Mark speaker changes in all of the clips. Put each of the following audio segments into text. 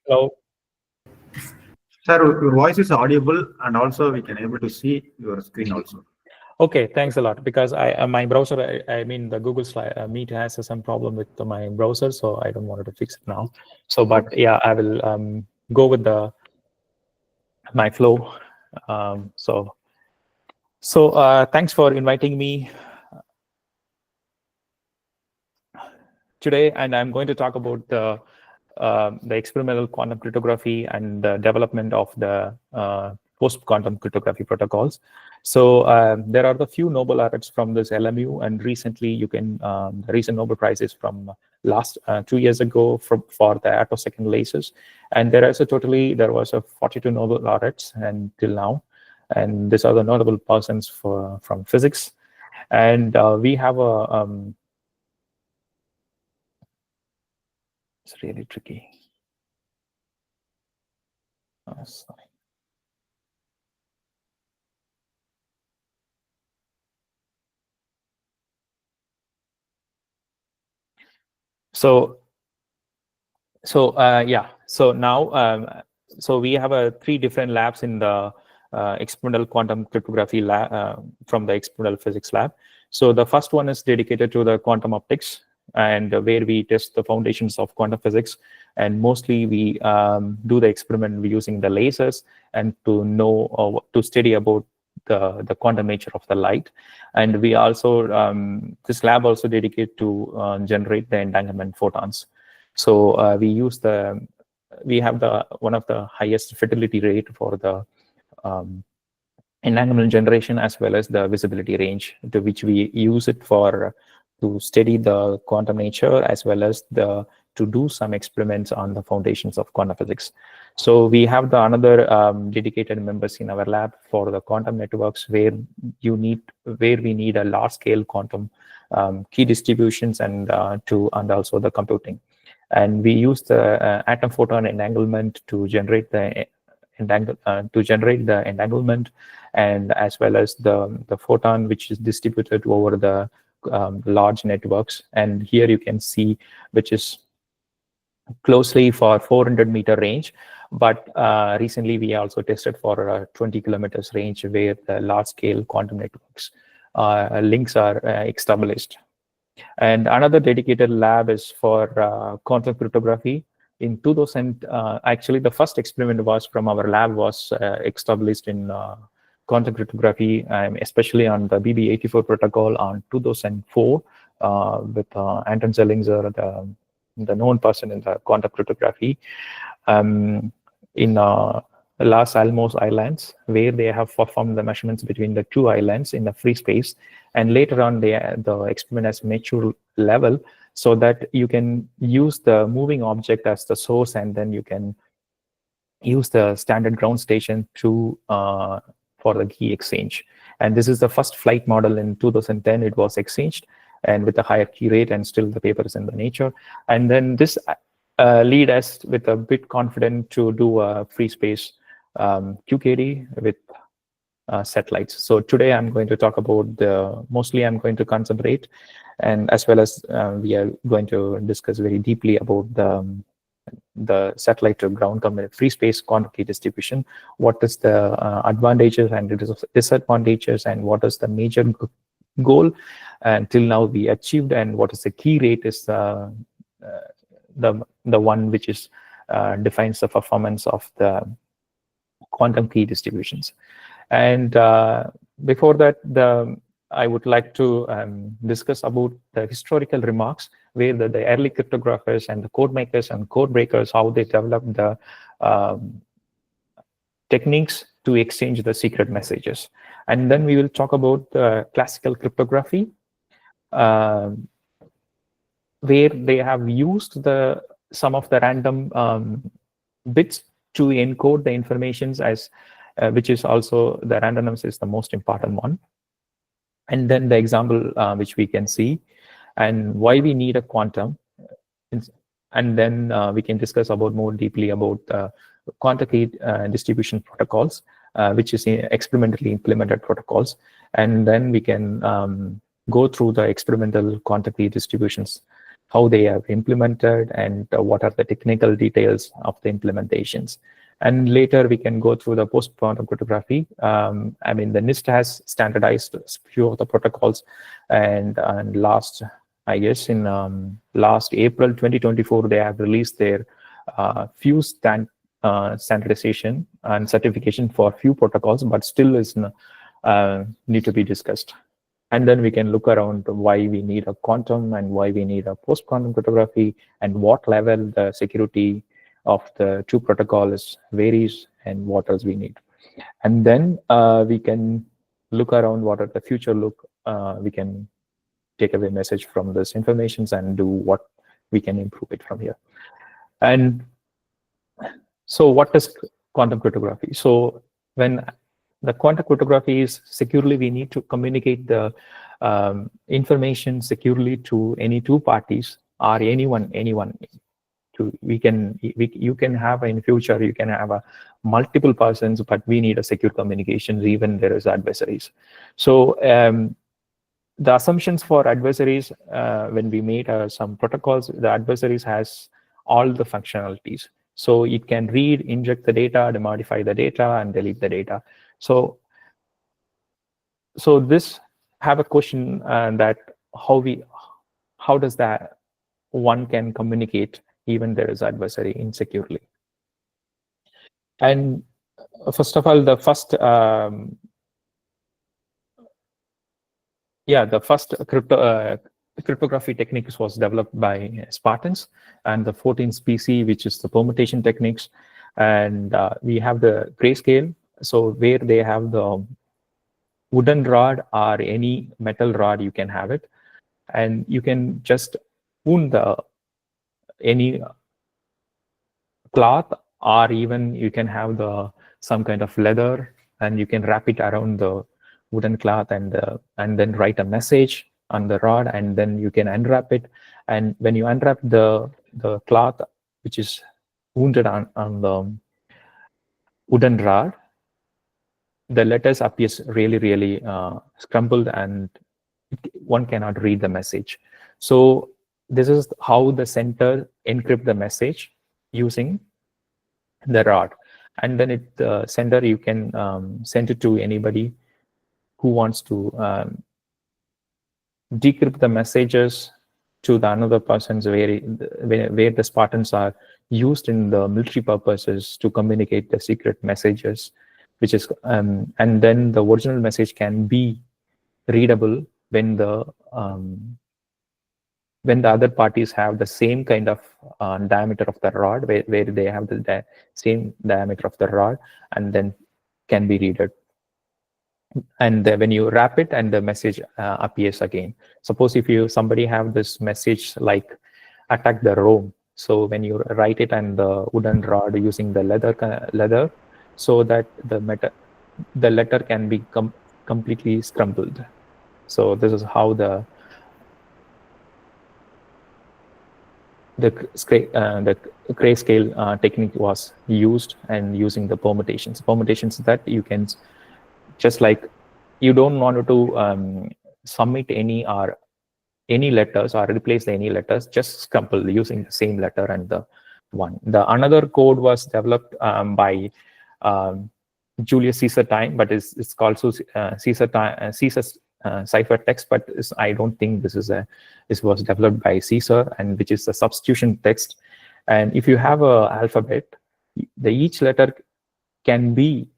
Speaker 1: Hello.
Speaker 2: Sir, your voice is audible, and also we can able to see your screen also.
Speaker 1: Okay, thanks a lot. Because my browser, I mean the Google Meet has some problem with my browser, so I don't want to fix it now. So, but yeah, I will go with my flow. Thanks for inviting me today, and I'm going to talk about the experimental quantum cryptography and the development of the post-quantum cryptography protocols. So there are the few Nobel laureates from this LMU, and recently the recent Nobel Prize is from last 2 years ago for the attosecond lasers, and there was a 42 Nobel laureates until now, and these are the notable persons from physics, and we have a it's really tricky. Sorry. So now so we have 3 different labs in the experimental quantum cryptography lab from the experimental physics lab. So the first one is dedicated to the quantum optics, and where we test the foundations of quantum physics, and mostly we do the experiment using the lasers and to study about the quantum nature of the light. And we also this lab also dedicated to generate the entanglement photons. So we have one of the highest fidelity rate for the entanglement generation, as well as the visibility range, to which we use it to study the quantum nature, as well as to do some experiments on the foundations of quantum physics. So we have another dedicated members in our lab for the quantum networks, where we need a large scale quantum key distributions and also the computing. And we use the atom photon entanglement to generate the entanglement, and as well as the photon which is distributed over the large networks. And here you can see which is closely for 400-meter range, but recently we also tested for 20 kilometers range, where the large scale quantum networks links are established. And another dedicated lab is for quantum cryptography. In 2000, actually, the first experiment was from our lab was established in quantum cryptography, especially on the BB84 protocol on 2004 with Anton Zellinger, the known person in the quantum cryptography, in Las Alamos Islands, where they have performed the measurements between the 2 islands in the free space. And later on, the experiment has mature level, so that you can use the moving object as the source, and then you can use the standard ground station for the key exchange. And this is the first flight model in 2010. It was exchanged, and with a higher key rate, and still the paper is in the Nature. And then this lead us with a bit confident to do a free space QKD with satellites. So today I'm going to talk about mostly I'm going to concentrate, and as well as we are going to discuss very deeply about the satellite to ground free space quantum key distribution. What is the advantages and disadvantages, and what is the major goal until now we achieved, and what is the key rate is the one which is defines the performance of the quantum key distributions. And before that, I would like to discuss about the historical remarks, where the early cryptographers and the code makers and code breakers, how they developed the techniques to exchange the secret messages. And then we will talk about classical cryptography, where they have used some of the random bits to encode the informations, as which is also the randomness is the most important one. And then the example which we can see, and why we need a quantum. And then we can discuss about more deeply about quantum key distribution protocols, which is experimentally implemented protocols. And then we can go through the experimental quantum key distributions how they have implemented, and what are the technical details of the implementations. And later we can go through the post-quantum cryptography. I mean, the NIST has standardized a few of the protocols, and last, I guess, in last April 2024, they have released their few standardization and certification for few protocols, but still is need to be discussed. And then we can look around why we need a quantum and why we need a post-quantum cryptography, and what level the security of the two protocols varies, and what else we need. And then we can look around what are the future look. We can take away message from this information and do what we can improve it from here. And so what is quantum cryptography? So when the quantum cryptography is securely, we need to communicate the information securely to any two parties or anyone. You can have in future, you can have multiple persons, but we need a secure communication even there is adversaries. So the assumptions for adversaries, when we made some protocols, the adversaries has all the functionalities. So it can read, inject the data, modify the data, and delete the data. So this have a question that how does that one can communicate even there is adversary insecurely. And first of all, the first cryptography techniques was developed by Spartans, and the 14th PC, which is the permutation techniques. And we have the grayscale, so where they have the wooden rod or any metal rod, you can have it, and you can just wound any cloth, or even you can have some kind of leather, and you can wrap it around the wooden cloth, and then write a message on the rod, and then you can unwrap it. And when you unwrap the cloth which is wounded on the wooden rod, the letters appears really scrambled, and one cannot read the message. So this is how the sender encrypt the message using the rod. And then the sender, you can send it to anybody who wants to decrypt the messages to the another persons, where the Spartans are used in the military purposes to communicate the secret messages, which is and then the original message can be readable when the other parties have the same kind of diameter of the rod, where they have the same diameter of the rod, and then can be read it. And when you wrap it, and the message appears again. Suppose if somebody have this message like attack the Rome, so when you write it on the wooden rod using the leather, so that the letter can be completely scrambled. So this is how the grayscale technique was used, and using the permutations that you can, just like you don't want to submit any letters or replace any letters, just scramble using the same letter and the one. The another code was developed by Julius Caesar time, but it's called Caesar's ciphertext, but I don't think this was developed by Caesar, and which is a substitution text. And if you have a alphabet, each letter can be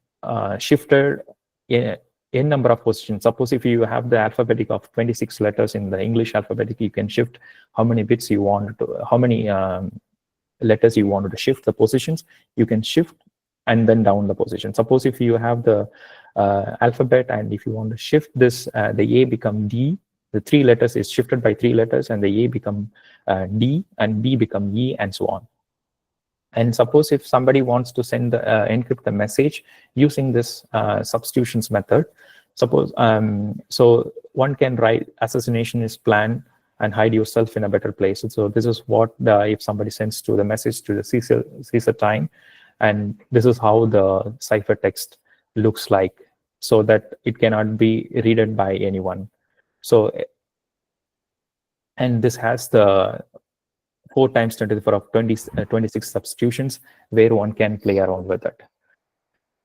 Speaker 1: shifted in number of positions. Suppose if you have the alphabetic of 26 letters in the English alphabetic, you can shift how many bits you want to, how many letters you wanted to shift the positions. You can shift and then down the position. Suppose if you have the alphabet, and if you want to shift this, the A become D, the 3 letters is shifted by 3 letters, and the A become D, and B become E, and so on. And suppose if somebody wants to send encrypt the message using this substitutions method, suppose so one can write assassination is planned and hide yourself in a better place. So this is what if somebody sends to the message to the Caesar time, and this is how the ciphertext looks like, so that it cannot be read by anyone. So, and this has the 4 times 10 to the power of 26 substitutions where one can play around with it.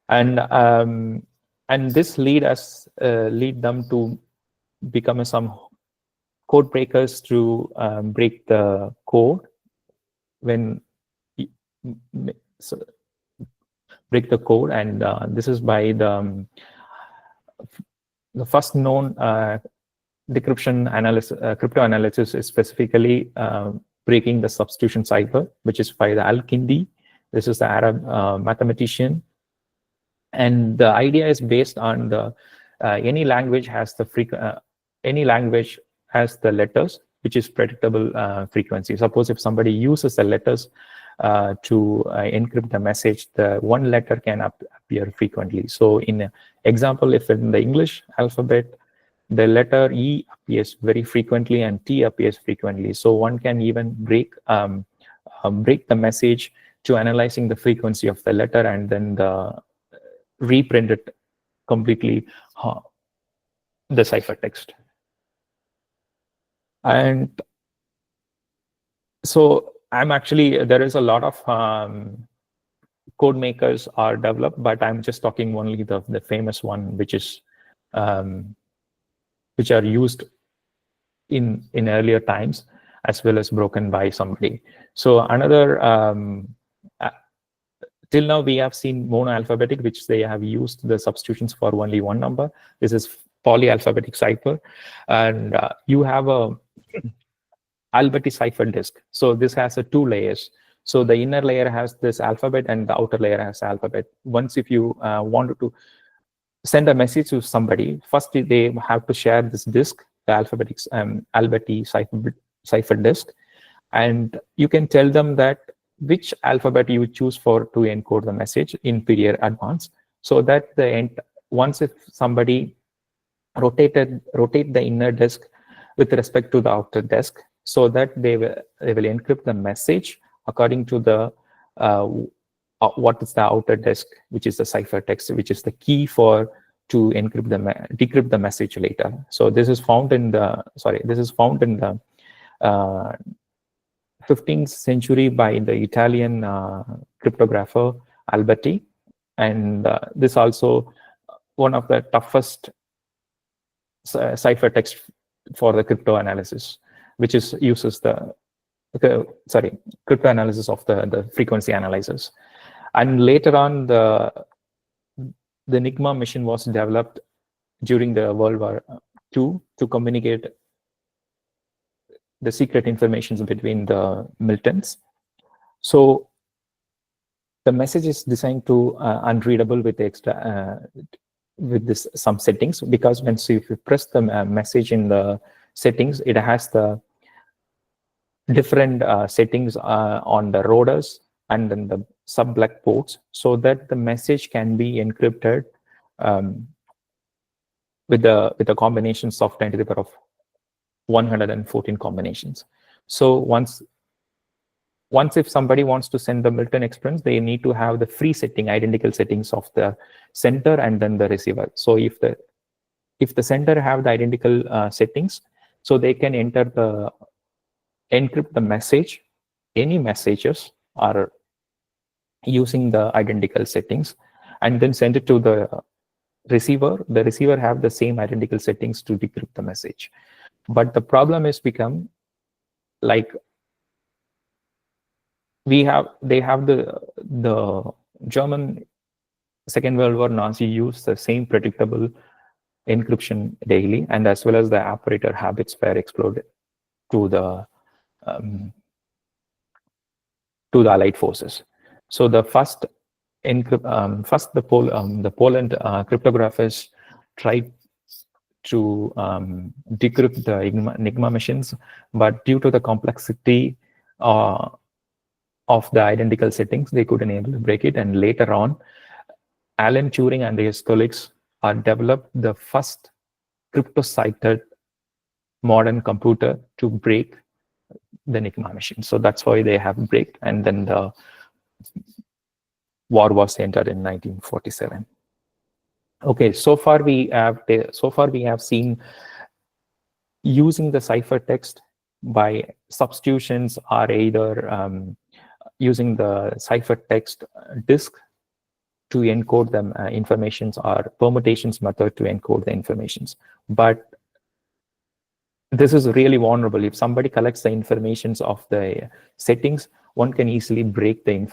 Speaker 1: And this lead them to become some code breakers to break the code when so break the code, and this is by the first known decryption analysis, crypto analysis is specifically breaking the substitution cipher, which is by the Al-Kindi. This is the Arab mathematician, and the idea is based on the any language has the letters which is predictable frequency. Suppose if somebody uses the letters to encrypt the message, the one letter can appear frequently. So in example, if in the English alphabet, the letter E appears very frequently and T appears frequently. So one can even break the message to analyzing the frequency of the letter and then reprint it completely, the ciphertext. And so there is a lot of code makers are developed, but I'm just talking only the famous one, which are used in earlier times, as well as broken by somebody. So another, till now we have seen monoalphabetic, which they have used the substitutions for only one number. This is polyalphabetic cipher, and you have a Alberti cipher disk. So this has 2 layers. So the inner layer has this alphabet and the outer layer has alphabet. Once if you wanted to send a message to somebody, first they have to share this disk, the Alberti cipher disk, and you can tell them that which alphabet you choose to encode the message in period advance, so that once if somebody rotate the inner disk with respect to the outer disk, so that they will encrypt the message according to the what is the outer disk, which is the ciphertext, which is the key to decrypt the message later. So this is found in the 15th century by the Italian cryptographer Alberti, and this also one of the toughest ciphertext for the crypto analysis, which uses the crypto analysis of the frequency analyzers. And later on, the Enigma machine was developed during the World War II to communicate the secret information between the militants. So the message is designed to unreadable with some settings, because if you press the message in the settings, it has the different settings on the routers and then the sub-black ports, so that the message can be encrypted with the combinations of 10 to the power of 114 combinations. So once if somebody wants to send the Milton experiments, they need to have the free setting, identical settings of the sender and then the receiver. So if the sender have the identical settings, so they can encrypt the message, any messages are using the identical settings, and then send it to the receiver. The receiver have the same identical settings to decrypt the message. But the problem is become like they have the German Second World War Nazi used the same predictable encryption daily, and as well as the operator habits were exploited to the Allied forces. So the the Poland cryptographers tried to decrypt the Enigma machines, but due to the complexity of the identical settings, they couldn't able to break it. And later on, Alan Turing and his colleagues developed the first crypto-cited modern computer to break the Enigma machine. So that's why they have break, and then the war was entered in 1947. Okay, so far we have seen using the ciphertext by substitutions are either using the ciphertext disk to encode the informations or permutations method to encode the informations. But this is really vulnerable. If somebody collects the informations of the settings, one can easily break the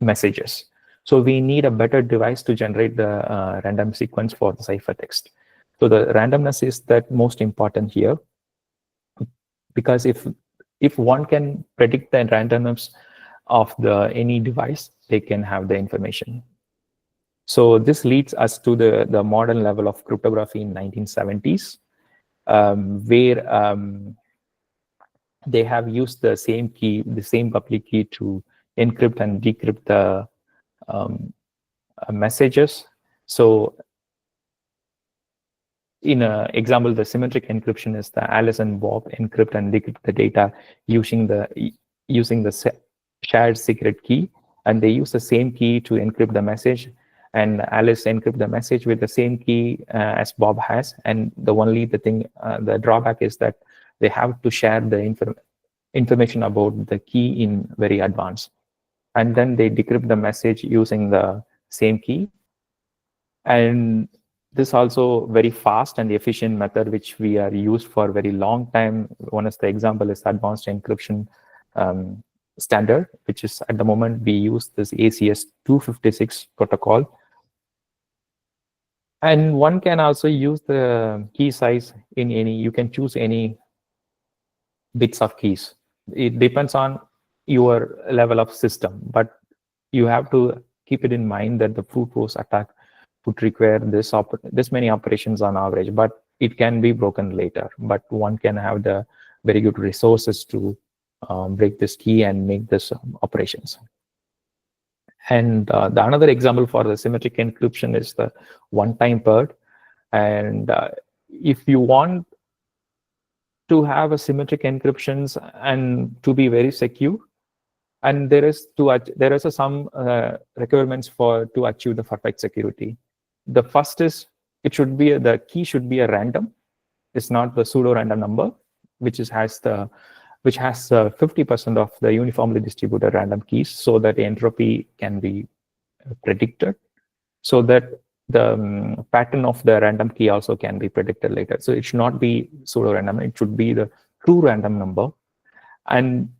Speaker 1: messages. So we need a better device to generate the random sequence for the ciphertext. So the randomness is the most important here, because if one can predict the randomness of any device, they can have the information. So this leads us to the modern level of cryptography in 1970s, where they have used the same key, the same public key, to encrypt and decrypt the messages. So in an example, the symmetric encryption is the Alice and Bob encrypt and decrypt the data using the shared secret key, and they use the same key to encrypt the message, and Alice encrypt the message with the same key as Bob has. And the drawback is that they have to share the information about the key in very advance, and then they decrypt the message using the same key. And this also very fast and efficient method, which we are used for a very long time. One of the example is advanced encryption standard, which is at the moment we use this ACS 256 protocol. And one can also use the key size you can choose any bits of keys. It depends on your level of system, but you have to keep it in mind that the brute force attack would require this many operations on average, but it can be broken later. But one can have the very good resources to break this key and make this operations. And the another example for the symmetric encryption is the one-time PERD. And if you want to have a symmetric encryptions and to be very secure, and there is some requirements to achieve the perfect security. The first is the key should be a random. It's not the pseudo random number, which has 50% of the uniformly distributed random keys, so that the entropy can be predicted, so that the pattern of the random key also can be predicted later. So it should not be pseudo random. It should be the true random number, and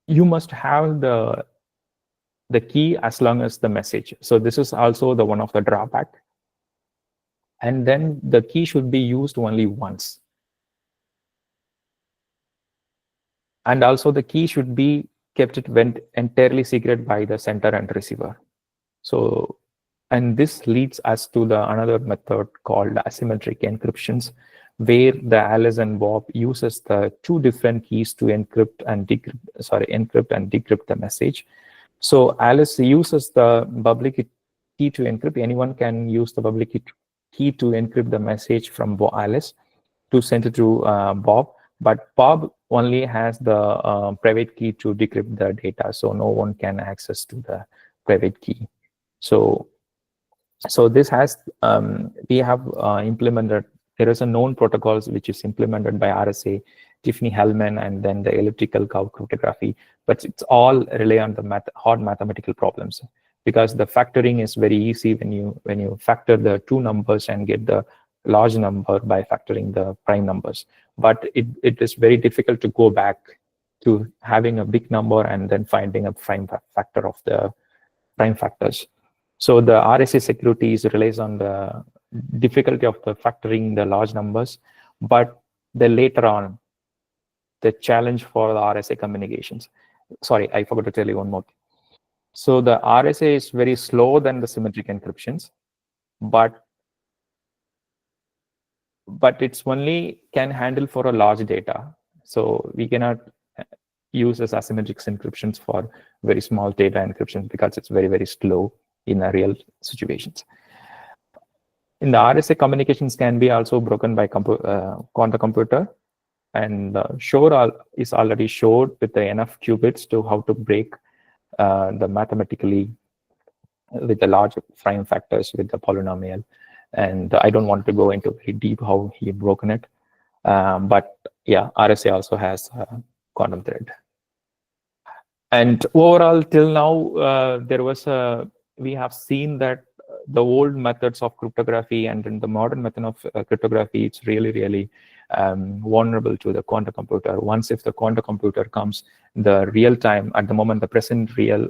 Speaker 1: you must have the key as long as the message. So this is also one of the drawback. And then the key should be used only once. And also the key should be kept entirely secret by the sender and receiver. So, and this leads us to another method called asymmetric encryptions, where the Alice and Bob uses the two different keys to encrypt and decrypt the message. So Alice uses the public key to encrypt. Anyone can use the public key to encrypt the message from Alice to send it to Bob, but Bob only has the private key to decrypt the data, so no one can access to the private key. So this has we have implemented. There is a known protocols which is implemented by RSA, Tiffany-Hellman, and then the elliptical curve cryptography. But it's all rely on the hard mathematical problems, because the factoring is very easy when you factor the two numbers and get the large number by factoring the prime numbers. But it is very difficult to go back to having a big number and then finding a prime factor of the prime factors. So the RSA security relies on the difficulty of the factoring the large numbers, but later on, the challenge for the RSA communications. Sorry, I forgot to tell you one more thing. So the RSA is very slow than the symmetric encryptions, but it's only can handle for a large data. So we cannot use as asymmetric encryptions for very small data encryptions, because it's very, very slow in a real situations. In the RSA, communications can be also broken by quantum computer, and Shore is already showed with the enough qubits to how to break the mathematically with the large prime factors with the polynomial. And I don't want to go into very deep how he broken it. But yeah, RSA also has a quantum thread. And overall, till now, we have seen that the old methods of cryptography and in the modern method of cryptography, it's really vulnerable to the quantum computer. Once if the quantum computer comes, the real time, at the moment, the present real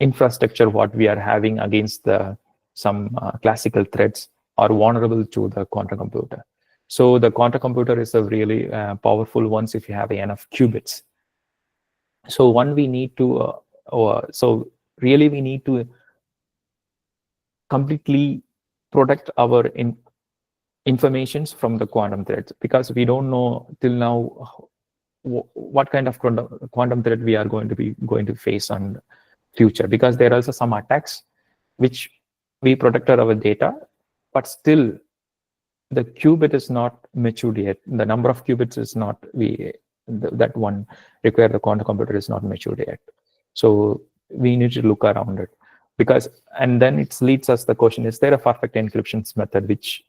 Speaker 1: infrastructure what we are having against some classical threads are vulnerable to the quantum computer. So the quantum computer is a really powerful ones if you have enough qubits. So we need to really we need to completely protect our informations from the quantum threads, because we don't know till now what kind of quantum threat we are going to face on future, because there are also some attacks which we protected our data, but still the qubit is not matured yet. The number of qubits is not that one required the quantum computer is not matured yet. So we need to look around it, because and then it leads us the question: is there a perfect encryption method which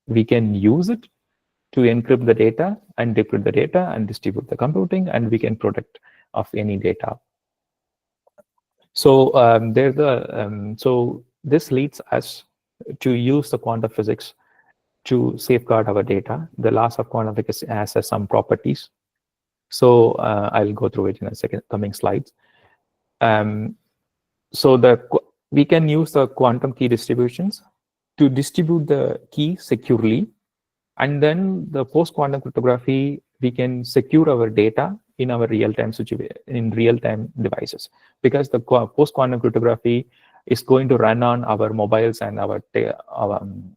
Speaker 1: we can use it to encrypt the data and decrypt the data and distribute the computing, and we can protect of any data? So so this leads us to use the quantum physics to safeguard our data. The laws of quantum physics has some properties. So I'll go through it in a second, coming slides. So we can use the quantum key distributions to distribute the key securely, and then the post-quantum cryptography, we can secure our data in our real-time devices, because the post-quantum cryptography is going to run on our mobiles and our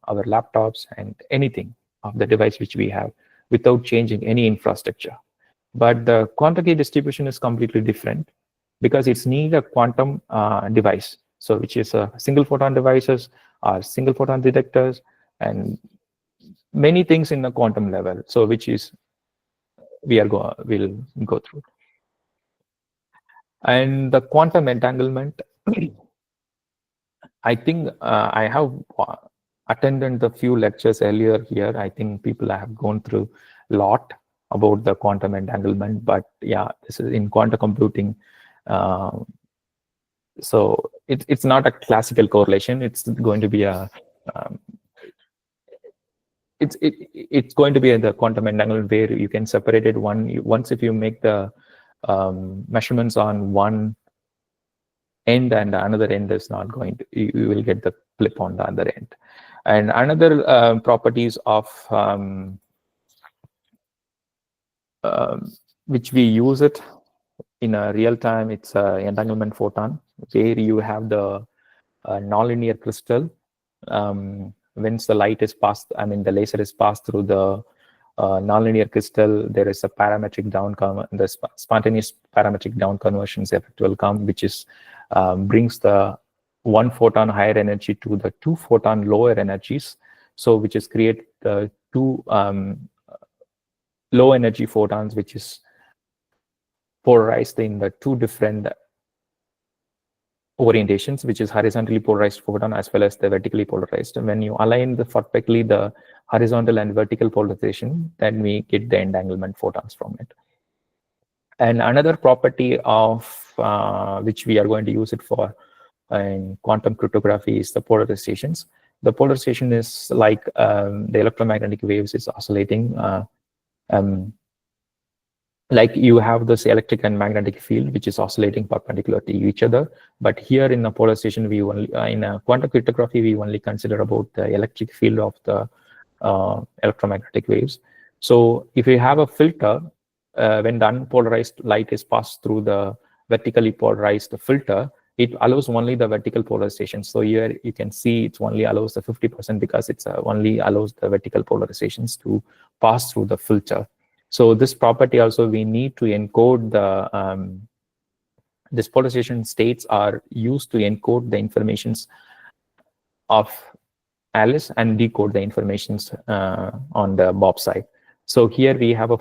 Speaker 1: laptops and anything of the device which we have without changing any infrastructure. But the quantum key distribution is completely different, because it's need a quantum device, so which is a single photon devices or single photon detectors and many things in the quantum level. So which is we'll go through. And the quantum entanglement, I think I have attended the few lectures earlier here. I think people have gone through a lot about the quantum entanglement, but yeah, this is in quantum computing. So it's not a classical correlation. It's going to be a it's going to be the quantum entanglement where you can separate it once if you make the measurements on one end and the another end is not going to, you will get the flip on the other end. And another properties of which we use it in a real time, it's a entanglement photon, where you have the nonlinear crystal. Once the light is passed, the laser is passed through the nonlinear crystal, there is a parametric the spontaneous parametric down conversions effect will come, which is brings the one photon higher energy to the two photon lower energies. So which is create the two low energy photons, which is polarized in the two different orientations, which is horizontally polarized photon as well as the vertically polarized. And when you align perfectly the horizontal and vertical polarization, then we get the entanglement photons from it. And another property of which we are going to use it for in quantum cryptography is the polarizations. The polarization is like the electromagnetic waves is oscillating. Like you have this electric and magnetic field which is oscillating perpendicular to each other, but here in the polarization we only in a quantum cryptography we only consider about the electric field of the electromagnetic waves. So if you have a filter, when the unpolarized light is passed through the vertically polarized filter, it allows only the vertical polarization. So here you can see it only allows the 50% because it's only allows the vertical polarizations to pass through the filter. So this property also we need to encode the this polarization states are used to encode the informations of Alice and decode the informations on the Bob side. So here we have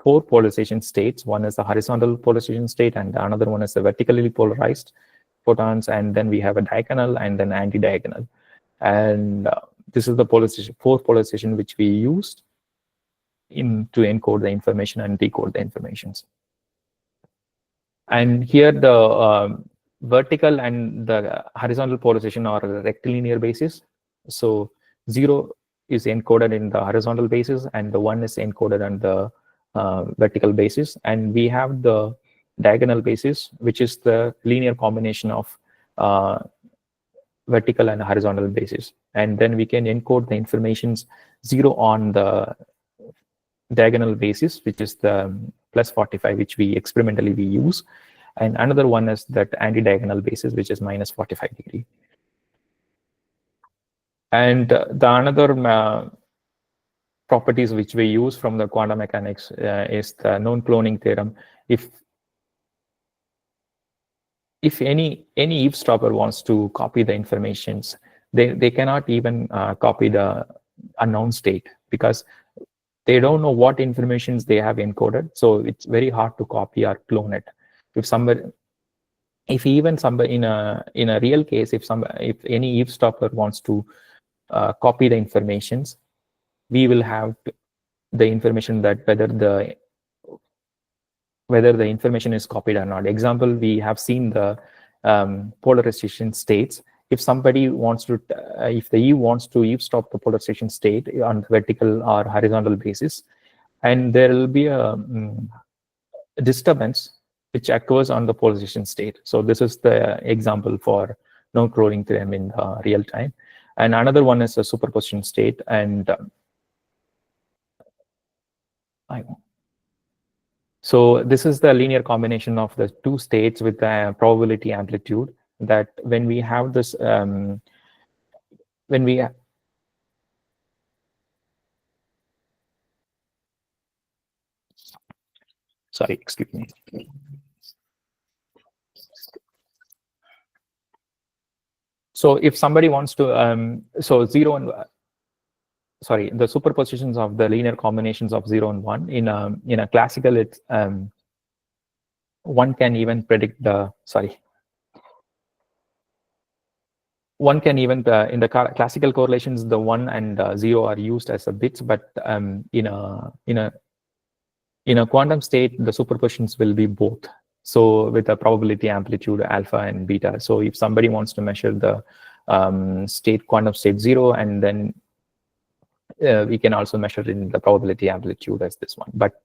Speaker 1: 4 polarization states. One is the horizontal polarization state, and another one is the vertically polarized photons, and then we have a diagonal and then anti-diagonal. And this is the polarization, 4 polarization which we used to encode the information and decode the informations. And here the vertical and the horizontal polarization are a rectilinear basis. So 0 is encoded in the horizontal basis and the 1 is encoded on the vertical basis. And we have the diagonal basis, which is the linear combination of vertical and horizontal basis. And then we can encode the informations 0 on the diagonal basis, which is the plus 45, which we experimentally use. And another one is that anti-diagonal basis, which is minus 45 degree. And the another properties which we use from the quantum mechanics is the known cloning theorem. If any eavesdropper wants to copy the informations, they cannot even copy the unknown state, because they don't know what informations they have encoded. So it's very hard to copy or clone it. If even somebody in a real case, if any eavesdropper wants to copy the informations, we will have the information that whether the information is copied or not. Example, we have seen the polarization states. If somebody wants to, if the Eve wants to eavesdrop the polarization state on the vertical or horizontal basis, and there will be a disturbance which occurs on the polarization state. So this is the example for no cloning theorem in real time. And another one is a superposition state. And so this is the linear combination of the two states with the probability amplitude, that when we have this, sorry, excuse me. So if somebody wants to, so 0 and sorry, the superpositions of the linear combinations of 0 and 1 in a classical, it's one can even predict the one can even in the classical correlations, the 1 and 0 are used as a bits, but in a quantum state, the superpositions will be both. So with a probability amplitude alpha and beta. So if somebody wants to measure the quantum state 0, and then we can also measure in the probability amplitude as this one. But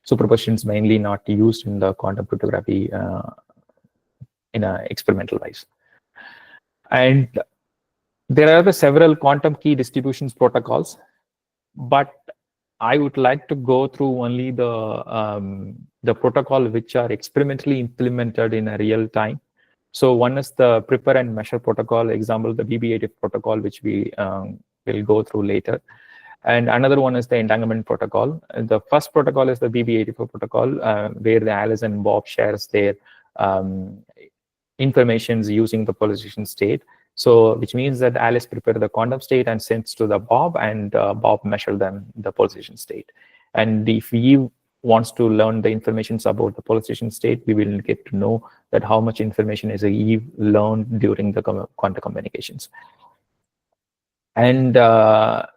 Speaker 1: superpositions mainly not used in the quantum cryptography in a experimental wise. And there are several quantum key distributions protocols, but I would like to go through only the protocol which are experimentally implemented in a real time. So one is the prepare and measure protocol, example, the BB8 protocol, which we will go through later. And another one is the entanglement protocol. The first protocol is the BB84 protocol, where the Alice and Bob shares their informations using the polarization state. So which means that Alice prepare the quantum state and sends to the Bob, and Bob measure the polarization state. And if Eve wants to learn the information about the polarization state, we will get to know that how much information is Eve learned during the quantum communications. And other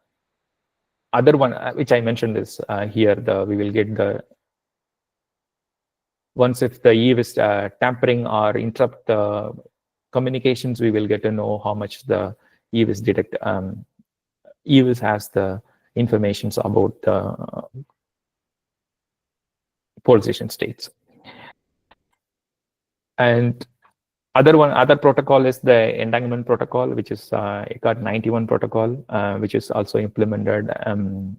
Speaker 1: one which I mentioned is here, we will get once if the Eve is tampering or interrupt the communications, we will get to know how much the Eve is Eve has the information about the polarization states. And other protocol is the entanglement protocol, which is ECART 91 protocol, which is also implemented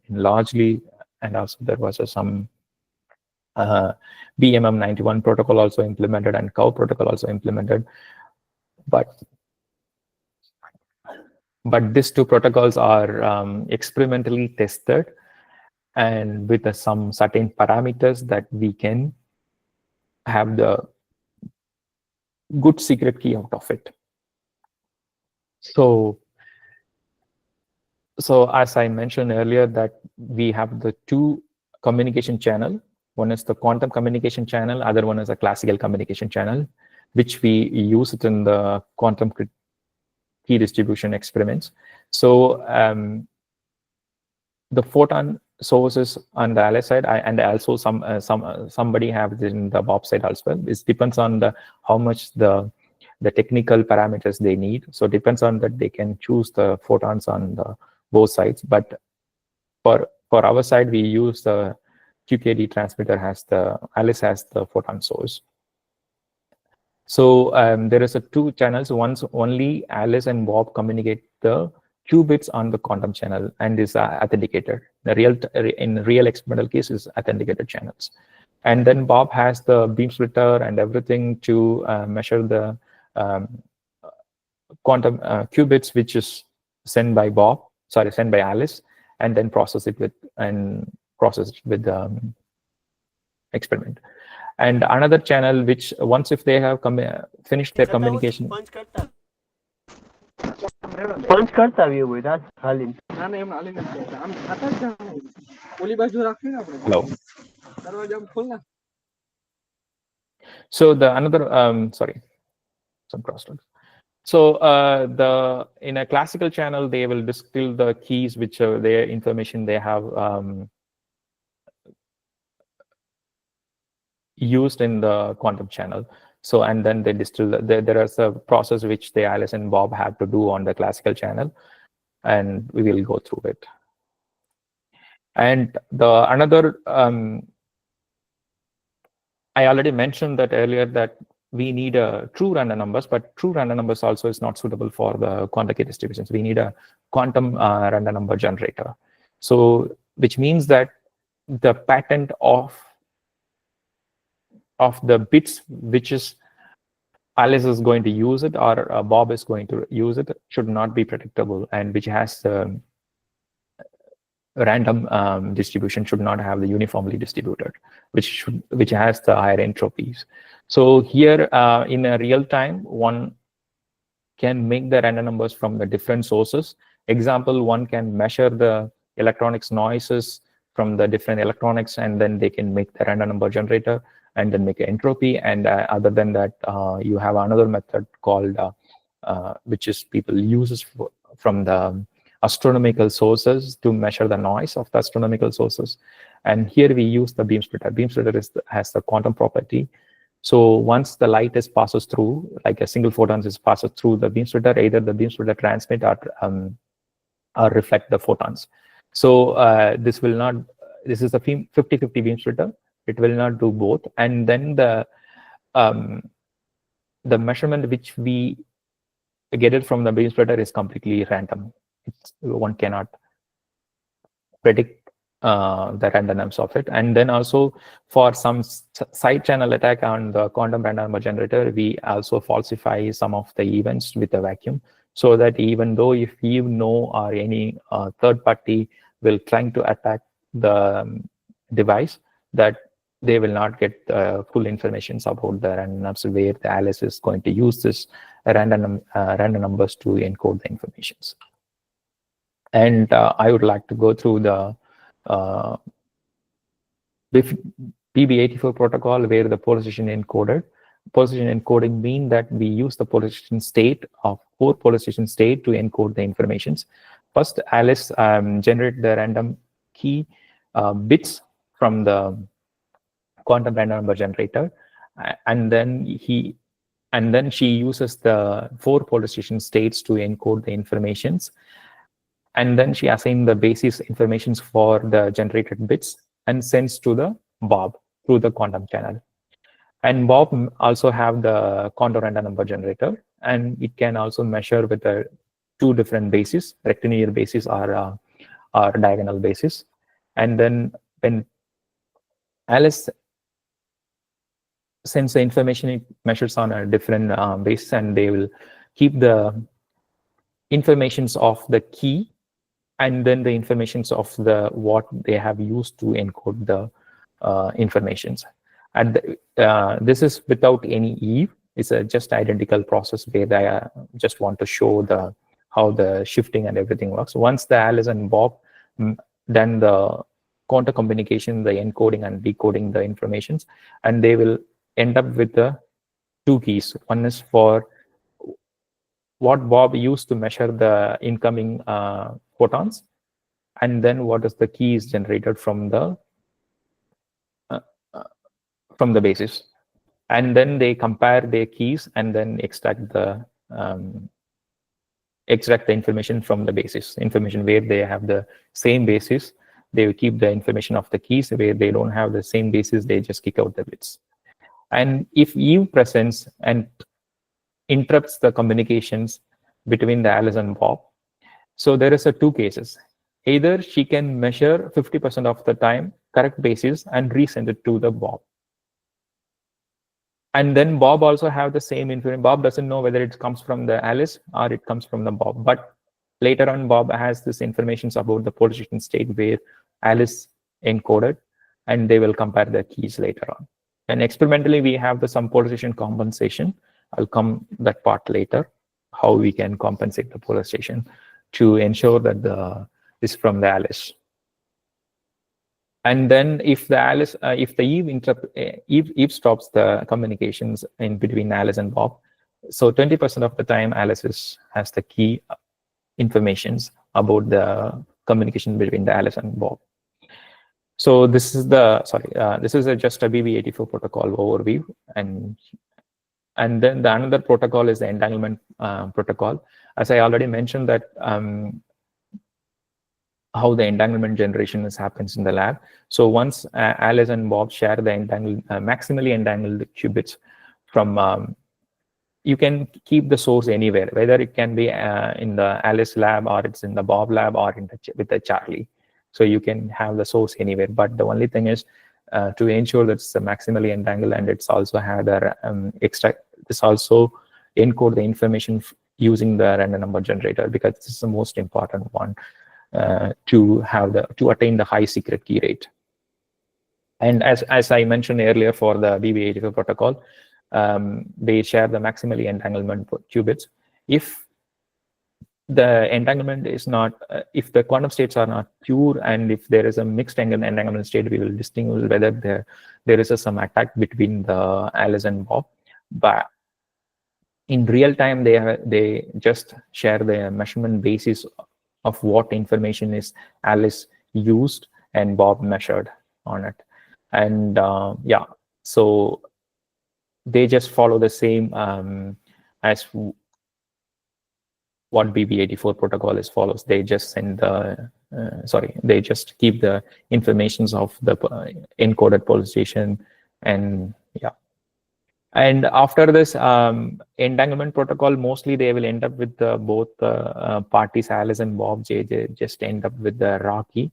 Speaker 1: largely, and also there was some BMM 91 protocol also implemented, and COW protocol also implemented. But these two protocols are experimentally tested, and with some certain parameters that we can have the good secret key out of it. So as I mentioned earlier, that we have the two communication channel. One is the quantum communication channel, other one is a classical communication channel, which we use it in the quantum key distribution experiments. So the photon sources on the Alice side, and also somebody have it in the Bob side as well. It depends on the how much the technical parameters they need. So depends on that they can choose the photons on the both sides. But for our side, we use the QKD transmitter has the Alice has the photon source. So there is a two channels. Once only Alice and Bob communicate the qubits on the quantum channel and is authenticated. The real experimental case is authenticated channels. And then Bob has the beam splitter and everything to measure the quantum qubits, which is sent by Alice, and then process it with experiment. And another channel, which once if they have finished their communication. Hello. So the another sorry, some crosstalk. So in a classical channel, they will distill the keys, which are their information they have used in the quantum channel. So and then they distill. There is a process which the Alice and Bob have to do on the classical channel, and we will go through it. And the another, I already mentioned that earlier that we need a true random numbers, but true random numbers also is not suitable for the quantum key distributions. We need a quantum random number generator. So which means that the patent of the bits which is Alice is going to use it or Bob is going to use it should not be predictable, and which has random distribution should not have the uniformly distributed, which has the higher entropies. So here in a real time, one can make the random numbers from the different sources. Example, one can measure the electronics noises from the different electronics, and then they can make the random number generator and then make an entropy. And other than that, you have another method called which is people uses from the astronomical sources to measure the noise of the astronomical sources. And here we use the beam splitter. Beam splitter has the quantum property. So once the light passes through, like a single photon passes through the beam splitter, either the beam splitter transmit or reflect the photons. So this is a 50-50 beam splitter. It will not do both. And then the measurement which we get it from the beam splitter is completely random. One cannot predict the randomness of it. And then also for some side channel attack on the quantum random number generator, we also falsify some of the events with a vacuum, so that even though if you know or any third party will trying to attack the device, that they will not get full information about the randomness, where the Alice is going to use this random numbers to encode the informations. And I would like to go through the PB84 protocol, where the polarization encoded. Polarization encoding mean that we use the polarization state of 4 polarization state to encode the informations. First, Alice generate the random key bits from the quantum random number generator, and then she uses the 4 polarization states to encode the informations. And then she assigns the basis informations for the generated bits and sends to the Bob through the quantum channel. And Bob also have the quantum random number generator, and it can also measure with the 2 different bases, rectilinear basis or diagonal basis. And then when Alice sends the information, it measures on a different basis, and they will keep the informations of the key and then the informations of the what they have used to encode the informations. And this is without any Eve. It's a just identical process where they just want to show how the shifting and everything works. Once the Alice and Bob then the quantum communication, the encoding and decoding the informations, and they will end up with the 2 keys. One is for what Bob used to measure the incoming photons, and then what is the key is generated uh, from the basis, and then they compare their keys and then extract the information from the basis information. Where they have the same basis, they will keep the information of the keys. Where they don't have the same basis, they just kick out the bits. And if Eve presents and interrupts the communications between the Alice and Bob, so there is a two cases. Either she can measure 50% of the time correct basis and resend it to the Bob, and then Bob also have the same information. Bob doesn't know whether it comes from the Alice or it comes from the Bob, but later on Bob has this information about the polarization state where Alice encoded, and they will compare the keys later on. And experimentally we have the some polarization compensation. I'll come that part later, how we can compensate the polarization to ensure that the is from the Alice. And then if the Alice, if the Eve stops the communications in between Alice and Bob, so 20% of the time Alice has the key informations about the communication between the Alice and Bob. So this is the this is just a BB84 protocol overview, and then the another protocol is the entanglement protocol. As I already mentioned that how the entanglement generation happens in the lab. So once Alice and Bob share the maximally entangled qubits from, you can keep the source anywhere, whether it can be in the Alice lab or it's in the Bob lab or with the Charlie. So you can have the source anywhere, but the only thing is to ensure that it's maximally entangled, and it's also had a this also encode the information using the random number generator, because this is the most important one. To attain the high secret key rate. And as I mentioned earlier, for the BB84 protocol, they share the maximally entanglement qubits. If the entanglement is not, if the quantum states are not pure, and if there is a mixed entanglement state, we will distinguish whether there is some attack between the Alice and Bob. But in real time, they just share the measurement basis of what information is Alice used and Bob measured on it. And yeah, so they just follow the same as what BB84 protocol follows. They just send the they just keep the informations of the encoded polarization, and yeah. And after this entanglement protocol, mostly they will end up with both parties, Alice and Bob. They just end up with the raw key,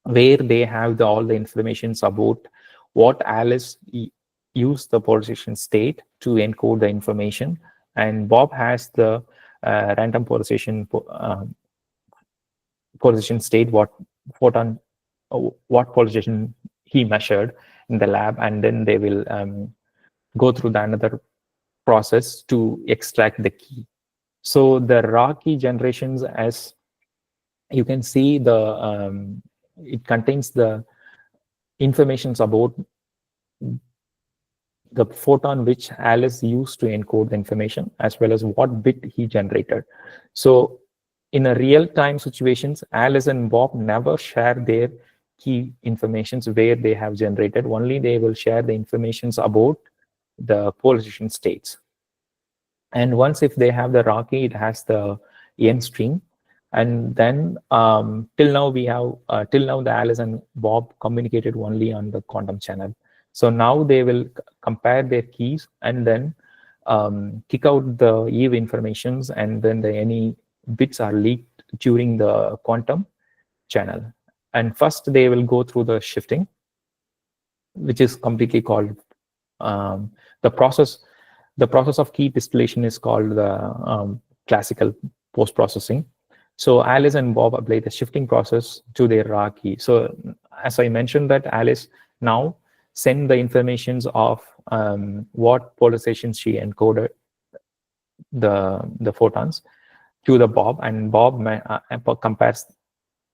Speaker 1: where they have all the informations about what Alice used the polarization state to encode the information, and Bob has the random polarization state, what polarization he measured in the lab, and then they will go through another process to extract the key. So the raw key generations, as you can see, it contains the informations about the photon which Alice used to encode the information, as well as what bit he generated. So in a real-time situations, Alice and Bob never share their key informations where they have generated. Only they will share the informations about the polarization states. And once if they have the raw key, it has the N string. And then till now the Alice and Bob communicated only on the quantum channel. So now they will compare their keys and then kick out the Eve informations, and then any bits are leaked during the quantum channel. And first they will go through the shifting, which is completely called the process of key distillation is called the classical post-processing. So Alice and Bob apply the shifting process to their raw key. So as I mentioned that Alice now send the informations of what polarizations she encoded the photons to the Bob, and Bob compares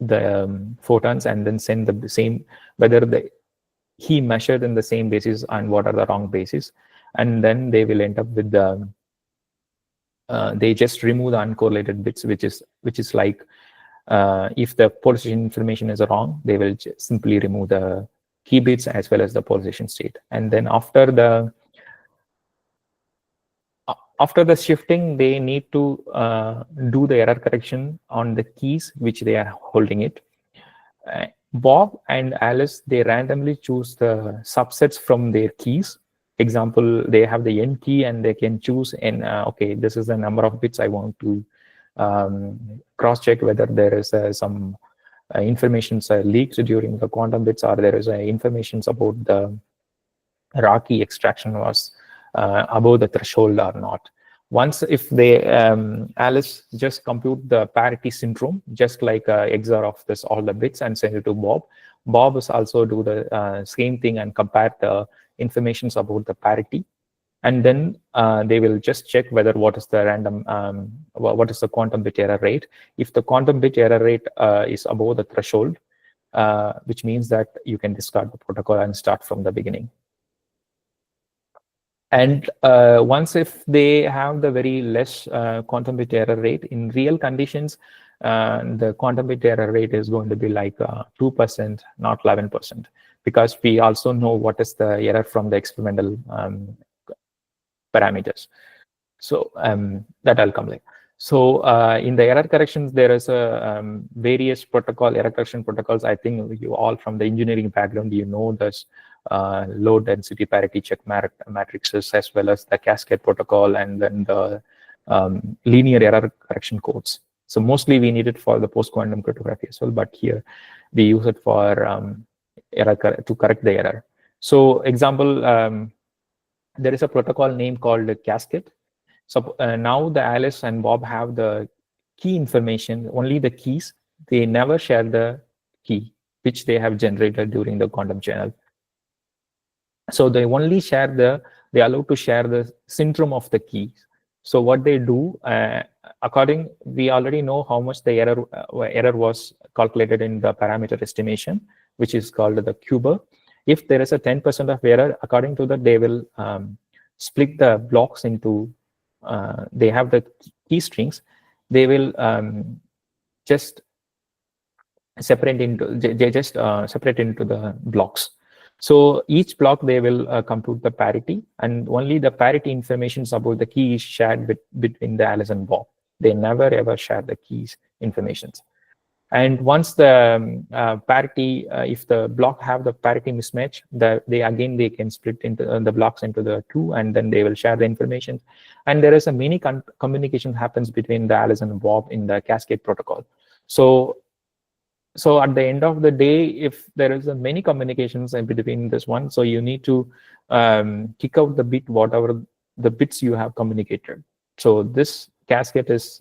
Speaker 1: the photons and then send the same, whether he measured in the same basis and what are the wrong basis, and then they will end up with they just remove the uncorrelated bits, which is like If the position information is wrong, they will simply remove the key bits as well as the position state. And then after the shifting, they need to do the error correction on the keys which they are holding it. Bob and Alice, they randomly choose the subsets from their keys. Example, they have the N key and they can choose okay, this is the number of bits I want to cross-check whether there is some information leaked during the quantum bits, or there is information about the raw key extraction was above the threshold or not. Once if they Alice just compute the parity syndrome, just like XOR of this all the bits and send it to Bob. Bob is also do the same thing and compare the informations about the parity, and then they will just check whether what is the random what is the quantum bit error rate. If the quantum bit error rate is above the threshold, which means that you can discard the protocol and start from the beginning. And once if they have the very less quantum bit error rate, in real conditions, the quantum bit error rate is going to be like 2%, not 11%, because we also know what is the error from the experimental parameters. So that I'll come later. So in the error corrections, there is a various error correction protocols. I think you all from the engineering background, you know this low density parity check matrices, as well as the cascade protocol, and then the linear error correction codes. So mostly we need it for the post-quantum cryptography as well, but here we use it for to correct the error. So example, there is a protocol name called cascade. So now the Alice and Bob have the key information, only the keys. They never share the key which they have generated during the quantum channel. So they only share they are allowed to share the syndrome of the keys. So what they do, we already know how much the error was calculated in the parameter estimation, which is called the cuber. If there is a 10% of error, according to that, they will split the blocks into, they have the key strings. They will just separate into, separate into the blocks. So each block they will compute the parity, and only the parity information about the key is shared between the Alice and Bob. They never ever share the keys informations. And once the parity, if the block have the parity mismatch, they can split into the blocks into the two, and then they will share the information. And there is a mini communication happens between the Alice and Bob in the cascade protocol. So at the end of the day, if there is a many communications in between this one, so you need to kick out the bit, whatever the bits you have communicated. So this cascade is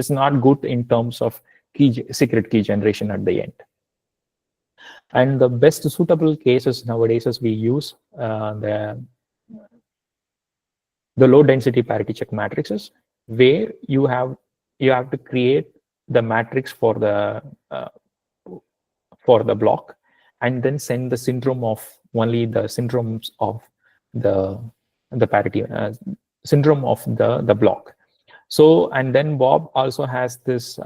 Speaker 1: not good in terms of secret key generation at the end. And the best suitable cases nowadays is we use the low density parity check matrices, where you have to create the matrix for the block, and then send the syndrome of only the syndromes of the parity syndrome of the block. So, and then Bob also has this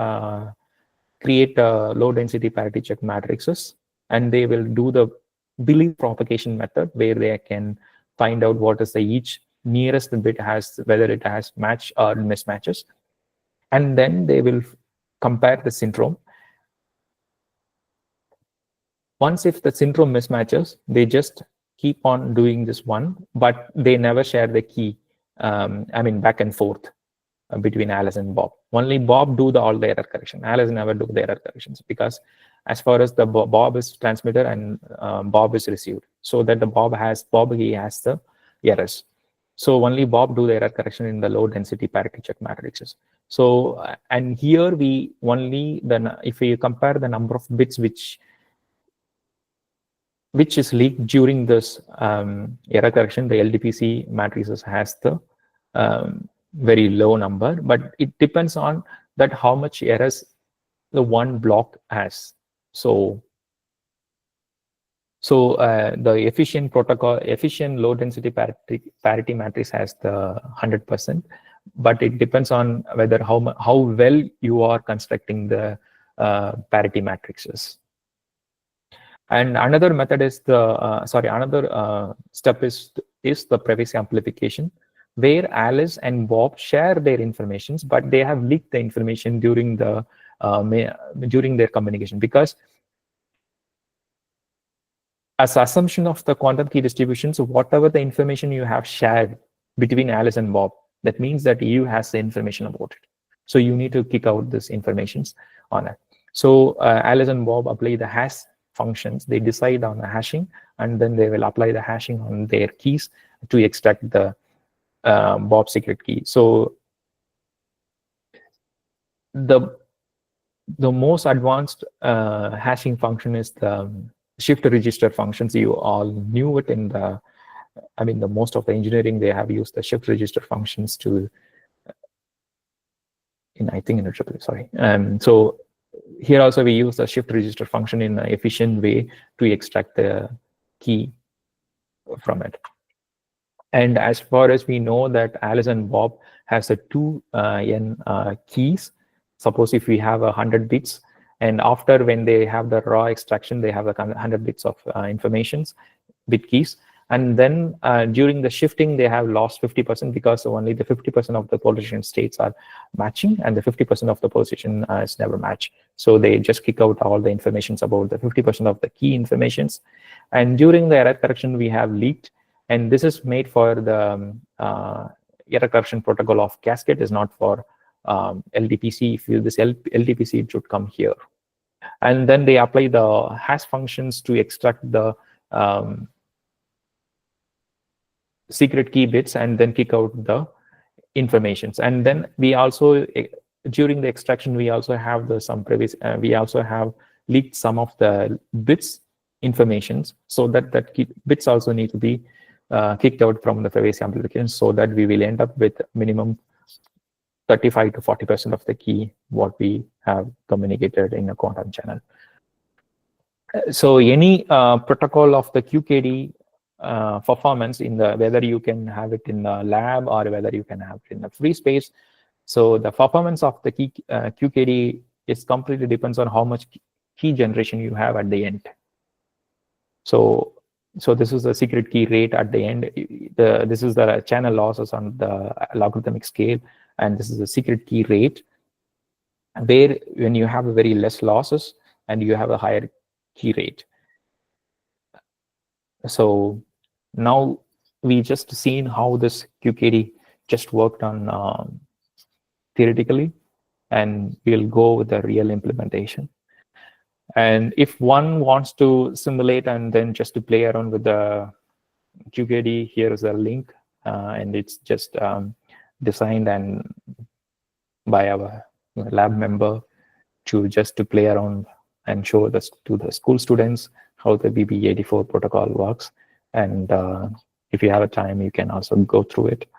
Speaker 1: create low density parity check matrices, and they will do the belief propagation method, where they can find out what is the each nearest bit has, whether it has match or mismatches, and then they will compare the syndrome. Once if the syndrome mismatches, they just keep on doing this one, but they never share the key, back and forth between Alice and Bob. Only Bob do all the error correction. Alice never do the error corrections, because as far as the Bob is transmitter and Bob is received, so that he has the errors. So only Bob do the error correction in the low density parity check matrices. So and here we only if we compare the number of bits which is leaked during this error correction, the LDPC matrices has the very low number, but it depends on that how much errors the one block has. So the efficient low density parity matrix has the 100%, but it depends on whether how well you are constructing the parity matrices. And another method is another step is the privacy amplification, where Alice and Bob share their informations, but they have leaked the information during their communication, because as assumption of the quantum key distributions, whatever the information you have shared between Alice and Bob, that means that EU has the information about it. So you need to kick out this informations on it. So Alice and Bob apply the hash functions. They decide on the hashing, and then they will apply the hashing on their keys to extract the Bob secret key. So the most advanced hashing function is the shift register functions. You all knew it in the, the most of the engineering, they have used the shift register functions to, I think in IEEE, sorry. So here also we use the shift register function in an efficient way to extract the key from it. And as far as we know that Alice and Bob has a 2n keys. Suppose if we have 100 bits, and after when they have the raw extraction, they have 100 bits of bit keys. And then during the shifting, they have lost 50% because only the 50% of the polarization states are matching, and the 50% of the polarization is never matched. So they just kick out all the informations about the 50% of the key informations. And during the error correction, we have leaked. And this is made for the error correction protocol of Cascade, is not for LDPC. If you use this LDPC, it should come here. And then they apply the hash functions to extract the secret key bits and then kick out the informations. And then we also, during the extraction, we also have we also have leaked some of the bits informations, so that bits also need to be kicked out from the privacy amplification, so that we will end up with minimum 35 to 40% of the key what we have communicated in a quantum channel. So any protocol of the QKD performance, in the whether you can have it in the lab or whether you can have it in the free space. So the performance of the QKD is completely depends on how much key generation you have at the end. So this is the secret key rate at the end. This is the channel losses on the logarithmic scale, and this is the secret key rate, where when you have a very less losses and you have a higher key rate. So now we just seen how this QKD just worked on theoretically, and we'll go with the real implementation. And if one wants to simulate and then just to play around with the QKD, here is a link, and it's just designed and by our lab member to play around and show this to the school students how the BB84 protocol works. And if you have a time, you can also go through it.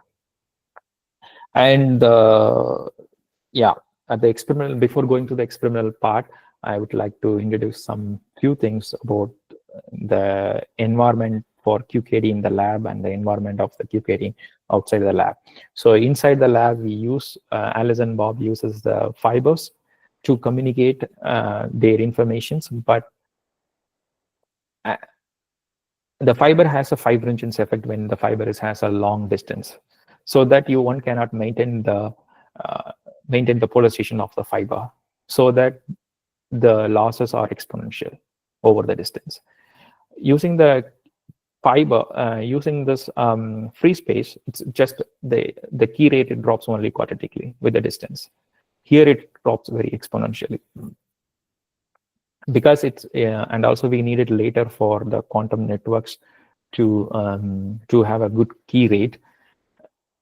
Speaker 1: And yeah, at the experimental, before going to the experimental part, I would like to introduce few things about the environment for QKD in the lab and the environment of the QKD outside the lab. So inside the lab, we use, Alice and Bob uses the fibers to communicate their informations, but the fiber has a fibringens effect when the fiber has a long distance, so that one cannot maintain the polarization of the fiber, so that the losses are exponential over the distance. Using the fiber, using this free space, it's just the key rate, it drops only quadratically with the distance. Here it drops very exponentially, because it's and also we need it later for the quantum networks to have a good key rate,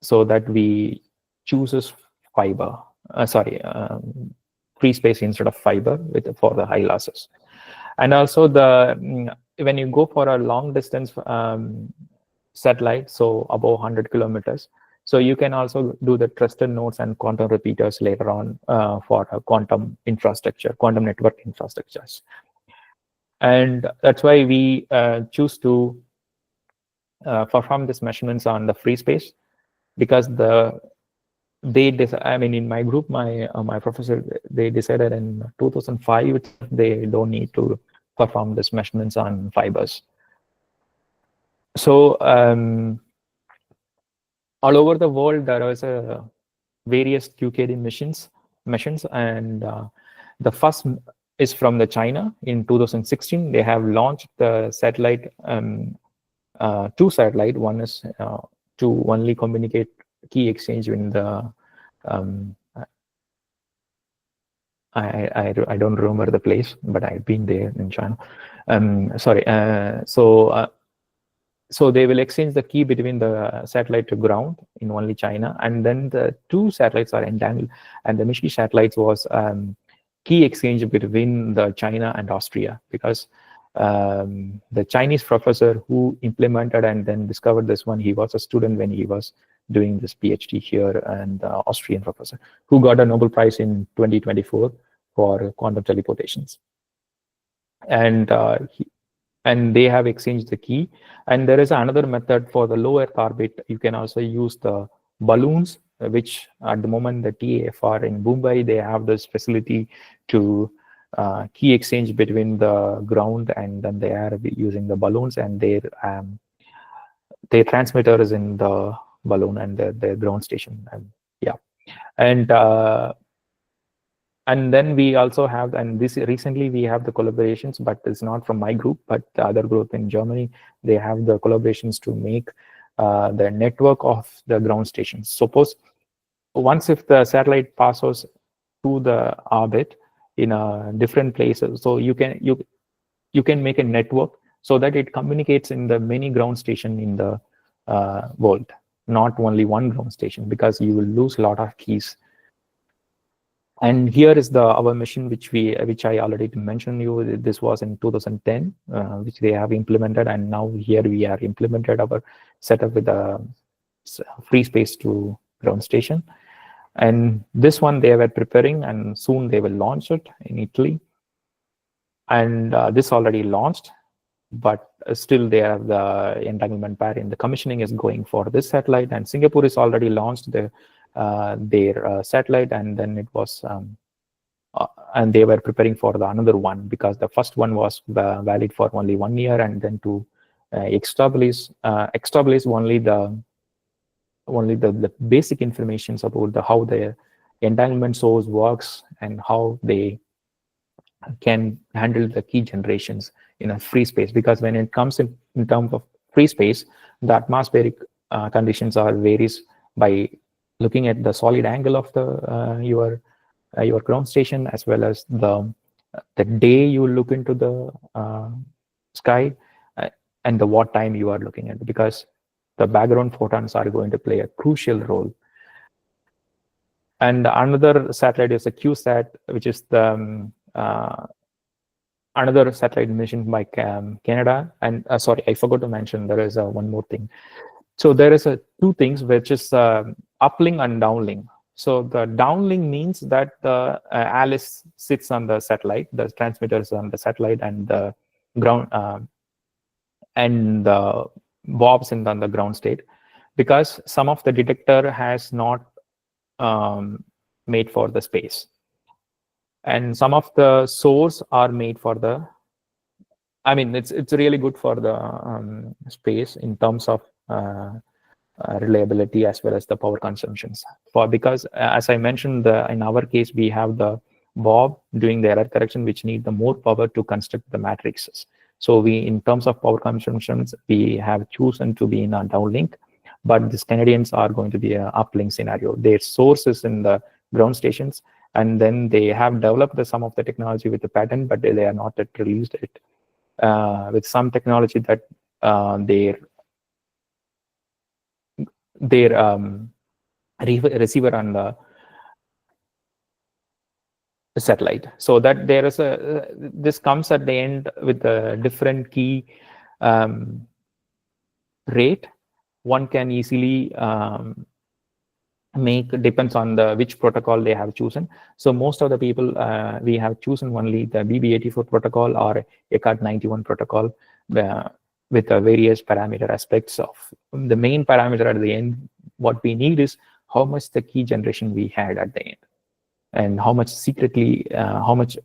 Speaker 1: so that we chooses fiber, free space instead of fiber for the high losses. And also when you go for a long distance satellite, so above 100 kilometers, so you can also do the trusted nodes and quantum repeaters later on for a quantum infrastructure, quantum network infrastructures. And that's why we choose to perform these measurements on the free space, because the I mean, in my group, my professor, they decided in 2005 they don't need to perform this measurements on fibers. So all over the world, there was a various QKD missions, and the first is from the China in 2016. They have launched the satellite, two satellite. One is to only communicate key exchange in the um, I don't remember the place, but I've been there in China. Sorry. So they will exchange the key between the satellite to ground in only China, and then the two satellites are entangled. And the Mishi satellites was key exchange between the China and Austria, because the Chinese professor who implemented and then discovered this one, he was a student when he was doing this PhD here, and the Austrian professor who got a Nobel Prize in 2024 for quantum teleportations. And and they have exchanged the key. And there is another method for the low Earth orbit. You can also use the balloons, which at the moment the TAFR in Mumbai, they have this facility to key exchange between the ground, and then they are using the balloons, and their transmitter is in the balloon and the ground station. And yeah, and then we also have, and this recently we have the collaborations, but it's not from my group, but the other group in Germany, they have the collaborations to make the network of the ground stations. Suppose once if the satellite passes to the orbit in a different places, so you can make a network so that it communicates in the many ground station in the world, not only one ground station, because you will lose a lot of keys. And here is our mission, which I already mentioned you. This was in 2010, which they have implemented, and now here we are implemented our setup with a free space to ground station. And this one they were preparing, and soon they will launch it in Italy. And this already launched, but still they have the entanglement pair in the commissioning is going for this satellite. And Singapore is already launched their satellite, and then it was and they were preparing for the another one, because the first one was valid for only 1 year, and then to establish only the basic information about how the entanglement source works and how they can handle the key generations in a free space. Because when it comes in terms of free space, the atmospheric conditions are varies by looking at the solid angle of the your ground station, as well as the day you look into the sky, and the what time you are looking at, because the background photons are going to play a crucial role. And another satellite is a QSat, which is the another satellite mission by Canada. And sorry, I forgot to mention, there is one more thing. So there is two things, which is uplink and downlink. So the downlink means that the Alice sits on the satellite, the transmitter is on the satellite, and the ground and the Bob's on the ground state, because some of the detector has not made for the space, and some of the source are made for the. I mean, it's really good for the space in terms of reliability as well as the power consumptions. Because as I mentioned, in our case we have the Bob doing the error correction, which need the more power to construct the matrices. So we, in terms of power consumptions, we have chosen to be in a downlink, but these Canadians are going to be an uplink scenario. Their source is in the ground stations, and then they have developed some of the technology with the patent, but they are not yet released it with some technology that their receiver on the satellite, so that there is this comes at the end with a different key rate. One can easily make, depends on which protocol they have chosen. So most of the people, we have chosen only the BB84 protocol or ECAT 91 protocol with various parameter aspects of the main parameter at the end. What we need is how much the key generation we had at the end, and how much secretly, how much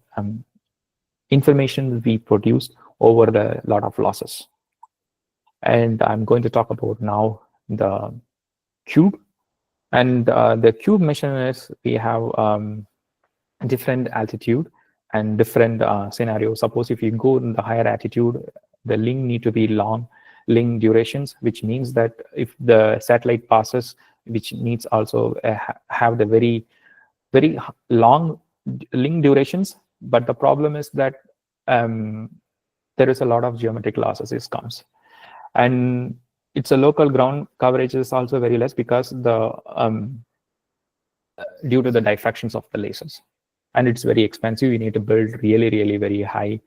Speaker 1: information we produced over the lot of losses. And I'm going to talk about now the cube. And the cube mission is we have different altitude and different scenarios. Suppose if you go in the higher altitude, the link need to be long link durations, which means that if the satellite passes, which needs also have the very long link durations. But the problem is that there is a lot of geometric losses this comes, and it's a local ground coverage is also very less because the due to the diffractions of the lasers, and it's very expensive. You need to build really very high,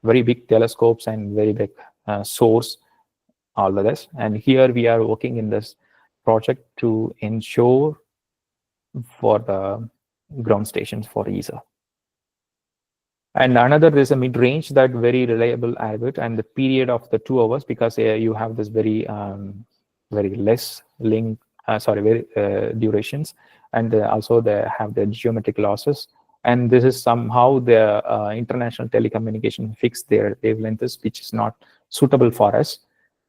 Speaker 1: very big telescopes and very big source, all of this. And here we are working in this project to ensure for the ground stations for ESA. And another, there's a mid-range that very reliable orbit, and the period of the 2 hours, because you have this very less link, durations, and also they have the geometric losses. And this is somehow the international telecommunication fixed their wavelengths, which is not suitable for us.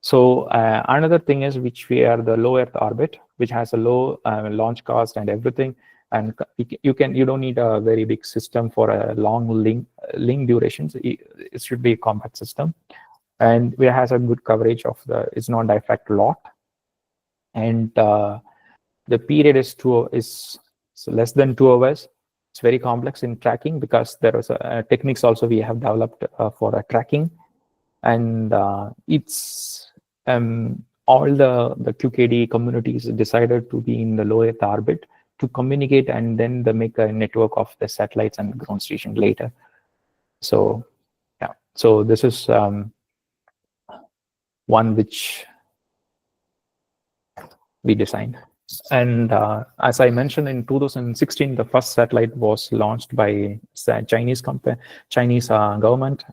Speaker 1: So another thing is which we are the low Earth orbit, which has a low launch cost and everything. And you don't need a very big system for a long link durations. It should be a compact system, and it has a good coverage of it's not diffract a lot, and the period is less than 2 hours. It's very complex in tracking because there is techniques also we have developed for tracking, and it's all the QKD communities decided to be in the low Earth orbit to communicate, and then they make a network of the satellites and ground station later. So yeah, so this is one which we designed. And as I mentioned, in 2016, the first satellite was launched by Chinese government,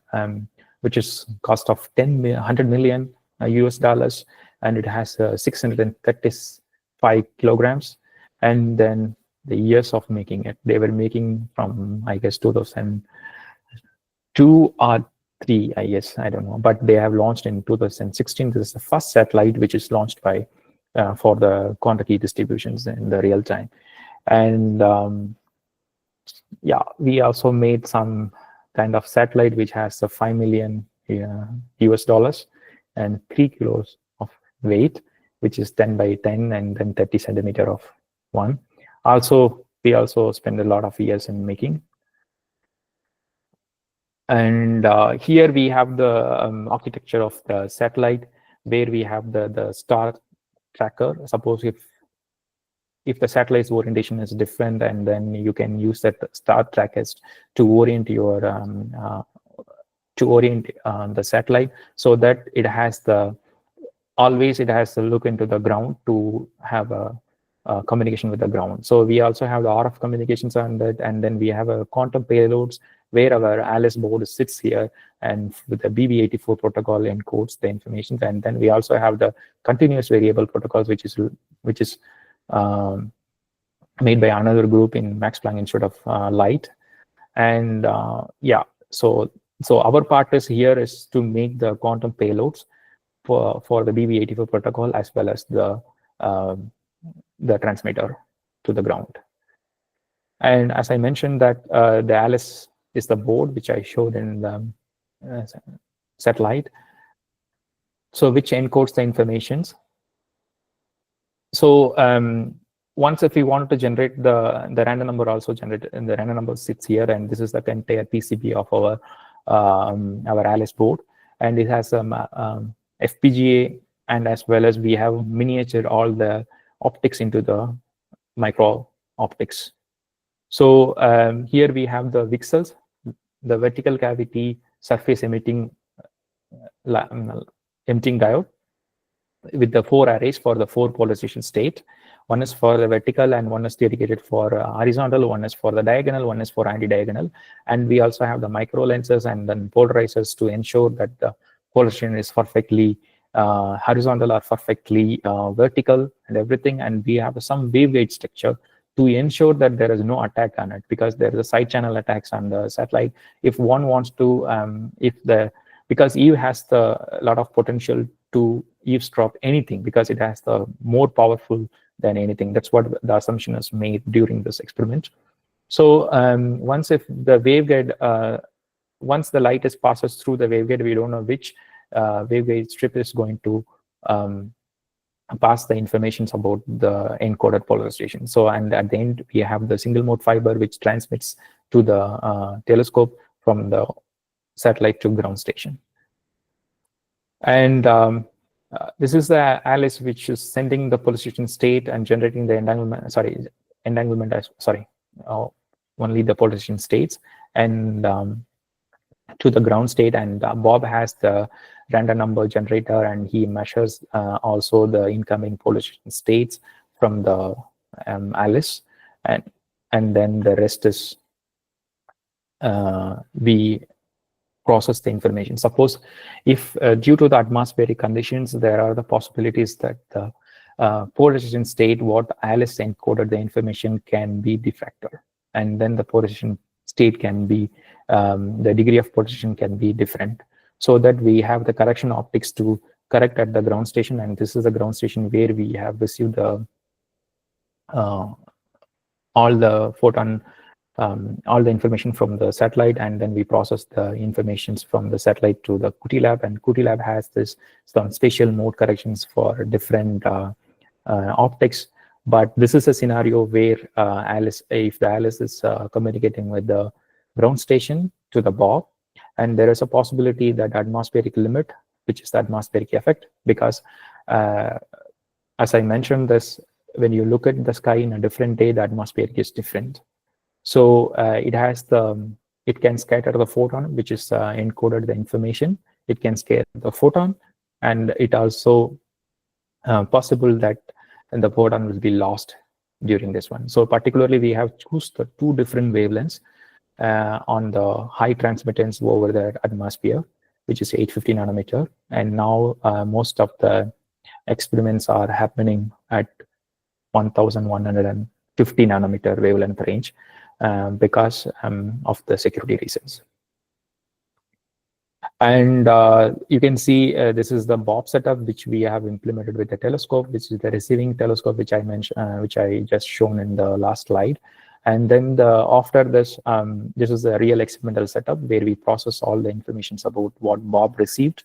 Speaker 1: which is cost of 100 million US dollars, and it has 635 kilograms. And then the years of making it, they were making from, I guess, 2002 or 3, I guess, I don't know, but they have launched in 2016. This is the first satellite which is launched by for the quantum key distributions in the real time. And yeah, we also made some kind of satellite which has a 5 million US dollars and 3 kilos of weight, which is 10 by 10 and then 30 centimeter of one. Also, we also spend a lot of years in making. And here we have the architecture of the satellite, where we have the star tracker. Suppose if the satellite's orientation is different, and then you can use that star trackers to orient your the satellite, so that it has always to look into the ground to have a communication with the ground. So we also have the RF communications on that, and then we have a quantum payloads where our Alice board sits here, and with the BB84 protocol encodes the information. And then we also have the continuous variable protocols, which is made by another group in Max Planck Institute of Light. And yeah, so our part is here is to make the quantum payloads for the BB84 protocol, as well as the transmitter to the ground. And as I mentioned that the Alice is the board which I showed in the satellite, so which encodes the informations. So once if we want to generate the random number, also generated, and the random number sits here, and this is the entire PCB of our Alice board, and it has some FPGA, and as well as we have miniatured all the optics into the micro optics. So here we have the VCSELs, the vertical cavity surface emitting diode, with the 4 arrays for the 4 polarization state. One is for the vertical, and one is dedicated for horizontal, one is for the diagonal, one is for anti-diagonal. And we also have the micro lenses and then polarizers to ensure that the polarization is perfectly horizontal or perfectly vertical and everything. And we have some waveguide structure to ensure that there is no attack on it, because there is a side channel attacks on the satellite. If one wants to, because Eve has a lot of potential to eavesdrop anything, because it has the more powerful than anything. That's what the assumption is made during this experiment. So once if the waveguide, once the light is passes through the waveguide, we don't know which waveguide strip is going to pass the information about the encoded polarization. So, and at the end, we have the single mode fiber, which transmits to the telescope from the satellite to ground station. And this is the ALICE, which is sending the polarization state and generating the entanglement, only the polarization states, and to the ground state. And Bob has the random number generator, and he measures also the incoming polarization states from the ALICE, and then the rest is we process the information. Suppose if due to the atmospheric conditions, there are the possibilities that the polarization state, what ALICE encoded the information, can be diffractor, and then the polarization state can be, the degree of polarization can be different, so that we have the correction optics to correct at the ground station. And this is the ground station where we have received the all the photon, all the information from the satellite, and then we process the informations from the satellite to the QT lab. And QT lab has this some spatial mode corrections for different optics. But this is a scenario where ALICE, if the ALICE is communicating with the ground station to the Bob, and there is a possibility that atmospheric limit, which is the atmospheric effect, because as I mentioned this, when you look at the sky in a different day, the atmosphere is different. So it has the, it can scatter the photon, which is encoded the information. It can scatter the photon, and it also possible that the photon will be lost during this one. So particularly, we have choose the two different wavelengths on the high transmittance over the atmosphere, which is 850 nanometer. And now most of the experiments are happening at 1150 nanometer wavelength range because of the security reasons. And you can see this is the Bob setup, which we have implemented with the telescope, which is the receiving telescope, which I mentioned, which I just shown in the last slide. And then after this, this is a real experimental setup where we process all the information about what Bob received,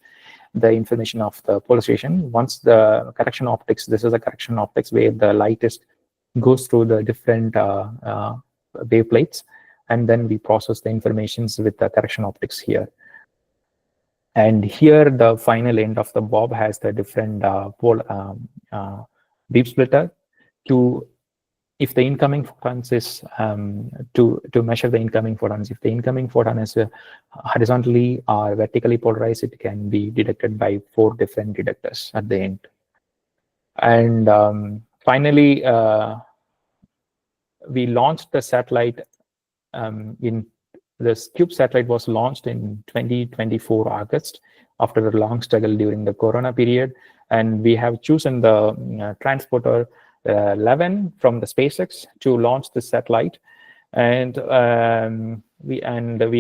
Speaker 1: the information of the polarization. Once the correction optics, this is a correction optics where the light is goes through the different waveplates, and then we process the informations with the correction optics here. And here, the final end of the Bob has the different beam splitter to, if the incoming photons is to measure the incoming photons. If the incoming photon is horizontally or vertically polarized, it can be detected by 4 different detectors at the end. And finally, we launched the satellite in this CUBE satellite was launched in 2024 August after a long struggle during the Corona period. And we have chosen the transporter 11 from the SpaceX to launch the satellite. And we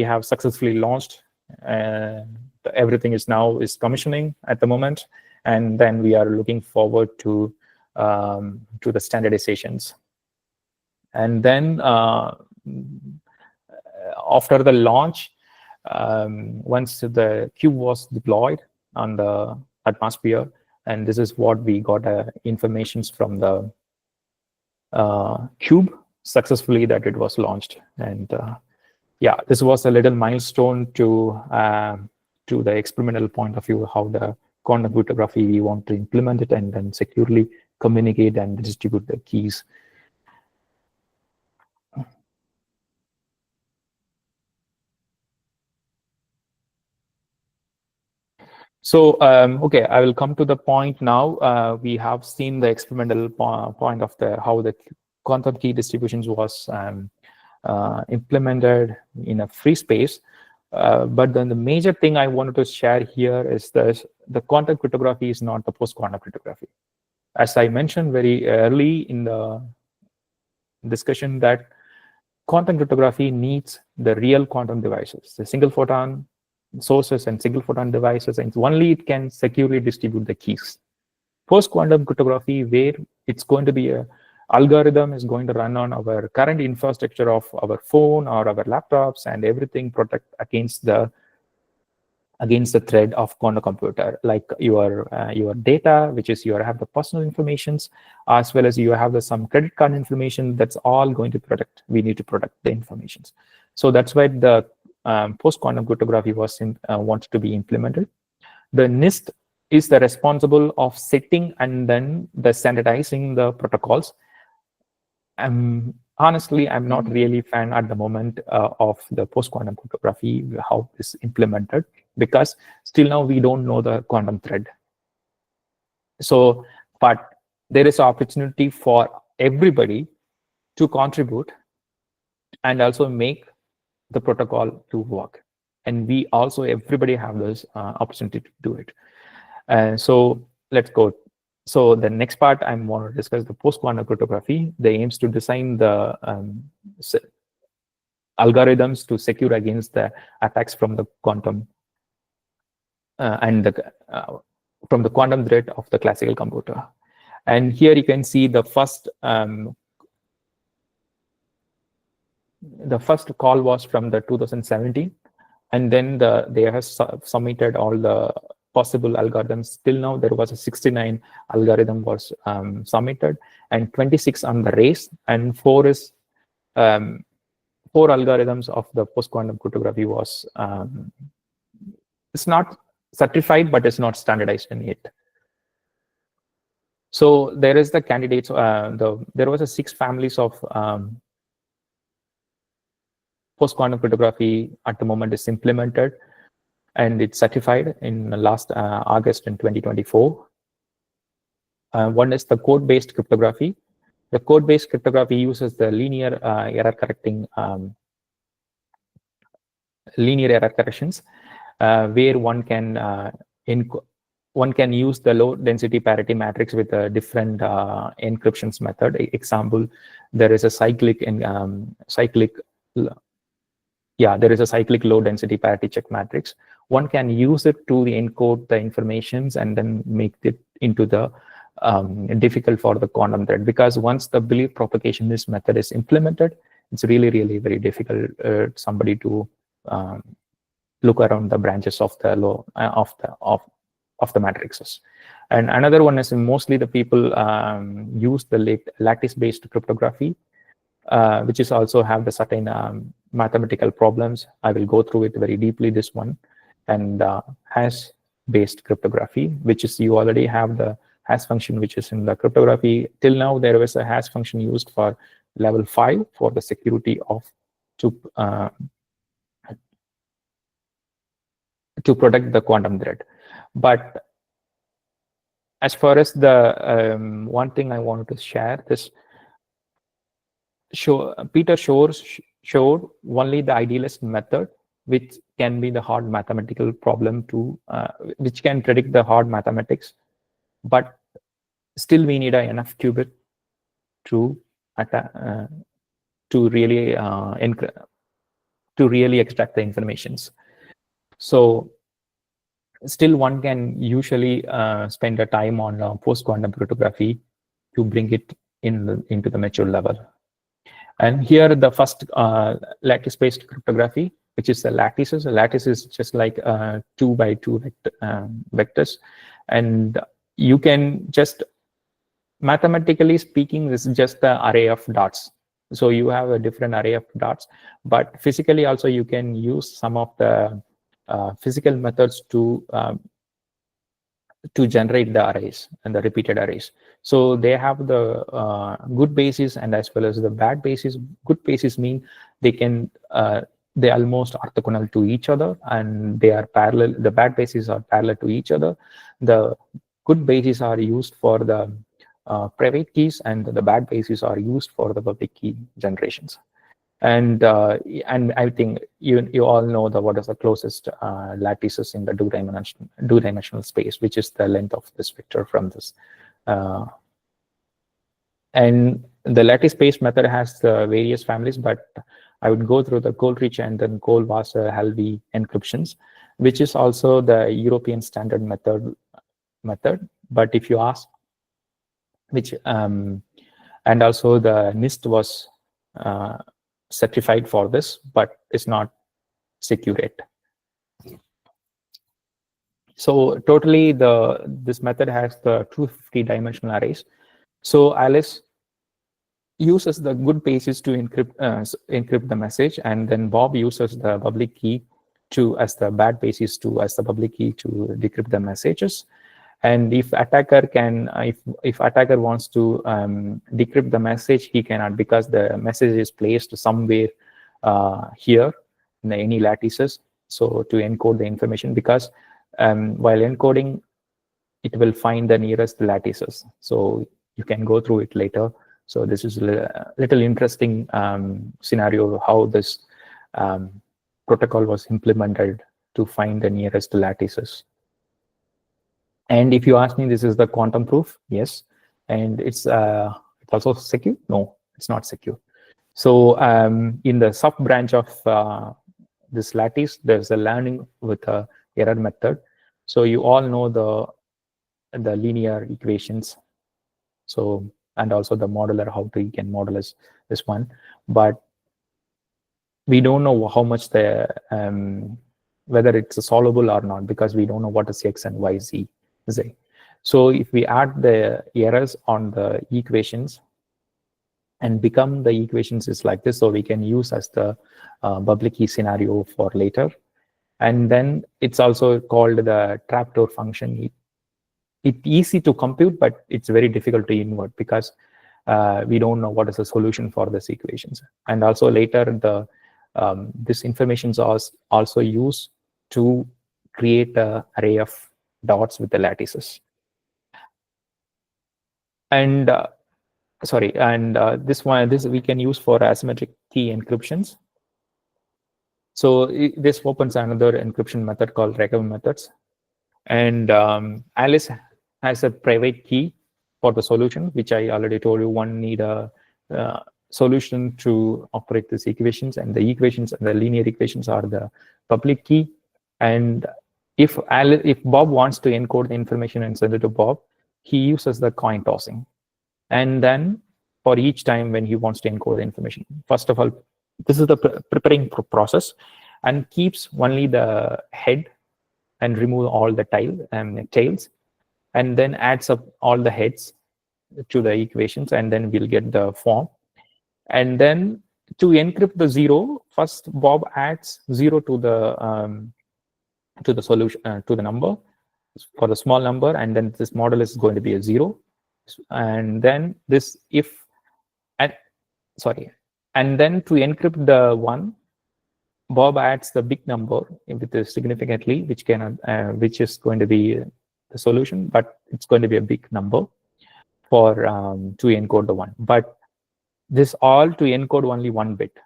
Speaker 1: have successfully launched. Everything is now commissioning at the moment. And then we are looking forward to the standardizations. And then after the launch, once the cube was deployed on the atmosphere, and this is what we got informations from the cube successfully that it was launched. And yeah, this was a little milestone to the experimental point of view, how the quantum cryptography we want to implement it and then securely communicate and distribute the keys. So, okay, I will come to the point now. We have seen the experimental point of how the quantum key distributions was implemented in a free space. But then the major thing I wanted to share here is this: the quantum cryptography is not the post-quantum cryptography. As I mentioned very early in the discussion, that quantum cryptography needs the real quantum devices, the single photon sources and single photon devices, and only it can securely distribute the keys. Post-quantum cryptography, where it's going to be a algorithm is going to run on our current infrastructure of our phone or our laptops, and everything protect against the threat of quantum computer, like your data, which is you have the personal informations, as well as you have some credit card information. That's all going to protect. We need to protect the informations. So that's why the post-quantum cryptography was wanted to be implemented. The NIST is the responsible of setting and then the standardizing the protocols. Honestly, I'm not really fan at the moment of the post-quantum cryptography, how it's implemented, because still now we don't know the quantum thread. So, but there is opportunity for everybody to contribute and also make the protocol to work. And we also, everybody have this opportunity to do it. So let's go. So the next part I want to discuss the post-quantum cryptography. They aims to design the algorithms to secure against the attacks from the quantum from the quantum threat of the classical computer. And here you can see the first call was from the 2017, and then they have submitted all the possible algorithms. Till now, there was a 69 algorithm was submitted, and 26 on the race, and 4 algorithms of the post-quantum cryptography was it's not certified, but it's not standardized in it. So there is the candidates. There was a 6 families of post-quantum cryptography at the moment is implemented, and it's certified in last August in 2024. One is the code-based cryptography. The code-based cryptography uses the linear error corrections, where one can use the low-density parity matrix with a different encryptions method. Example, there is a cyclic low-density parity check matrix. One can use it to encode the informations and then make it into the difficult for the quantum thread, because once the belief propagation this method is implemented, it's really very difficult somebody to look around the branches of the of the matrices. And another one is mostly the people use the lattice-based cryptography, which is also have the certain mathematical problems. I will go through it very deeply, this one. And hash-based cryptography, which is you already have the hash function, which is in the cryptography. Till now, there was a hash function used for level 5 for the security of to protect the quantum thread. But as far as the one thing I wanted to share, this Peter showed only the idealist method, which can be the hard mathematical problem to which can predict the hard mathematics, but still we need enough qubit to really extract the informations. So still one can usually spend a time on post-quantum cryptography to bring it into the mature level. And here the first lattice-based cryptography, which is the lattices. A lattice is just like 2 by 2 vectors, and you can just, mathematically speaking, this is just the array of dots. So you have a different array of dots, but physically also you can use some of the physical methods to generate the arrays and the repeated arrays. So they have the good basis and as well as the bad basis. Good basis mean they can they almost orthogonal to each other, and they are parallel. The bad bases are parallel to each other. The good bases are used for the private keys, and the bad bases are used for the public key generations. And I think you all know what is the closest lattices in the two-dimensional space, which is the length of this vector from this. And the lattice space method has various families, but I would go through the Coleridge and then Cole-Wasser-Halvey encryptions, which is also the European standard method. But if you ask which, and also the NIST was certified for this, but it's not secure yet. So totally, this method has the 250 dimensional arrays. So Alice uses the good basis to encrypt the message, and then Bob uses the public key as the bad basis as the public key to decrypt the messages. And if attacker if attacker wants to decrypt the message, he cannot, because the message is placed somewhere here in any lattices. So to encode the information, because while encoding, it will find the nearest lattices. So you can go through it later. So this is a little interesting scenario of how this protocol was implemented to find the nearest lattices. And if you ask me, this is the quantum proof, yes. And it's also secure? No, it's not secure. So in the sub branch of this lattice, there's a learning with a error method. So you all know the linear equations. So, and also the modular, how you can modulus this one, but we don't know how much whether it's solvable or not, because we don't know what is x and y, z. So if we add the errors on the equations and become the equations is like this, so we can use as the public key scenario for later. And then it's also called the trapdoor function. It's easy to compute, but it's very difficult to invert, because we don't know what is the solution for these equations. And also later, this information is also used to create an array of dots with the lattices. And this we can use for asymmetric key encryptions. So this opens another encryption method called recovery methods. And Alice has a private key for the solution, which I already told you. One need a solution to operate these equations, and the equations and the linear equations are the public key. And if Bob wants to encode the information and send it to Bob, he uses the coin tossing. And then for each time when he wants to encode the information, first of all, this is the preparing process, and keeps only the head and remove all the tails, and then adds up all the heads to the equations, and then we'll get the form. And then to encrypt the 0, first Bob adds 0 to the solution, to the number for the small number, and then this model is going to be a 0. And then this and then to encrypt the 1, Bob adds the big number with the significantly, which is going to be the solution, but it's going to be a big number for to encode the 1. But this all to encode only 1 bit,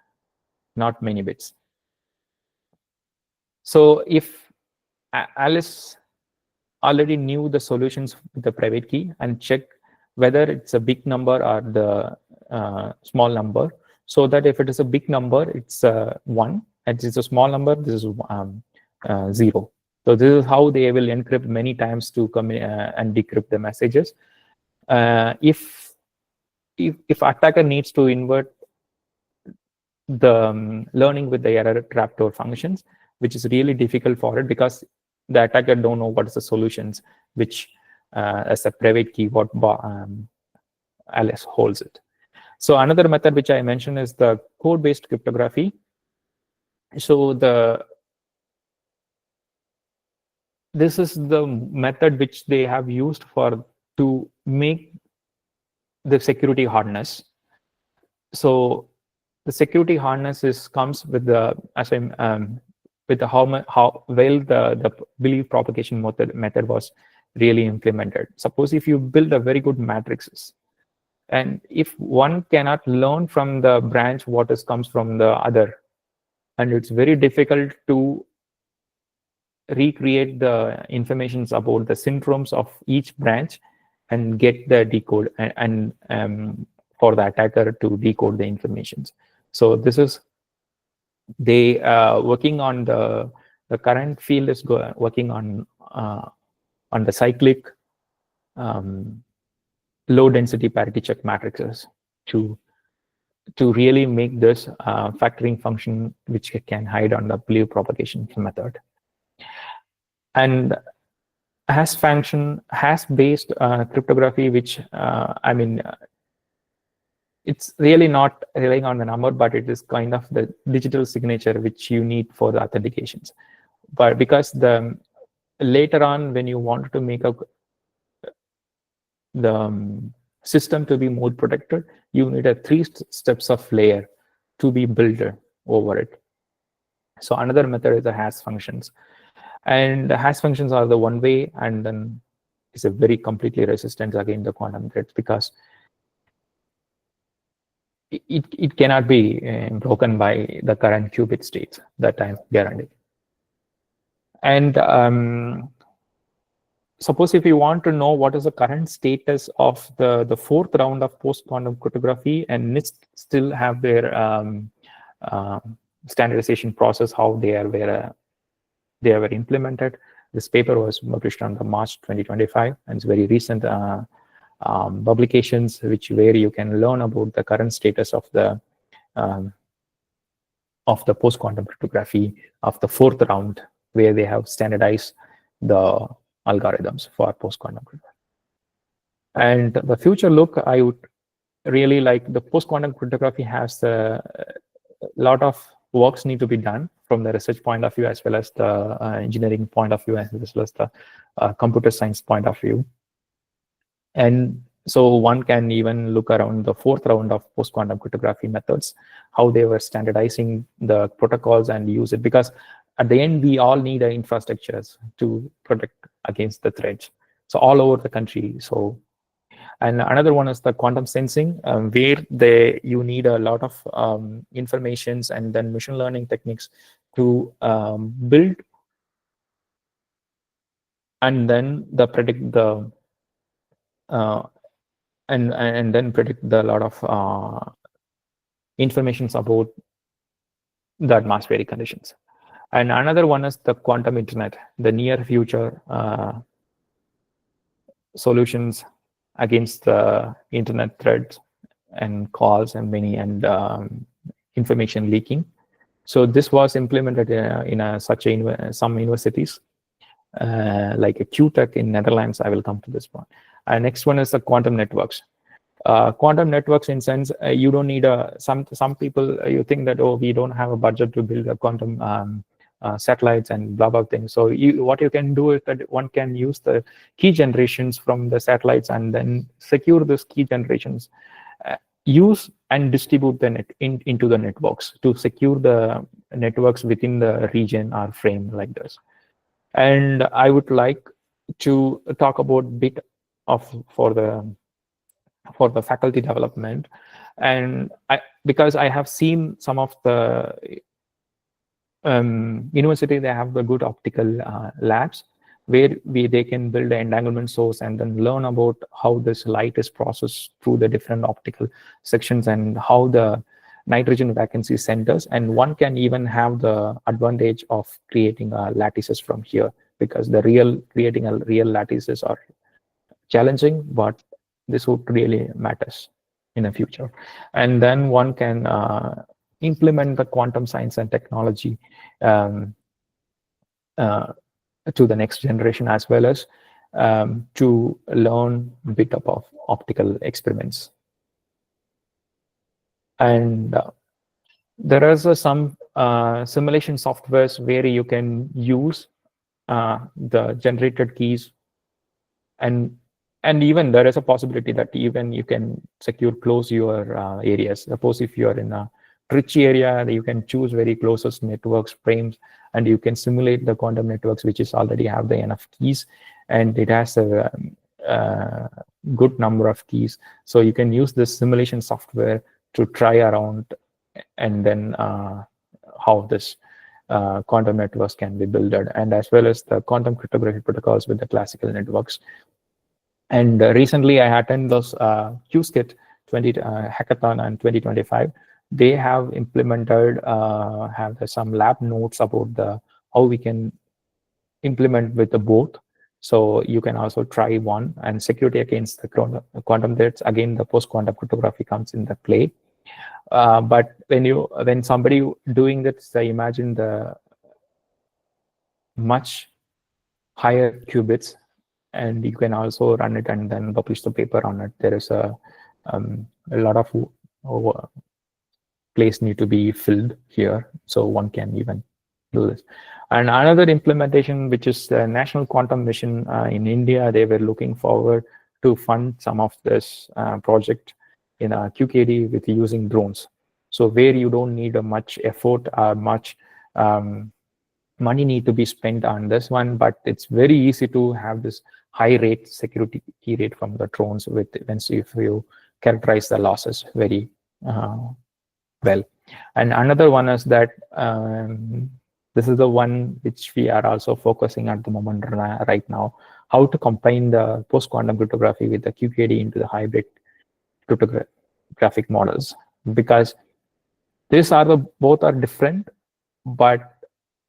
Speaker 1: not many bits. So if Alice already knew the solutions with the private key and check whether it's a big number or the small number, so that if it is a big number, it's 1, and it's a small number, this is 0. So this is how they will encrypt many times to come and decrypt the messages. If attacker needs to invert the learning with the error trapdoor functions, which is really difficult for it, because the attacker don't know what is the solutions, which as a private key, what Alice holds it. So another method which I mentioned is the code-based cryptography. So this is the method which they have used to make the security hardness. So the security hardness comes with the how well the belief propagation method was really implemented. Suppose if you build a very good matrices, And if one cannot learn from the branch what comes from the other, and it's very difficult to recreate the informations about the syndromes of each branch and get the decode and for the attacker to decode the informations. So this is they working on the current field is working on the cyclic low density parity check matrices to really make this factoring function which can hide on the belief propagation method. And has function has based cryptography, which it's really not relying on the number, but it is kind of the digital signature which you need for the authentications. But because the later on when you want to make the system to be more protected, you need a 3 steps of layer to be built over it. So another method is the hash functions, and the hash functions are the one way, and then it's a very completely resistant against the quantum threats because it cannot be broken by the current qubit states that I'm guaranteed. And suppose if you want to know what is the current status of the 4th round of post-quantum cryptography, and NIST still have their standardization process, how they were implemented. This paper was published on the March 2025, and it's very recent publications where you can learn about the current status of the post-quantum cryptography of the 4th round, where they have standardized the algorithms for post-quantum cryptography. And the future look, I would really like the post-quantum cryptography has a lot of works need to be done from the research point of view, as well as the engineering point of view, as well as the computer science point of view. And so one can even look around the 4th round of post-quantum cryptography methods, how they were standardizing the protocols and use it, because at the end, we all need infrastructures to protect against the threats. So all over the country. So, and another one is the quantum sensing, where you need a lot of informations and then machine learning techniques to build and then predict the and then predict the lot of informations about the atmospheric conditions. And another one is the quantum internet, the near future solutions against the internet threats and calls and many information leaking. So this was implemented in some universities, like a QTech in Netherlands. I will come to this one. Next one is the quantum networks. Quantum networks, in sense, you don't need some people, you think that, oh, we don't have a budget to build a quantum satellites and blah blah things. So what you can do is that one can use the key generations from the satellites and then secure those key generations, use and distribute the into the networks to secure the networks within the region or frame like this. And I would like to talk about bit of for the faculty development, and because I have seen some of the university, they have the good optical labs where they can build an entanglement source and then learn about how this light is processed through the different optical sections and how the nitrogen vacancy centers. And one can even have the advantage of creating lattices from here, because creating a real lattices are challenging, but this would really matters in the future. And then one can implement the quantum science and technology to the next generation, as well as to learn a bit of optical experiments. And there is some simulation softwares where you can use the generated keys, and even there is a possibility that even you can close your areas. Suppose if you are in a rich area, you can choose very closest networks frames, and you can simulate the quantum networks which is already have the enough keys, and it has good number of keys. So you can use this simulation software to try around, and then how this quantum networks can be built, and as well as the quantum cryptography protocols with the classical networks. And recently I attended those QSKIT 20 hackathon in 2025. They have implemented have some lab notes about the how we can implement with the both. So you can also try one, and security against the quantum threats. Again, the post-quantum cryptography comes in the play. But when somebody doing this, I imagine the much higher qubits, and you can also run it and then publish the paper on it. There is a lot of place need to be filled here, so one can even do this. And another implementation, which is the National Quantum Mission in India, they were looking forward to fund some of this project in a QKD with using drones. So where you don't need a much effort or much money need to be spent on this one, but it's very easy to have this high rate security key rate from the drones with events if you characterize the losses very well. And another one is that this is the one which we are also focusing at the moment right now, how to combine the post-quantum cryptography with the QKD into the hybrid cryptographic models, because these are both are different, but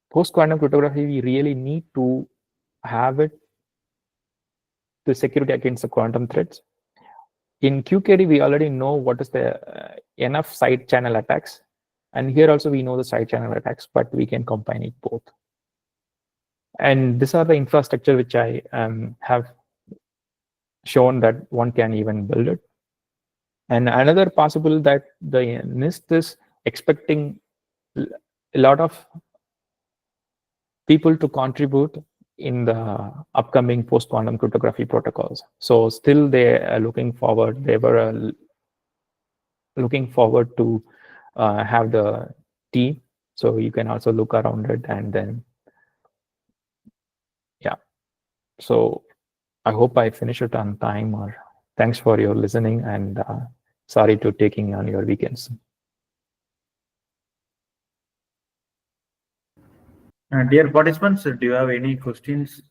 Speaker 1: post-quantum cryptography, we really need to have it to security against the quantum threats. In QKD, we already know what is the enough side channel attacks. And here also we know the side channel attacks, but we can combine it both. And these are the infrastructure which I have shown that one can even build it. And another possible that the NIST is expecting a lot of people to contribute in the upcoming post-quantum cryptography protocols. So still they are looking forward. They were looking forward to have the team. So you can also look around it, and then, yeah. So I hope I finish it on time. Or thanks for your listening, and sorry to taking on your weekends.
Speaker 2: Dear participants, do you have any questions?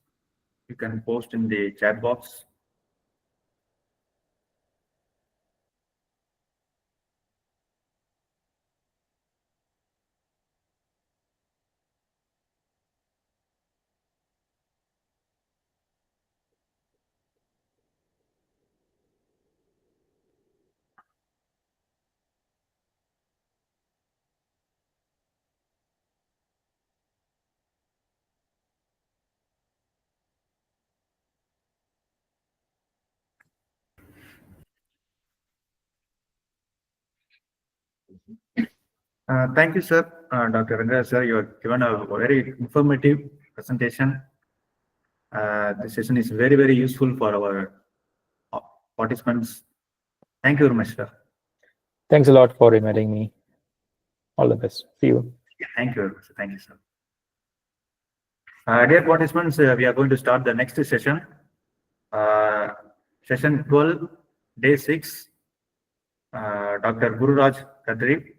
Speaker 2: You can post in the chat box. Thank you, sir. Dr. Ranga, sir, you have given a very informative presentation. This session is very, very useful for our participants. Thank you very much, sir.
Speaker 1: Thanks a lot for inviting me. All the best. See you.
Speaker 2: Thank you very much. Thank you, sir. Dear participants, we are going to start the next session. Session 12, day 6. Dr. Gururaj Kadri,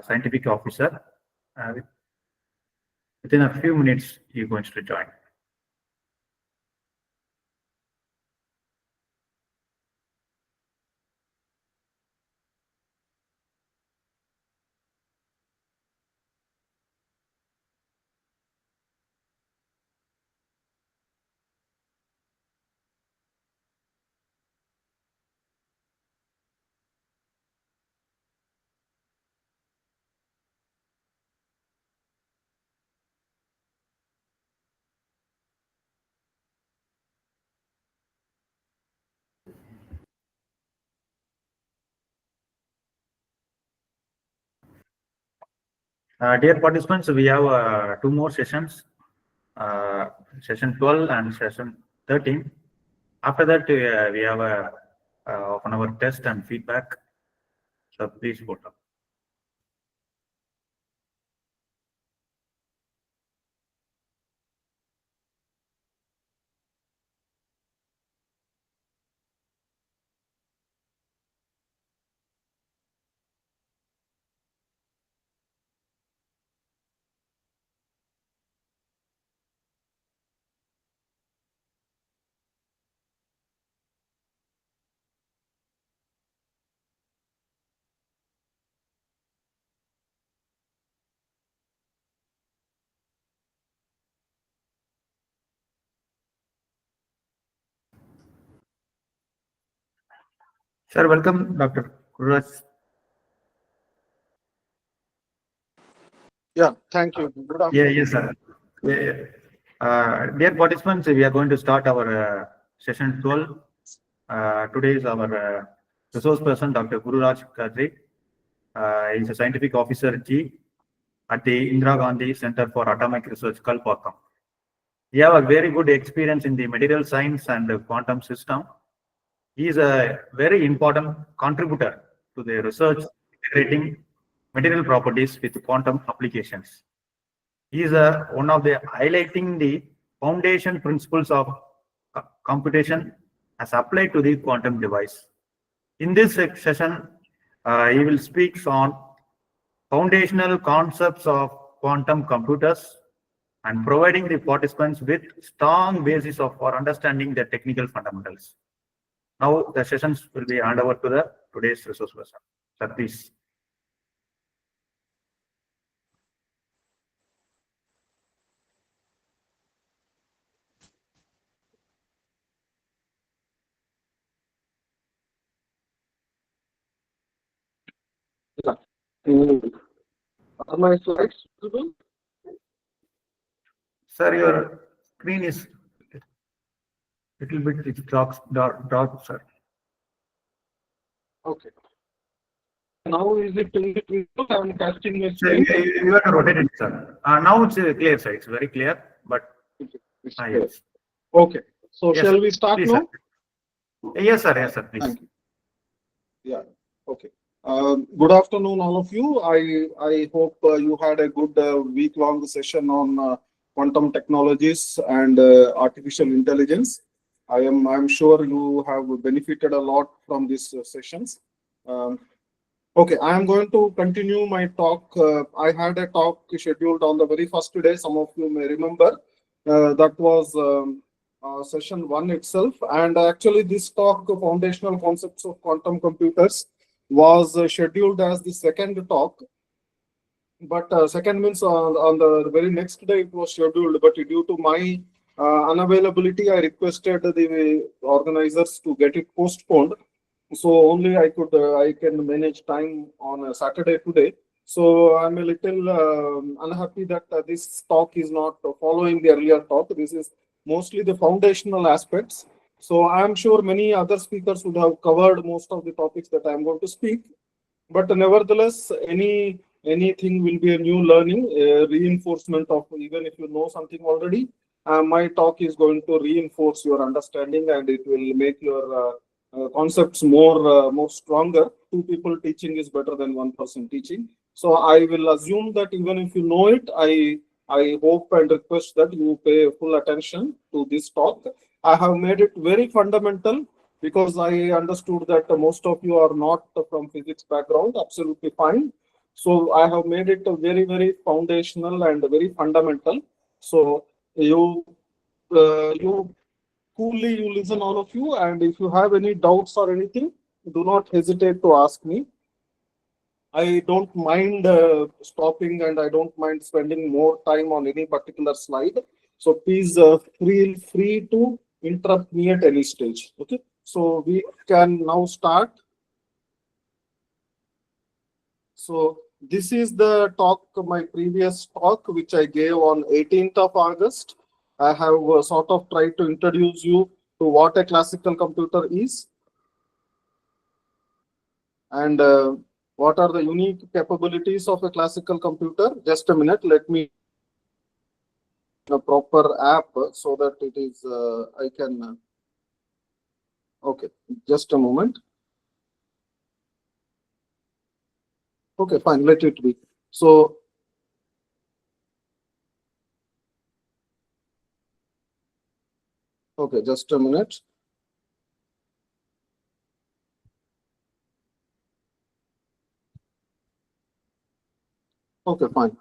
Speaker 2: scientific officer. Within a few minutes, you're going to join. Dear participants, we have 2 more sessions, session 12 and session 13. After that, we have a half an hour test and feedback. So please vote up. Sir, welcome, Dr. Kuraj.
Speaker 3: Yeah, thank you. Good afternoon.
Speaker 2: Yes, sir. Dear participants, we are going to start our session 12. Today is our resource person, Dr. Gururaj Kadri. He is a scientific officer G at the Indira Gandhi Center for Atomic Research, Kalpakkam. He has a very good experience in the material science and the quantum system. He is a very important contributor to the research integrating material properties with quantum applications. He is one of the highlighting the foundation principles of computation as applied to the quantum device. In this session, he will speak on foundational concepts of quantum computers and providing the participants with strong basis for understanding the technical fundamentals. Now the sessions will be handed over to the today's resource person. Sir, please.
Speaker 3: Are my slides visible?
Speaker 2: Sir, your screen is little bit dark, sir.
Speaker 3: Okay. Now is it visible? I'm casting my
Speaker 2: Sir,
Speaker 3: screen.
Speaker 2: you have to rotate it, sir. Now it's clear, sir. It's very clear, but yes.
Speaker 3: Okay. So
Speaker 2: Yes,
Speaker 3: shall we start
Speaker 2: please,
Speaker 3: now?
Speaker 2: Sir. Yes, sir. Yes, sir. Please.
Speaker 3: Thank you. Yeah. Okay. Good afternoon, all of you. I hope you had a good week-long session on quantum technologies and artificial intelligence. I'm sure you have benefited a lot from these sessions. Okay, I am going to continue my talk. I had a talk scheduled on the very first day. Some of you may remember. That was session 1 itself. And actually, this talk, Foundational Concepts of Quantum Computers, was scheduled as the second talk. But second means on the very next day it was scheduled. But due to my unavailability, I requested the organizers to get it postponed. So only I can manage time on a Saturday today. So I'm a little unhappy that this talk is not following the earlier talk. This is mostly the foundational aspects. So I'm sure many other speakers would have covered most of the topics that I'm going to speak. But nevertheless, anything will be a new learning, reinforcement of, even if you know something already. My talk is going to reinforce your understanding, and it will make your concepts more stronger. Two people teaching is better than one person teaching. So I will assume that even if you know it, I hope and request that you pay full attention to this talk. I have made it very fundamental because I understood that most of you are not from physics background. Absolutely fine. So I have made it very, very foundational and very fundamental. So you coolly you listen, all of you, and if you have any doubts or anything, do not hesitate to ask me. I don't mind stopping, and I don't mind spending more time on any particular slide. So please feel free to interrupt me at any stage. Okay, so we can now start. So this is the talk, my previous talk, which I gave on 18th of August. I have sort of tried to introduce you to what a classical computer is and what are the unique capabilities of a classical computer. Just a minute, let me a proper app so that it is I can okay, just a moment. Okay, fine, let it be. So okay, just a minute. Okay, fine.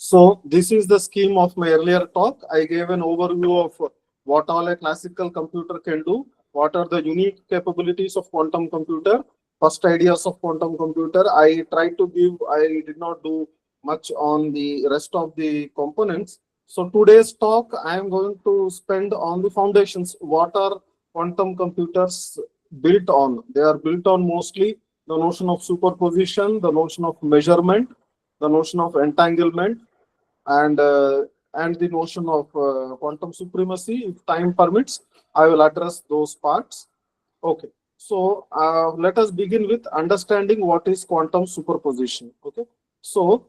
Speaker 3: So this is the scheme of my earlier talk. I gave an overview of what all a classical computer can do, what are the unique capabilities of quantum computer, first ideas of quantum computer. I tried to give, I did not do much on the rest of the components. So today's talk, I am going to spend on the foundations. What are quantum computers built on? They are built on mostly the notion of superposition, the notion of measurement, the notion of entanglement, and the notion of quantum supremacy. If time permits, I will address those parts. Okay. So let us begin with understanding what is quantum superposition. Okay. So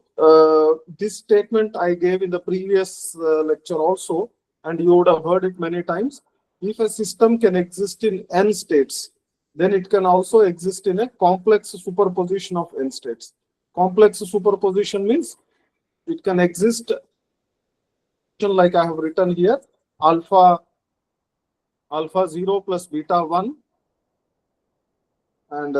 Speaker 3: this statement I gave in the previous lecture also, and you would have heard it many times. If a system can exist in n states, then it can also exist in a complex superposition of n states. Complex superposition means it can exist like I have written here, alpha 0 plus beta 1, and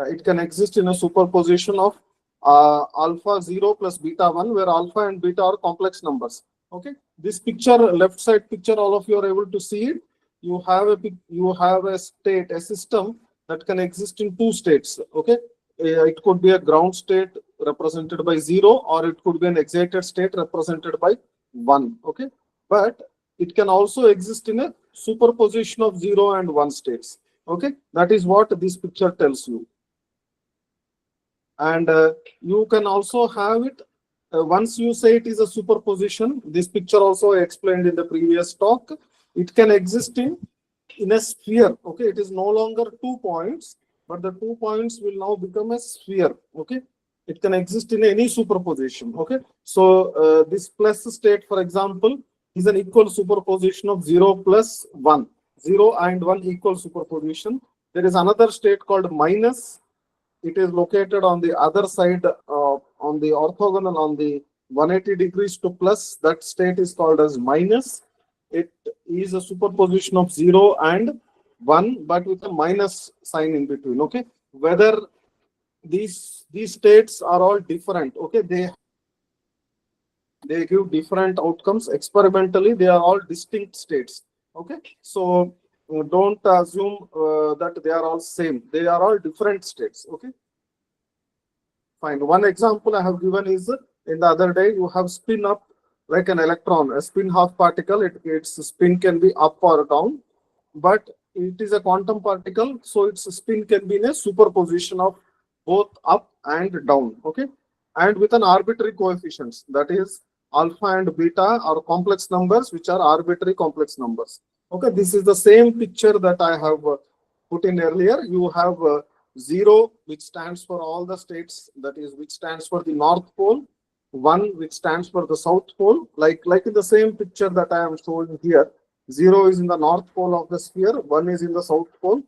Speaker 3: it can exist in a superposition of alpha 0 plus beta 1, where alpha and beta are complex numbers. Okay, this picture, left side picture, all of you are able to see it. You have a state, a system that can exist in two states. Okay, it could be a ground state represented by 0, or it could be an excited state represented by 1. Okay, but it can also exist in a superposition of 0 and 1 states. Okay, that is what this picture tells you. And you can also have it once you say it is a superposition. This picture also I explained in the previous talk. It can exist in a sphere. Okay, it is no longer 2 points, but the 2 points will now become a sphere. Okay, it can exist in any superposition. Okay, so this plus state, for example, is an equal superposition of 0 plus 1. 0 and 1 equal superposition. There is another state called minus. It is located on the other side, on the orthogonal, on the 180 degrees to plus. That state is called as minus. It is a superposition of 0 and 1, but with a minus sign in between. Okay, whether these states are all different. Okay, they give different outcomes experimentally. They are all distinct states. Okay, so don't assume that they are all same. They are all different states. Okay, fine. One example I have given is, in the other day, you have spin up like an electron, a spin half particle. Its spin can be up or down, but it is a quantum particle, so its spin can be in a superposition of both up and down. Okay, and with an arbitrary coefficients, that is alpha and beta are complex numbers, which are arbitrary complex numbers. Okay, this is the same picture that I have put in earlier. You have 0, which stands for all the states, that is, which stands for the North Pole, 1, which stands for the South Pole, like in the same picture that I am showing here. 0 is in the North Pole of the sphere, 1 is in the South Pole,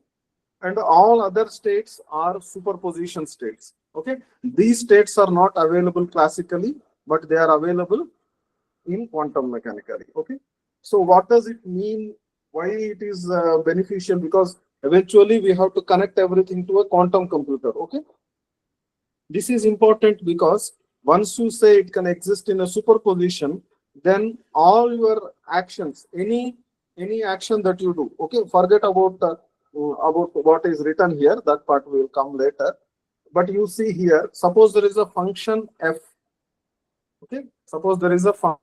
Speaker 3: and all other states are superposition states. Okay, these states are not available classically, but they are available in quantum mechanically. Okay, so what does it mean? Why it is beneficial? Because eventually we have to connect everything to a quantum computer. Okay, this is important because once you say it can exist in a superposition, then all your actions, any action that you do, okay, forget about what is written here. That part will come later. But you see here, suppose there is a function f. Okay, suppose there is a function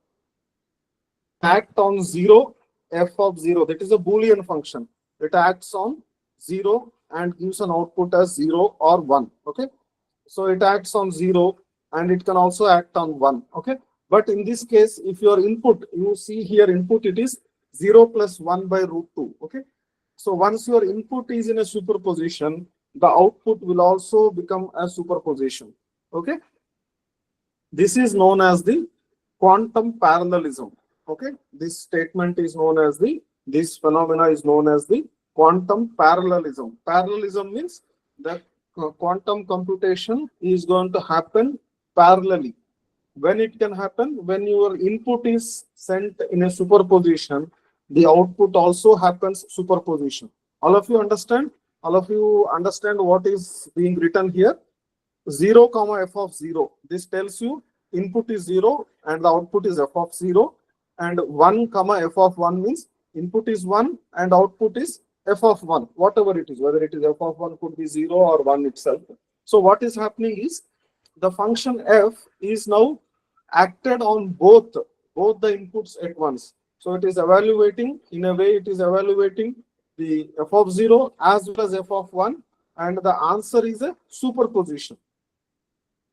Speaker 3: act on 0, f of 0. That is a Boolean function. It acts on 0 and gives an output as 0 or 1. Okay, so it acts on 0 and it can also act on 1. Okay, but in this case, if your input, you see here input, it is 0 plus 1 by root 2. Okay, so once your input is in a superposition, the output will also become a superposition. Okay, this is known as the quantum parallelism. Okay, this statement is known as this phenomena is known as the quantum parallelism. Parallelism means that quantum computation is going to happen parallelly. When it can happen? When your input is sent in a superposition, the output also happens superposition. All of you understand? All of you understand what is being written here? 0, f of 0. This tells you input is 0 and the output is f of 0. And 1, f of 1 means input is 1 and output is f of 1, whatever it is, whether it is f of 1 could be 0 or 1 itself. So what is happening is the function f is now acted on both both the inputs at once. So it is evaluating, in a way, it is evaluating the f of 0 as well as f of 1, and the answer is a superposition.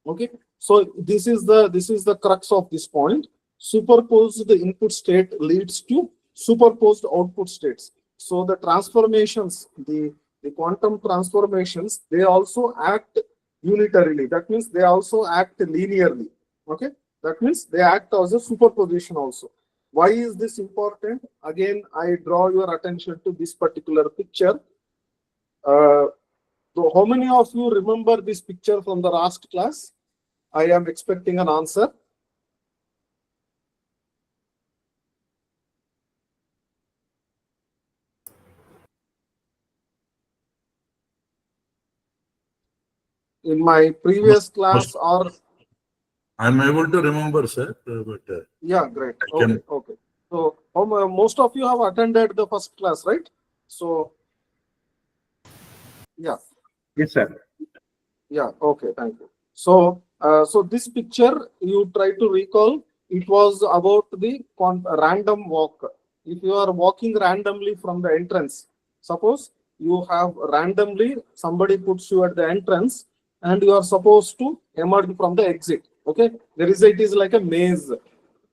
Speaker 3: Okay, so this is the crux of this point. Superposed input state leads to superposed output states. So the transformations, the quantum transformations, they also act unitarily. That means they also act linearly. Okay, that means they act as a superposition also. Why is this important? Again, I draw your attention to this particular picture. So how many of you remember this picture from the last class? I am expecting an answer. In my previous class, or
Speaker 4: I'm able to remember, sir. But
Speaker 3: yeah, great.
Speaker 4: I can.
Speaker 3: Okay. So most of you have attended the first class, right? So yeah.
Speaker 2: Yes, sir.
Speaker 3: Yeah. Okay. Thank you. So so this picture, you try to recall. It was about the random walk. If you are walking randomly from the entrance, suppose you have randomly somebody puts you at the entrance, and you are supposed to emerge from the exit. Okay, it is like a maze.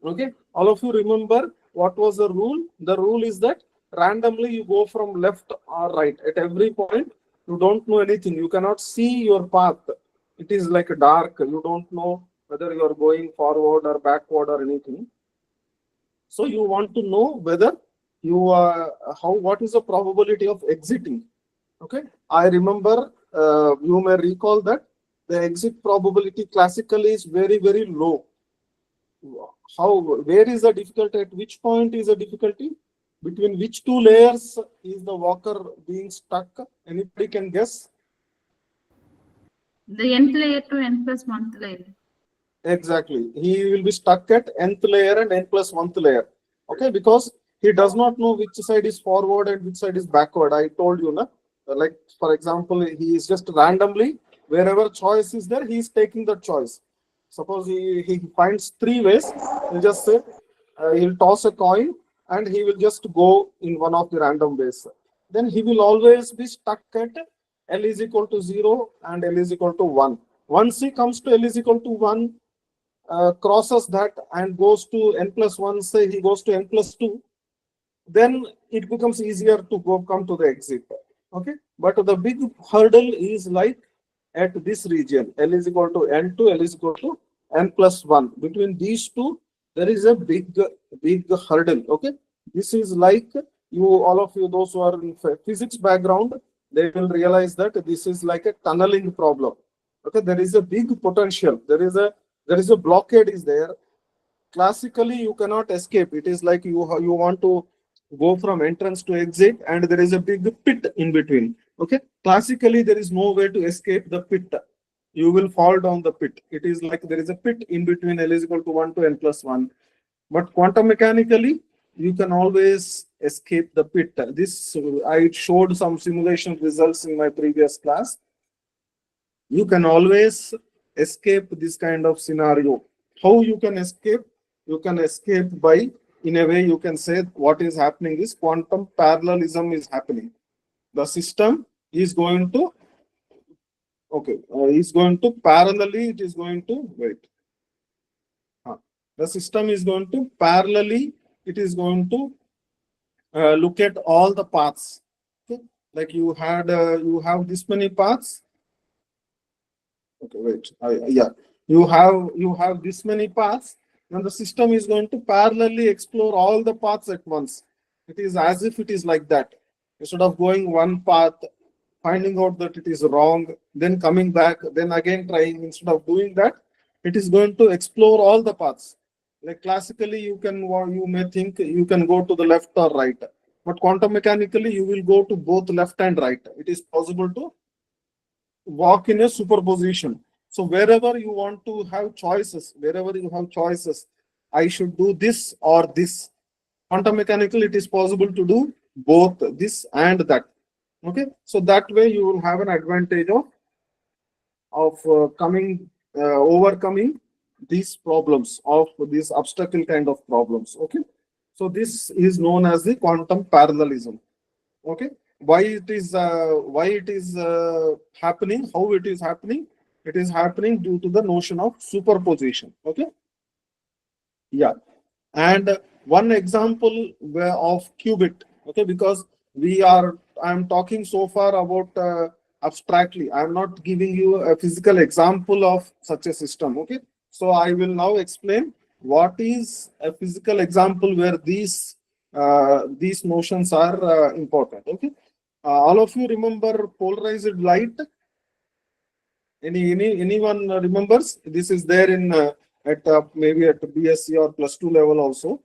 Speaker 3: Okay, all of you remember what was the rule? The rule is that randomly you go from left or right at every point. You don't know anything. You cannot see your path. It is like dark. You don't know whether you are going forward or backward or anything. So you want to know whether you are what is the probability of exiting. Okay, I remember you may recall that the exit probability classically is very low. Where is the difficulty? At which point is the difficulty? Between which two layers is the walker being stuck? Anybody can guess?
Speaker 5: The nth layer to n plus 1th layer.
Speaker 3: Exactly. He will be stuck at nth layer and n plus 1th layer. Okay, because he does not know which side is forward and which side is backward. I told you, na? Like for example, he is just randomly, wherever choice is there, he is taking the choice. Suppose he finds three ways, he'll just say, he'll toss a coin and he will just go in one of the random ways. Then he will always be stuck at L is equal to 0 and L is equal to 1. Once he comes to L is equal to 1, crosses that and goes to n plus 1, say he goes to n plus 2, then it becomes easier to come to the exit. Okay, but the big hurdle is like at this region, L is equal to n2, L is equal to n plus 1. Between these two, there is a big hurdle. Okay, this is like all of you, those who are in physics background, they will realize that this is like a tunneling problem. Okay, there is a big potential. There is a blockade is there. Classically, you cannot escape. It is like you want to go from entrance to exit, and there is a big pit in between. Okay, classically there is no way to escape the pit. You will fall down the pit. It is like there is a pit in between L is equal to 1 to n plus 1. But quantum mechanically, you can always escape the pit. This I showed some simulation results in my previous class. You can always escape this kind of scenario. How you can escape? You can escape by, in a way, you can say what is happening is quantum parallelism is happening. The system is going to, is going to parallelly, it is going to, wait. The system is going to parallelly, it is going to look at all the paths. Okay, like you have this many paths. Okay, wait. Yeah, you have this many paths, and the system is going to parallelly explore all the paths at once. It is as if it is like that. Instead of going one path, finding out that it is wrong, then coming back, then again trying. Instead of doing that, it is going to explore all the paths. Like classically, you may think you can go to the left or right, but quantum mechanically, you will go to both left and right. It is possible to walk in a superposition. So wherever you want to have choices, I should do this or this. Quantum mechanical, it is possible to do both this and that. Okay, so that way you will have an advantage of overcoming these problems, of these obstacle kind of problems. Okay, so this is known as the quantum parallelism. Okay, why it is happening, how it is happening? It is happening due to the notion of superposition. Okay, yeah. And one example of qubit. Okay, because I'm talking so far about abstractly. I'm not giving you a physical example of such a system. Okay, so I will now explain what is a physical example where these notions are important. Okay, all of you remember polarized light? Anyone remembers? This is there in at maybe at BSc or +2 level also.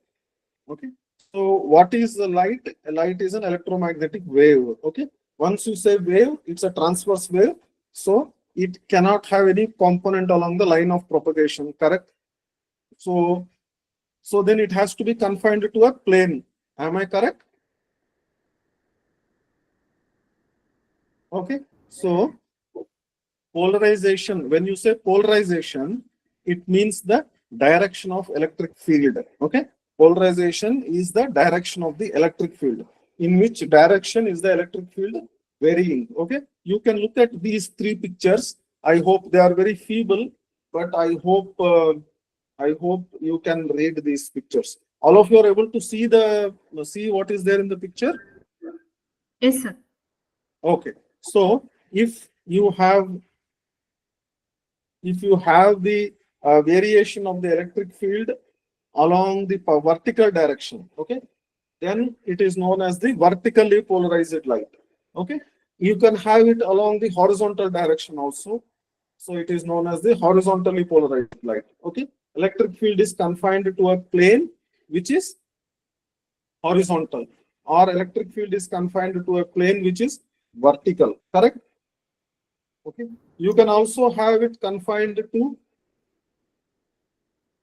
Speaker 3: Okay, so what is the light? A light is an electromagnetic wave. Okay, once you say wave, it's a transverse wave, so it cannot have any component along the line of propagation. Correct? So then it has to be confined to a plane. Am I correct? Okay, so polarization, when you say polarization, it means the direction of electric field. Okay, polarization is the direction of the electric field. In which direction is the electric field varying? Okay, you can look at these three pictures. I hope they are very feeble, but I hope you can read these pictures. All of you are able to see what is there in the picture?
Speaker 5: Yes, sir.
Speaker 3: Okay, so if you have the variation of the electric field along the vertical direction, okay, then it is known as the vertically polarized light. Okay, you can have it along the horizontal direction also, so it is known as the horizontally polarized light. Okay, electric field is confined to a plane which is horizontal, or electric field is confined to a plane which is vertical. Correct? Okay, you can also have it confined to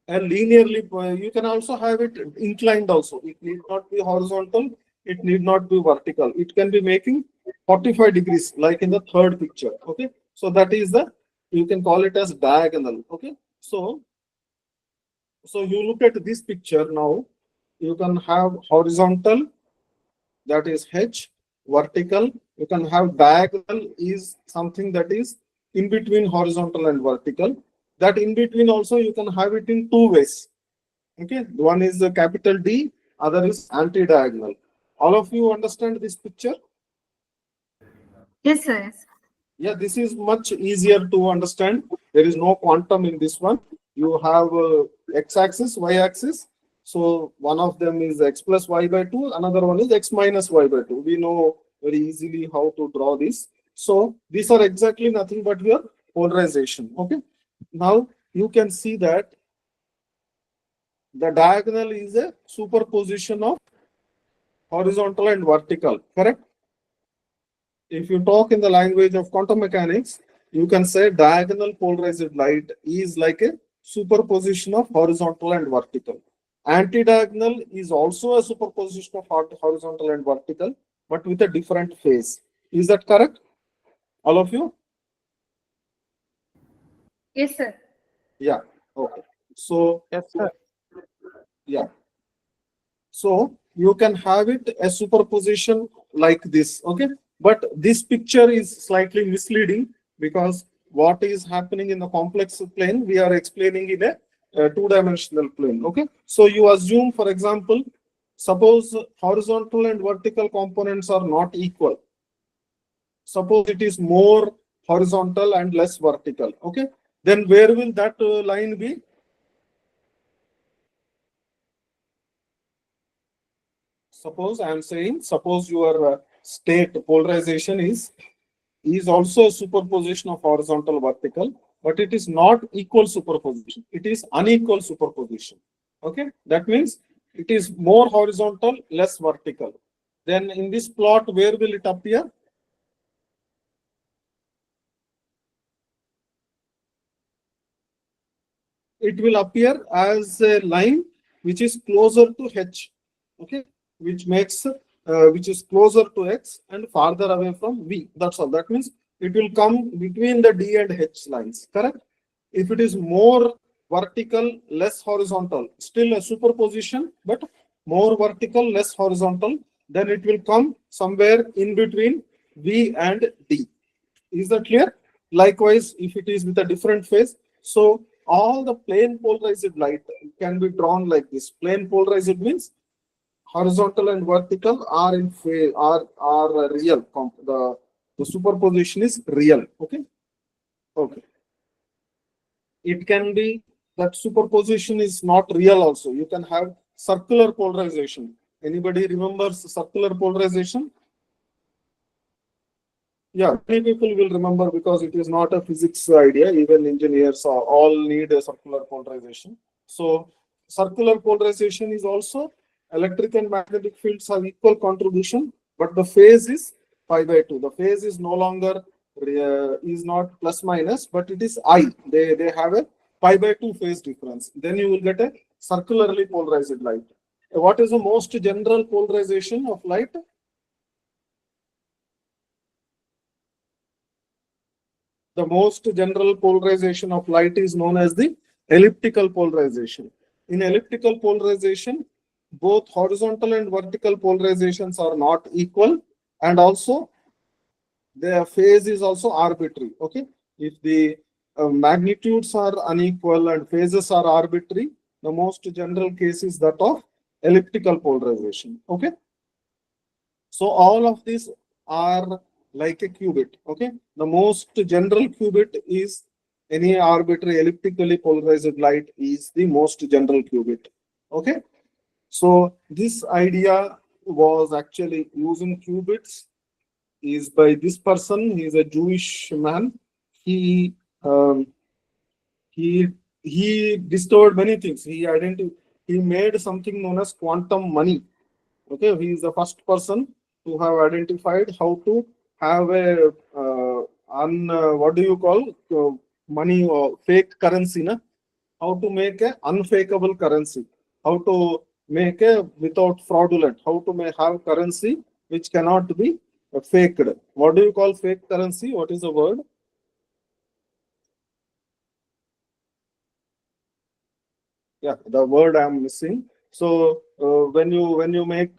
Speaker 3: and linearly, you can also have it inclined also. It need not be horizontal, it need not be vertical. It can be making 45 degrees, like in the third picture. Okay, so that is you can call it as diagonal. Okay, so you look at this picture now, you can have horizontal, that is H, vertical, you can have diagonal, is something that is in between horizontal and vertical. That in between also you can have it in two ways. Okay, one is the capital D, other is anti-diagonal. All of you understand this picture?
Speaker 5: Yes, sir. Yes.
Speaker 3: Yeah, this is much easier to understand. There is no quantum in this one. You have x-axis, y-axis. So one of them is x plus y by 2, another one is x minus y by 2. We know very easily how to draw this. So these are exactly nothing but your polarization. Okay, now you can see that the diagonal is a superposition of horizontal and vertical. Correct? If you talk in the language of quantum mechanics, you can say diagonal polarized light is like a superposition of horizontal and vertical. Anti-diagonal is also a superposition of horizontal and vertical, but with a different phase. Is that correct? All of you?
Speaker 5: Yes, sir.
Speaker 3: Yeah. Okay. So,
Speaker 1: Yes, sir.
Speaker 3: yeah. So you can have it a superposition like this. Okay. But this picture is slightly misleading because what is happening in the complex plane, we are explaining in a two-dimensional plane. Okay. So you assume, for example, suppose horizontal and vertical components are not equal. Suppose it is more horizontal and less vertical. Okay. Then where will that line be? Suppose I am saying, suppose your state polarization is also a superposition of horizontal vertical, but it is not equal superposition. It is unequal superposition. Okay, that means it is more horizontal, less vertical. Then in this plot, where will it appear? It will appear as a line which is closer to H. Okay, which is closer to X and farther away from V. That's all. That means it will come between the D and H lines. Correct? If it is more vertical, less horizontal. Still a superposition, but more vertical, less horizontal. Then it will come somewhere in between V and D. Is that clear? Likewise, if it is with a different phase, so all the plane polarized light can be drawn like this. Plane polarized means horizontal and vertical are in phase, are real. The superposition is real. Okay. Okay. It can be that superposition is not real also. You can have circular polarization. Anybody remembers circular polarization? Yeah, many people will remember because it is not a physics idea. Even engineers all need a circular polarization. So circular polarization is also electric and magnetic fields have equal contribution, but the phase is pi by 2. The phase is no longer is not plus minus, but it is I. They have a pi by 2 phase difference. Then you will get a circularly polarized light. What is the most general polarization of light? The most general polarization of light is known as the elliptical polarization. In elliptical polarization, both horizontal and vertical polarizations are not equal, and also the phase is also arbitrary. Okay, if the magnitudes are unequal and phases are arbitrary, the most general case is that of elliptical polarization. Okay, so all of these are like a qubit. Okay, the most general qubit is any arbitrary elliptically polarized light is the most general qubit. Okay, so this idea was actually using qubits is by this person. He is a Jewish man. He um, he he discovered many things. He made something known as quantum money. Okay, he is the first person to have identified how to have a what do you call money or fake currency, na? How to make a unfakeable currency, how to make a without fraudulent, how to have currency which cannot be faked. What do you call fake currency? What is the word? Yeah, the word I'm missing. So when you make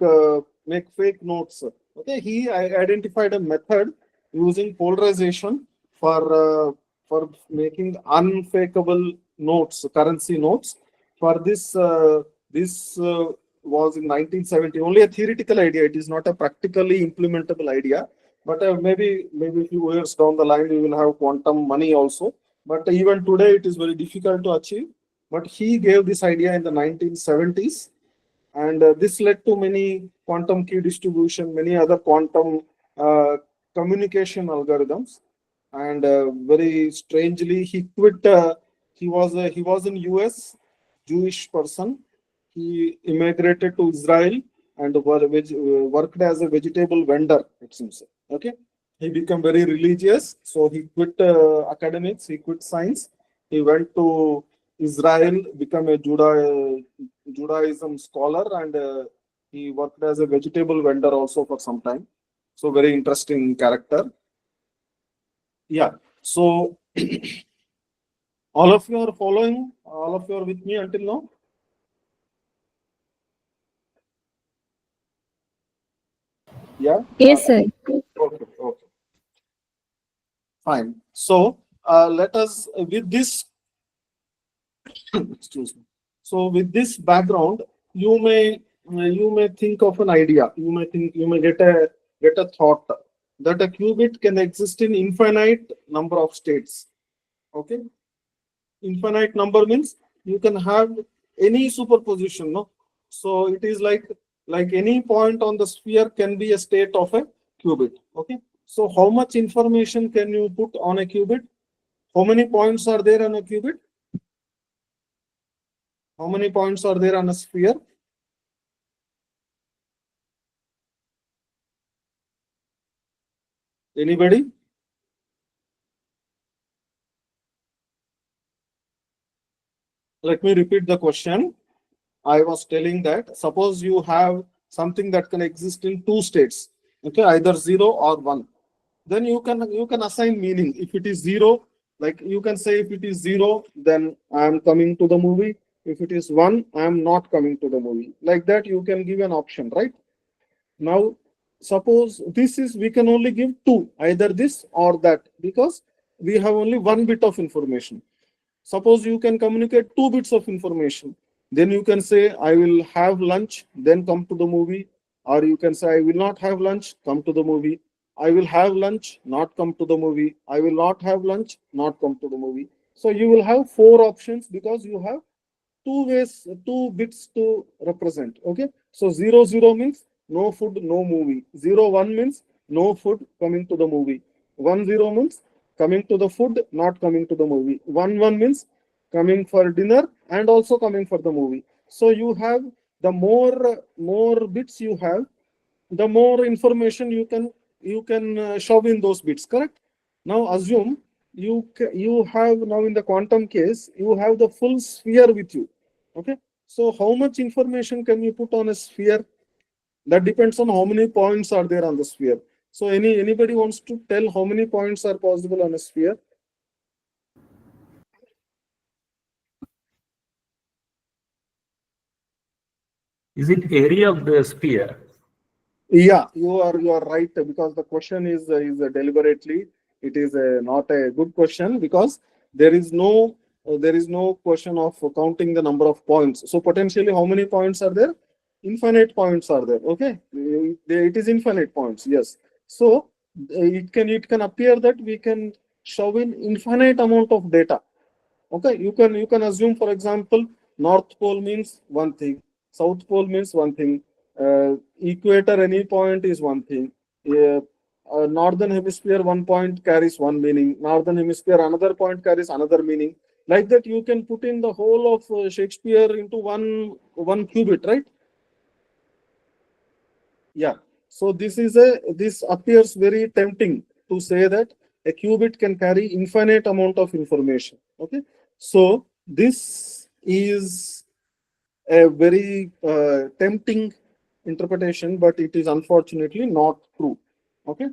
Speaker 3: fake notes, okay, he identified a method using polarization for making unfakeable notes, currency notes. For this was in 1970. Only a theoretical idea. It is not a practically implementable idea. But maybe a few years down the line we will have quantum money also. But even today it is very difficult to achieve. But he gave this idea in the 1970s, and this led to many quantum key distribution, many other quantum communication algorithms. And very strangely, he quit. He was in US, Jewish person. He immigrated to Israel and worked as a vegetable vendor. It seems. Okay, he became very religious, so he quit academics. He quit science. He went to Israel, become a Judaism scholar, and he worked as a vegetable vendor also for some time. So very interesting character. Yeah. So all of you are following. All of you are with me until now. Yeah.
Speaker 5: Yes, sir.
Speaker 3: Okay. Okay. Fine. So let us with this. Excuse me. So with this background, you may think of an idea. You may get a thought that a qubit can exist in infinite number of states. Okay, infinite number means you can have any superposition. No, so it is like any point on the sphere can be a state of a qubit. Okay, so how much information can you put on a qubit? How many points are there on a qubit? How many points are there on a sphere? Anybody? Let me repeat the question. I was telling that suppose you have something that can exist in two states, okay, either 0 or 1. Then you can assign meaning. If it is 0, Like you can say if it is 0, then I am coming to the movie. If it is 1, I am not coming to the movie. Like that, you can give an option, right? Now, suppose this is, we can only give 2, either this or that, because we have only 1 bit of information. Suppose you can communicate 2 bits of information. Then you can say, I will have lunch, then come to the movie. Or you can say, I will not have lunch, come to the movie. I will have lunch, not come to the movie. I will not have lunch, not come to the movie. So you will have 4 options because you have 2 ways, 2 bits to represent. Okay. So 0, 0 means no food, no movie. 0, 1 means no food, coming to the movie. 1, 0 means coming to the food, not coming to the movie. 1, 1 means coming for dinner and also coming for the movie. So you have the more bits you have, the more information you can shove in those bits. Correct. Now assume you have, now in the quantum case, you have the full sphere with you. Okay. So how much information can you put on a sphere? That depends on how many points are there on the sphere. So anybody wants to tell how many points are possible on a sphere?
Speaker 1: Is it area of the sphere?
Speaker 3: Yeah, you are right, because the question is deliberately, it is not a good question, because there is no question of counting the number of points. So potentially how many points are there? Infinite points are there. Okay, it is infinite points. Yes. So it can appear that we can shove in infinite amount of data. Okay, you can assume, for example, North Pole means one thing, South Pole means one thing, equator any point is one thing, Northern Hemisphere one point carries one meaning, Northern Hemisphere another point carries another meaning. Like that, you can put in the whole of Shakespeare into one qubit, right? Yeah. So this appears very tempting to say that a qubit can carry infinite amount of information. Okay. So this is a very tempting interpretation, but it is unfortunately not true. Okay.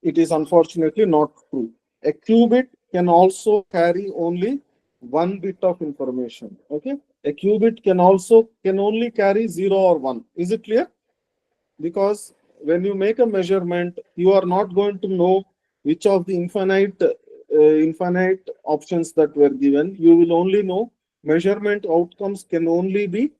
Speaker 3: It is unfortunately not true. A qubit can also carry only 1 bit of information. Okay. A qubit can only carry 0 or 1. Is it clear? Because when you make a measurement, you are not going to know which of the infinite options that were given. You will only know measurement outcomes can only be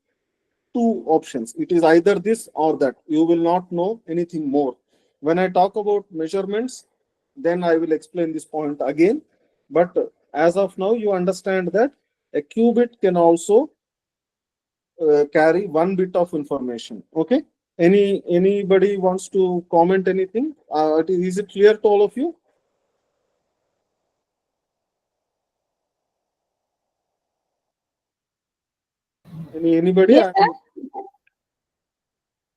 Speaker 3: 2 options. It is either this or that. You will not know anything more. When I talk about measurements, then I will explain this point again. But as of now, you understand that a qubit can also carry 1 bit of information. Okay. Anybody wants to comment anything? Is it clear to all of you? Anybody?
Speaker 5: Yes, sir.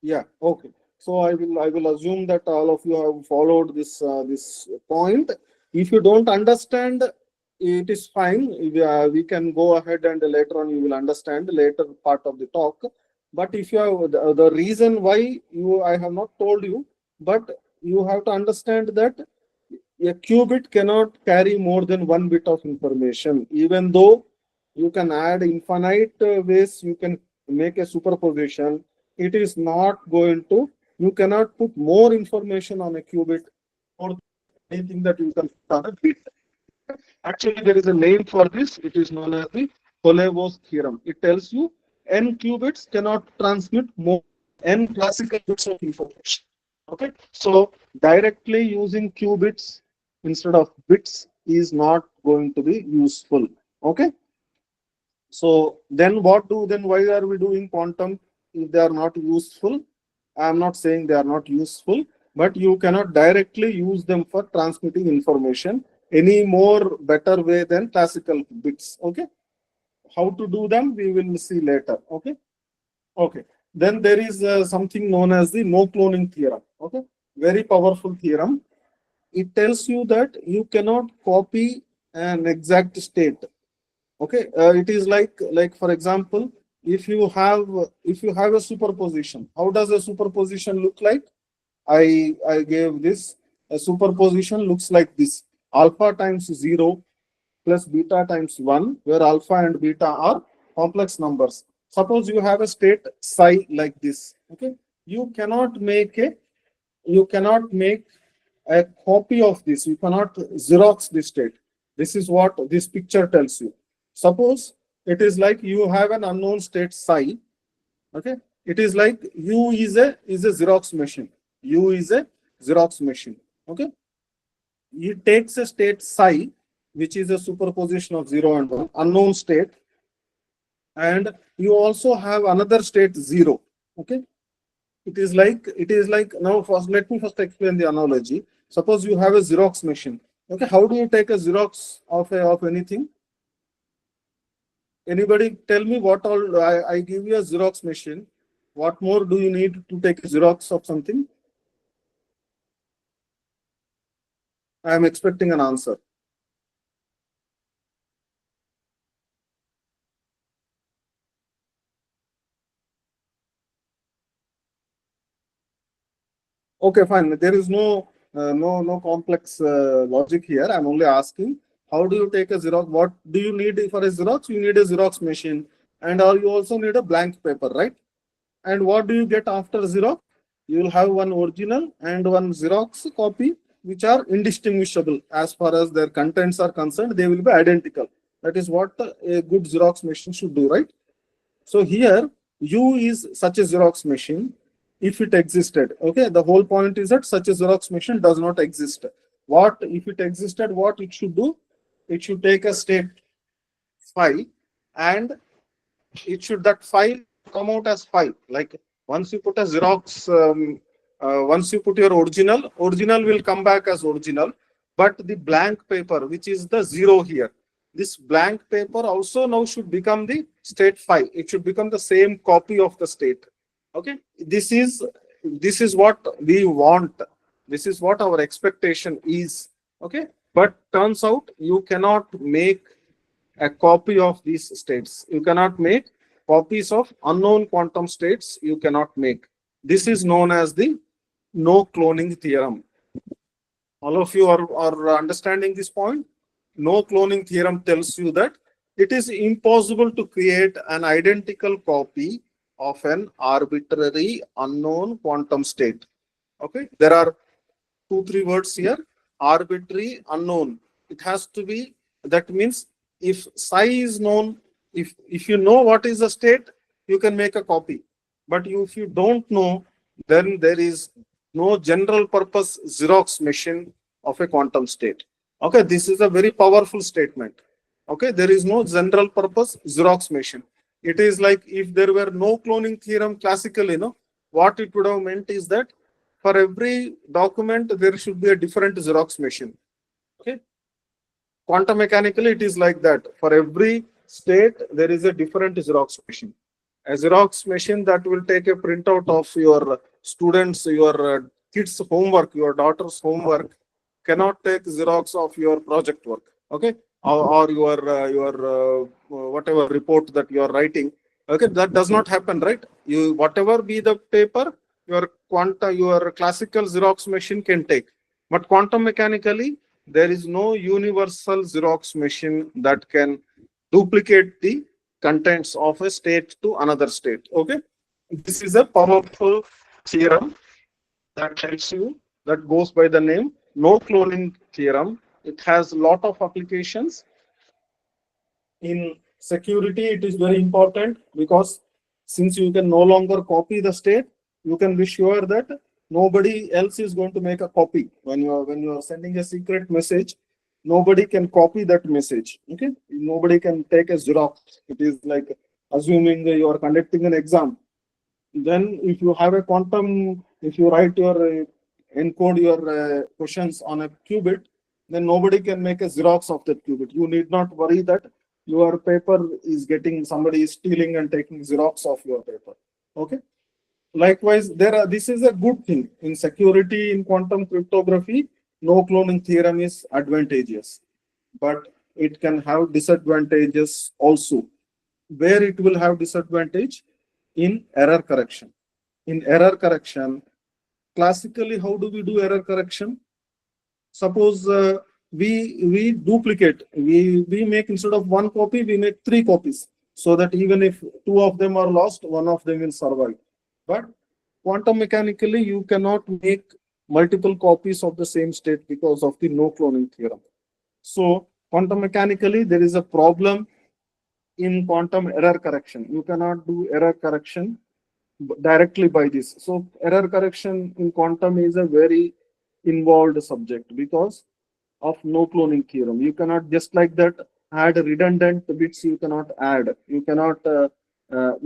Speaker 3: Yeah. Okay. So I will assume that all of you have followed this point. If you don't understand, it is fine. We can go ahead and later on you will understand later part of the talk. But if you have the reason why I have not told you, but you have to understand that a qubit cannot carry more than 1 bit of information, even though you can add infinite ways, you can make a superposition. It is not going to, you cannot put more information on a qubit or anything that you can put on a bit. Actually, there is a name for this. It is known as the Kolevo's theorem. It tells you n qubits cannot transmit more n classical bits of information. Okay, so directly using qubits instead of bits is not going to be useful. Okay, so then why are we doing quantum if they are not useful? I am not saying they are not useful, but you cannot directly use them for transmitting information any more better way than classical bits. Okay, how to do them we will see later. Okay. Okay, then there is something known as the no cloning theorem. Okay, very powerful theorem. It tells you that you cannot copy an exact state. Okay, it is like for example, if you have a superposition, how does a superposition look like? I gave this. A superposition looks like this: alpha times 0 plus beta times 1, where alpha and beta are complex numbers. Suppose you have a state psi like this. Okay, you cannot make a copy of this. You cannot Xerox this state. This is what this picture tells you. Suppose it is like you have an unknown state psi. Okay, it is like U is a Xerox machine. U is a Xerox machine. Okay, it takes a state psi, which is a superposition of 0 and 1, unknown state, and you also have another state 0. Okay, it is like now first let me first explain the analogy. Suppose you have a Xerox machine. Okay, how do you take a Xerox of anything? Anybody tell me what all I give you a Xerox machine. What more do you need to take a Xerox of something? I am expecting an answer. Okay, fine. There is no complex logic here. I'm only asking, how do you take a Xerox? What do you need for a Xerox? You need a Xerox machine, and you also need a blank paper, right? And what do you get after Xerox? You will have one original and one Xerox copy, which are indistinguishable as far as their contents are concerned. They will be identical. That is what a good Xerox machine should do, right? So here, U is such a Xerox machine. If it existed, okay, the whole point is that such a Xerox machine does not exist. What if it existed? What it should do? It should take a state phi, and it should that file come out as phi. Like once you put a Xerox, once you put your original will come back as original, but the blank paper, which is the 0 here, this blank paper also now should become the state phi. It should become the same copy of the state. Okay, this is what we want. This is what our expectation is. Okay, but turns out you cannot make a copy of these states. You cannot make copies of unknown quantum states. You cannot make. This is known as the no cloning theorem. All of you are understanding this point? No cloning theorem tells you that it is impossible to create an identical copy of an arbitrary unknown quantum state. Okay, there are 2-3 words here. Arbitrary, unknown. It has to be, that means if psi is known, if you know what is the state, you can make a copy. But if you don't know, then there is no general purpose Xerox machine of a quantum state. Okay, this is a very powerful statement. Okay, there is no general purpose Xerox machine. It is like if there were no cloning theorem classically, what it would have meant is that for every document, there should be a different Xerox machine. Okay, quantum mechanically, it is like that. For every state, there is a different Xerox machine. A Xerox machine that will take a printout of your students, your kids' homework, your daughter's homework, cannot take Xerox of your project work. Okay, or your whatever report that you are writing. Okay, that does not happen, right? You whatever be the paper, your classical Xerox machine can take. But quantum mechanically, there is no universal Xerox machine that can duplicate the contents of a state to another state. Okay, this is a powerful theorem that tells you, that goes by the name no cloning theorem. It has a lot of applications. In security, it is very important because since you can no longer copy the state, you can be sure that nobody else is going to make a copy. When you are sending a secret message, nobody can copy that message. Okay, nobody can take a Xerox. It is like assuming you are conducting an exam. Then if you have a quantum, if you write your encode your questions on a qubit, then nobody can make a Xerox of that qubit. You need not worry that your paper is somebody is stealing and taking Xerox of your paper. Okay. Likewise, this is a good thing. In security, in quantum cryptography, no cloning theorem is advantageous, but it can have disadvantages also. Where it will have disadvantage? In error correction. In error correction, classically, how do we do error correction? Suppose we duplicate. We make, instead of one copy, we make 3 copies, so that even if 2 of them are lost, 1 of them will survive. But quantum mechanically, you cannot make multiple copies of the same state because of the no cloning theorem. So quantum mechanically, there is a problem in quantum error correction. You cannot do error correction directly by this. So error correction in quantum is a very involved subject because of no cloning theorem. You cannot just like that add redundant bits. You cannot add. You cannot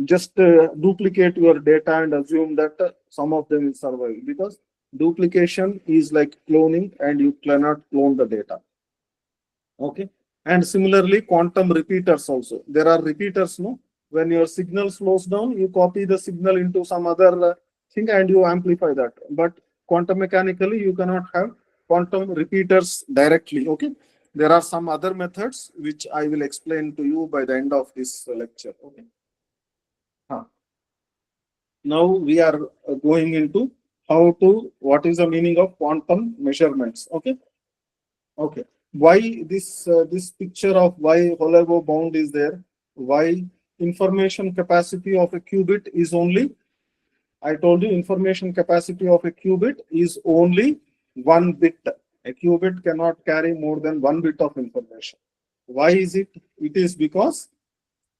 Speaker 3: just duplicate your data and assume that some of them will survive, because duplication is like cloning and you cannot clone the data. Okay. And similarly, quantum repeaters also. There are repeaters, no? When your signal slows down, you copy the signal into some other thing and you amplify that. But quantum mechanically, you cannot have quantum repeaters directly. Okay. There are some other methods which I will explain to you by the end of this lecture. Okay. Now we are going into what is the meaning of quantum measurements. Okay. Okay. Why this picture of why Hollow bound is there? Why information capacity of a qubit is only, I told you, information capacity of a qubit is only 1 bit. A qubit cannot carry more than 1 bit of information. Why is it? It is because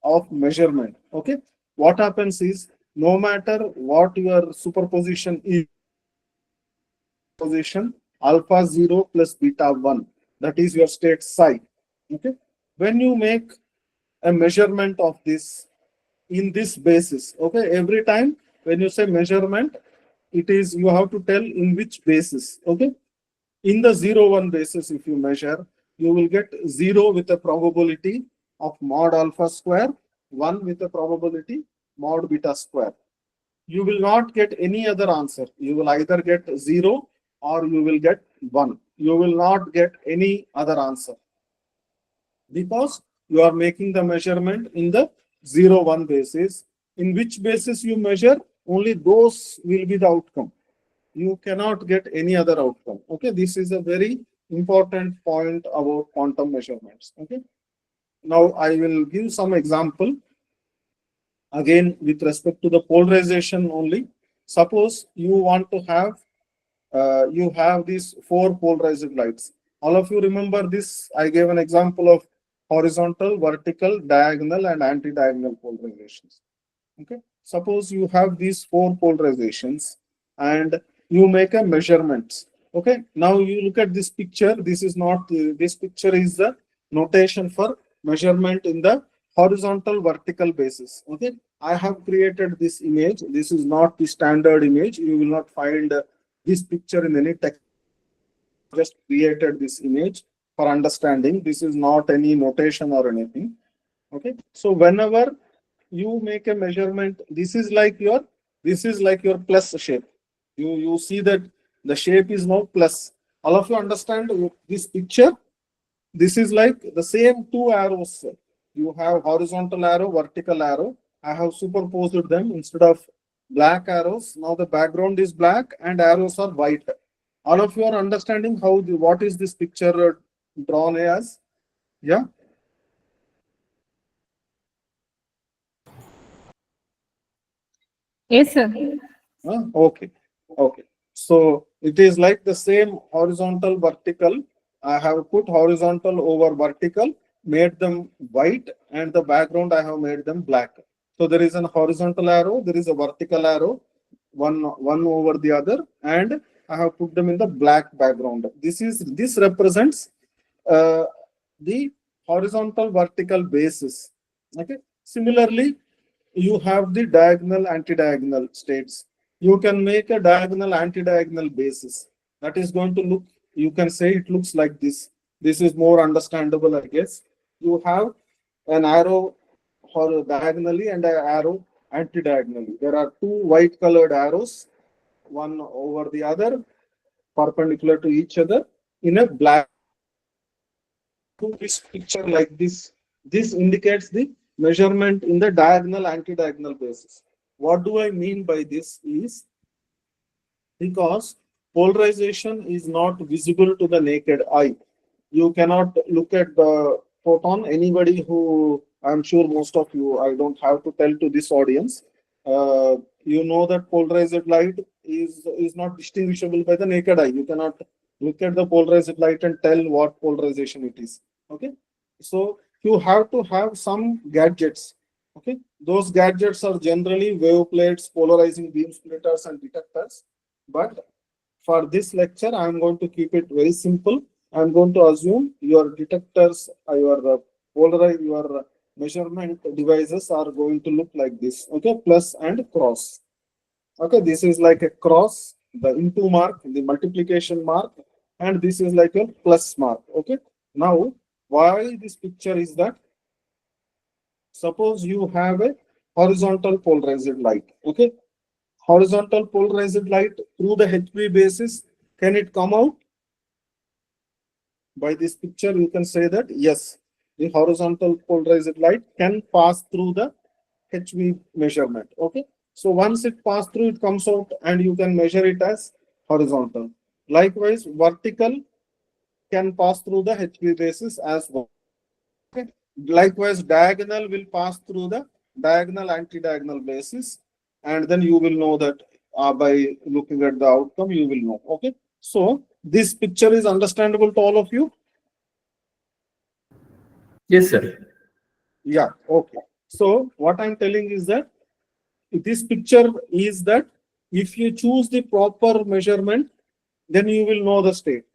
Speaker 3: of measurement. Okay. What happens is, no matter what your superposition is, position alpha 0 plus beta 1, that is your state psi. Okay. When you make a measurement of this in this basis, okay, every time when you say measurement, it is, you have to tell in which basis. Okay. In the 0, 1 basis, if you measure, you will get 0 with a probability of mod alpha square, 1 with a probability mod beta square. You will not get any other answer. You will either get 0 or you will get 1. You will not get any other answer, because you are making the measurement in the 0, 1 basis. In which basis you measure, only those will be the outcome. You cannot get any other outcome. Okay, this is a very important point about quantum measurements. Okay, now I will give some example again with respect to the polarization only. Suppose you want to have you have these 4 polarized lights. All of you remember this. I gave an example of horizontal, vertical, diagonal, and anti-diagonal polarizations. Okay. Suppose you have these 4 polarizations and you make a measurement. Okay. Now you look at this picture. This is not, this picture is the notation for measurement in the horizontal vertical basis. Okay. I have created this image. This is not the standard image. You will not find this picture in any text. Just created this image for understanding. This is not any notation or anything. Okay. So whenever you make a measurement, this is like your plus shape. You see that the shape is now plus. All of you understand this picture? This is like the same 2 arrows. You have horizontal arrow, vertical arrow. I have superposed them. Instead of black arrows, now the background is black and arrows are white. All of you are understanding how what is this picture drawn as? Yeah.
Speaker 5: Yes, sir.
Speaker 3: Okay. Okay. So it is like the same horizontal, vertical. I have put horizontal over vertical, made them white, and the background I have made them black. So there is an horizontal arrow, there is a vertical arrow, one over the other, and I have put them in the black background. This represents the horizontal vertical basis. Okay. Similarly, you have the diagonal anti-diagonal states. You can make a diagonal anti-diagonal basis. That is going to look, you can say it looks like this. This is more understandable, I guess. You have an arrow diagonally and an arrow anti-diagonally. There are 2 white colored arrows, one over the other, perpendicular to each other in a black. This picture like this. This indicates the measurement in the diagonal anti-diagonal basis. What do I mean by this is, because polarization is not visible to the naked eye. you cannot look at the photon. Anybody who, I'm sure most of you, I don't have to tell to this audience, you know that polarized light is not distinguishable by the naked eye. You cannot look at the polarized light and tell what polarization it is. Okay, so you have to have some gadgets. Okay, those gadgets are generally wave plates, polarizing beam splitters, and detectors. But for this lecture, I am going to keep it very simple. I am going to assume your detectors, your measurement devices are going to look like this. Okay, plus and cross. Okay, this is like a cross, the into mark, the multiplication mark, and this is like a plus mark. Okay, now why this picture is that? Suppose you have a horizontal polarized light. Okay, horizontal polarized light through the HV basis, can it come out? By this picture, you can say that yes, the horizontal polarized light can pass through the HV measurement. Okay, so once it passes through, it comes out and you can measure it as horizontal. Likewise, vertical can pass through the HV basis as well. Okay. Likewise, diagonal will pass through the diagonal anti-diagonal basis, and then you will know that by looking at the outcome, you will know. Okay, so this picture is understandable to all of you.
Speaker 1: Yes, sir.
Speaker 3: Yeah. Okay. So what I'm telling is that this picture is that if you choose the proper measurement, then you will know the state.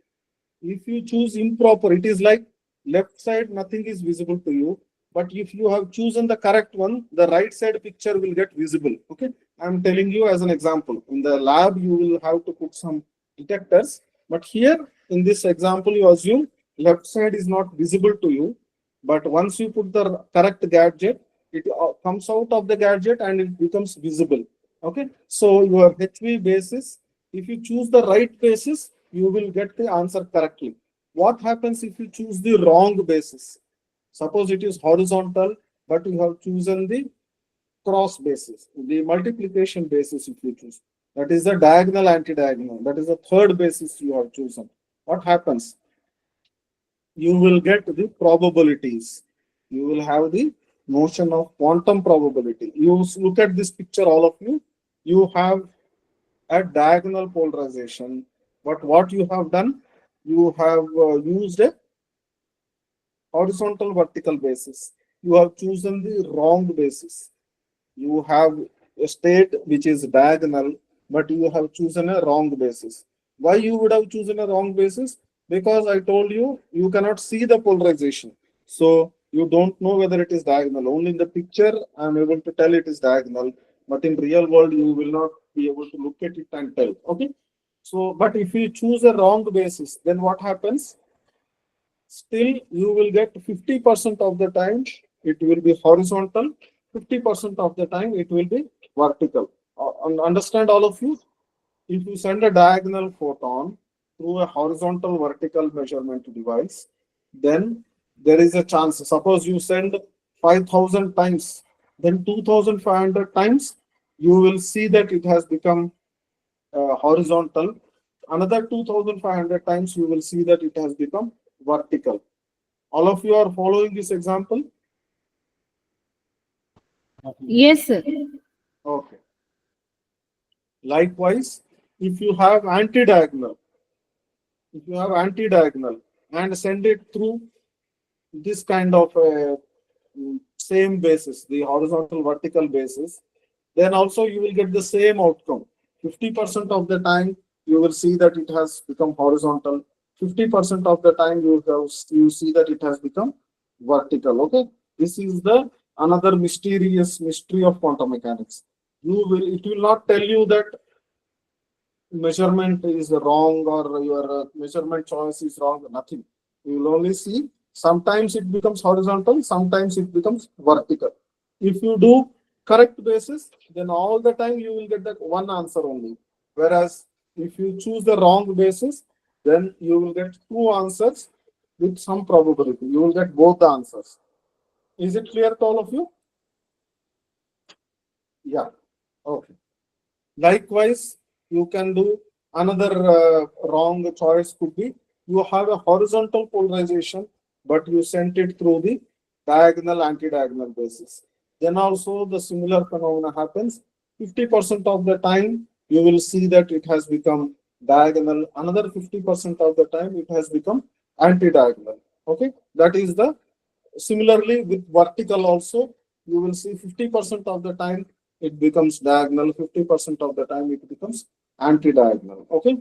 Speaker 3: If you choose improper, it is like left side, nothing is visible to you. But if you have chosen the correct one, the right side picture will get visible. Okay. I'm telling you as an example. In the lab, you will have to put some detectors. But here in this example, you assume left side is not visible to you. But once you put the correct gadget, it comes out of the gadget and it becomes visible. Okay. So your HV basis, if you choose the right basis, you will get the answer correctly. What happens if you choose the wrong basis? Suppose it is horizontal, but you have chosen the cross basis, the multiplication basis if you choose. That is the diagonal anti-diagonal. That is the third basis you have chosen. What happens? You will get the probabilities. You will have the notion of quantum probability. You look at this picture, all of you. You have a diagonal polarization, but what you have done, you have used a horizontal vertical basis. You have chosen the wrong basis. You have a state which is diagonal, but you have chosen a wrong basis. Why you would have chosen a wrong basis? Because I told you, you cannot see the polarization. So you don't know whether it is diagonal. Only in the picture, I'm able to tell it is diagonal, but in real world, you will not be able to look at it and tell. Okay. So, but if you choose a wrong basis, then what happens? Still you will get 50% of the time it will be horizontal, 50% of the time it will be vertical. Understand all of you? If you send a diagonal photon through a horizontal vertical measurement device, then there is a chance. Suppose you send 5,000 times, then 2,500 times, you will see that it has become horizontal. Another 2,500 times, you will see that it has become vertical. All of you are following this example?
Speaker 5: Yes, sir.
Speaker 3: Okay. Likewise, if you have anti-diagonal, and send it through this kind of same basis, the horizontal vertical basis, then also you will get the same outcome. 50% of the time you will see that it has become horizontal. 50% of the time you see that it has become vertical. Okay, this is the another mysterious mystery of quantum mechanics. It will not tell you that measurement is wrong or your measurement choice is wrong. Nothing. You will only see sometimes it becomes horizontal, sometimes it becomes vertical. If you do correct basis, then all the time you will get that one answer only. Whereas if you choose the wrong basis, then you will get two answers with some probability. You will get both the answers. Is it clear to all of you? Yeah. Okay. Likewise, you can do another wrong choice could be you have a horizontal polarization, but you sent it through the diagonal anti-diagonal basis. Then also the similar phenomena happens. 50% of the time you will see that it has become diagonal. Another 50% of the time it has become anti-diagonal. Okay, that is the similarly with vertical also you will see 50% of the time it becomes diagonal, 50% of the time it becomes anti-diagonal. Okay,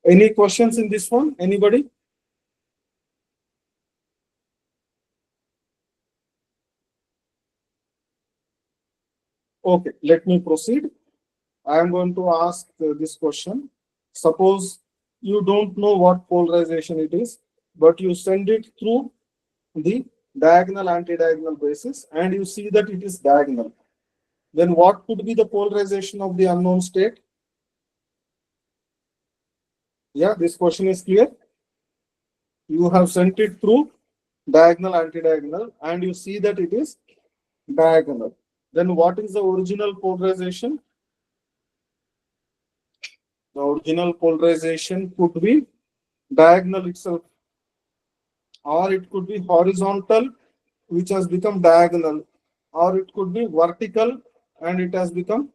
Speaker 3: any questions in this one? Anybody? Okay, let me proceed. I am going to ask this question. Suppose you don't know what polarization it is, but you send it through the diagonal anti-diagonal basis and you see that it is diagonal. Then what could be the polarization of the unknown state? Yeah, this question is clear. You have sent it through diagonal anti-diagonal and you see that it is diagonal. Then what is the original polarization? The original polarization could be diagonal itself, or it could be horizontal, which has become diagonal, or it could be vertical and it has become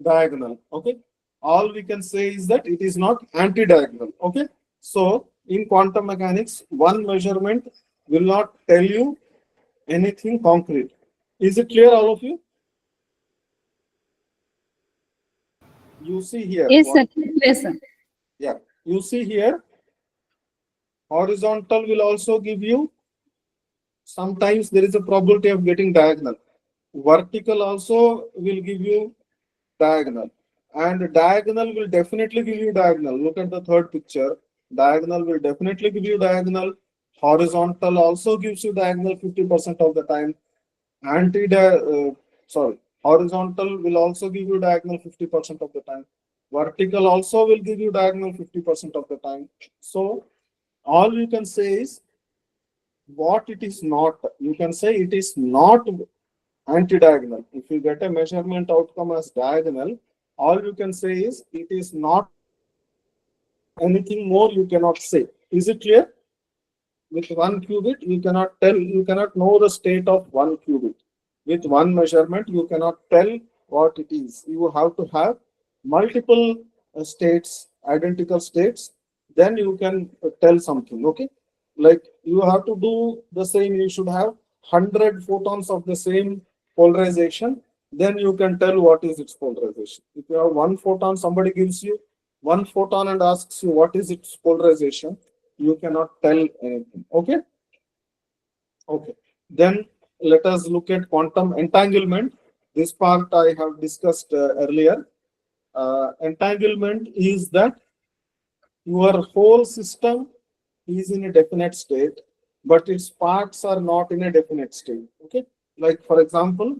Speaker 3: diagonal. Okay, all we can say is that it is not anti-diagonal. Okay, so in quantum mechanics, one measurement will not tell you anything concrete. Is it clear, all of you? You see here.
Speaker 5: Yes, sir. Yes, sir.
Speaker 3: Yeah, you see here, horizontal will also give you, sometimes there is a probability of getting diagonal. Vertical also will give you diagonal. And diagonal will definitely give you diagonal. Look at the third picture. Diagonal will definitely give you diagonal. Horizontal also gives you diagonal 50% of the time. Horizontal will also give you diagonal 50% of the time. Vertical also will give you diagonal 50% of the time. So all you can say is what it is not. You can say it is not anti-diagonal. If you get a measurement outcome as diagonal, all you can say is it is not. Anything more you cannot say. Is it clear? With one qubit, you cannot tell, you cannot know the state of one qubit. With one measurement, you cannot tell what it is. You have to have multiple states, identical states, then you can tell something. Okay, like you have to do the same. You should have 100 photons of the same polarization, then you can tell what is its polarization. If you have one photon, somebody gives you one photon and asks you what is its polarization, you cannot tell anything. Okay, okay, then let us look at quantum entanglement. This part I have discussed earlier. Entanglement is that your whole system is in a definite state, but its parts are not in a definite state. Okay, like for example,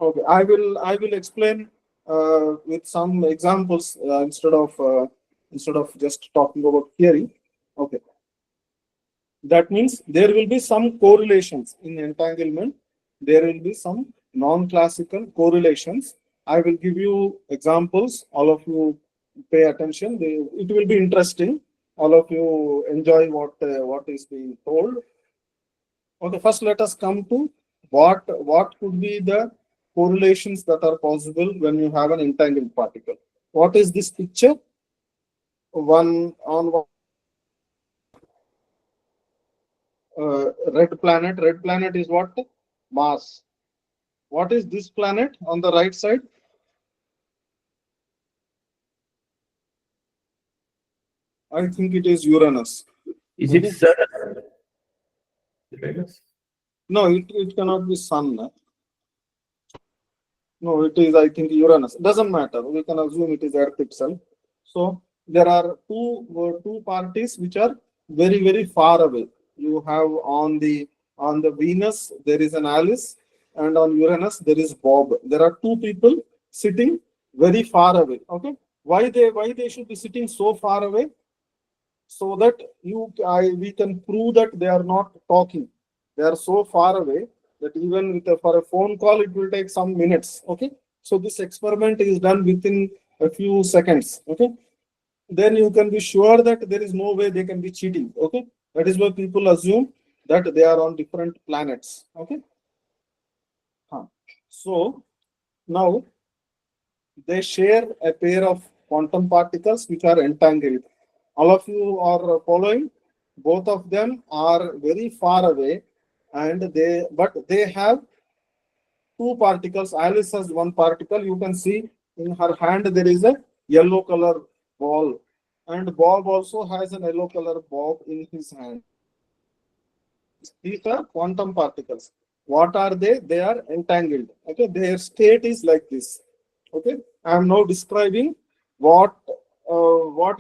Speaker 3: okay, I will explain with some examples instead of just talking about theory. Okay, that means there will be some correlations in entanglement. There will be some non-classical correlations. I will give you examples. All of you pay attention. It will be interesting. All of you enjoy what is being told. Okay, first let us come to what could be the correlations that are possible when you have an entangled particle. What is this picture? One on red planet. Red planet is what? Mars. What is this planet on the right side? I think it is Uranus.
Speaker 1: Is it Sun?
Speaker 3: No, it cannot be Sun. No, it is, I think, Uranus. Doesn't matter. We can assume it is Earth itself. So there are two parties which are very, very far away. You have on the Venus there is an Alice, and on Uranus there is Bob. There are two people sitting very far away. Okay, why they should be sitting so far away? So that we can prove that they are not talking. They are so far away that even with for a phone call it will take some minutes. Okay, so this experiment is done within a few seconds. Okay, then you can be sure that there is no way they can be cheating. Okay, that is why people assume that they are on different planets. Okay. So now they share a pair of quantum particles which are entangled. All of you are following. Both of them are very far away, and they have two particles. Alice has one particle. You can see in her hand there is a yellow color ball, and Bob also has an yellow color ball in his hand. These are quantum particles. What are they? They are entangled. Okay, their state is like this. Okay, I am now describing what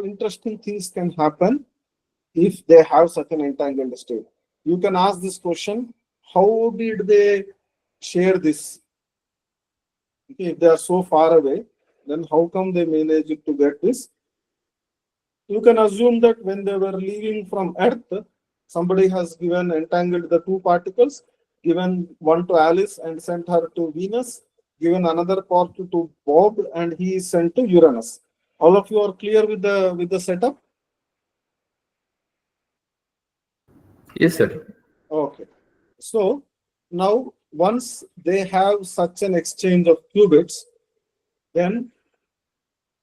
Speaker 3: interesting things can happen if they have such an entangled state. You can ask this question: how did they share this? Okay, if they are so far away, then how come they managed to get this? You can assume that when they were leaving from Earth, somebody has given entangled the two particles, given one to Alice and sent her to Venus, given another part to Bob, and he is sent to Uranus. All of you are clear with the setup?
Speaker 1: Yes, sir.
Speaker 3: Okay. So now once they have such an exchange of qubits, then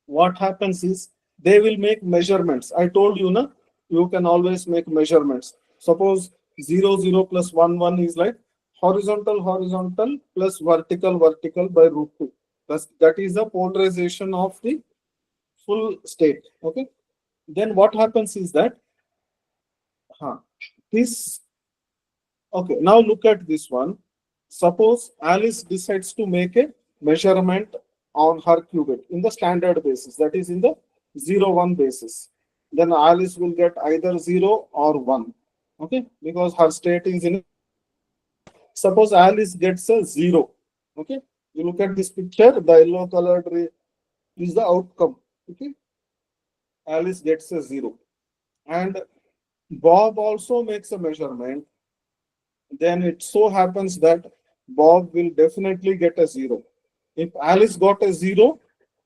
Speaker 3: what happens is they will make measurements. I told you, na, you can always make measurements. Suppose 0, 0 plus 1, 1 is like horizontal, horizontal plus vertical, vertical by root 2. That is the polarization of the full state. Okay. Then what happens is that this. Okay. Now look at this one. Suppose Alice decides to make a measurement on her qubit in the standard basis, that is in the 0, 1 basis. Then Alice will get either 0 or 1. Okay, because her state is in. Suppose Alice gets a 0. Okay, you look at this picture, the yellow colored is the outcome. Okay, Alice gets a 0. And Bob also makes a measurement. Then it so happens that Bob will definitely get a 0. If Alice got a 0,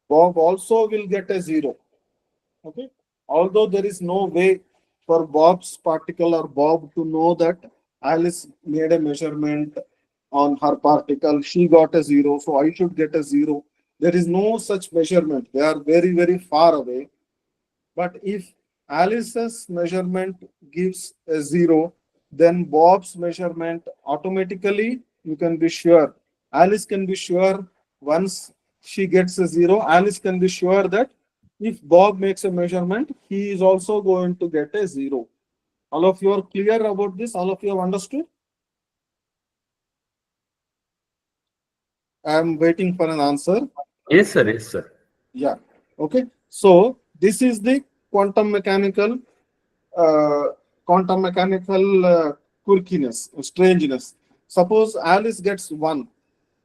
Speaker 3: Bob also will get a 0. Okay. Although there is no way for Bob's particle or Bob to know that Alice made a measurement on her particle, she got a 0, so I should get a 0. There is no such measurement. They are very, very far away. But if Alice's measurement gives a 0, then Bob's measurement automatically, you can be sure. Alice can be sure once she gets a 0, Alice can be sure that if Bob makes a measurement, he is also going to get a 0. All of you are clear about this? All of you have understood? I am waiting for an answer.
Speaker 1: Yes, sir. Yes, sir.
Speaker 3: Yeah. Okay. So this is the quantum mechanical quirkiness, strangeness. Suppose Alice gets 1,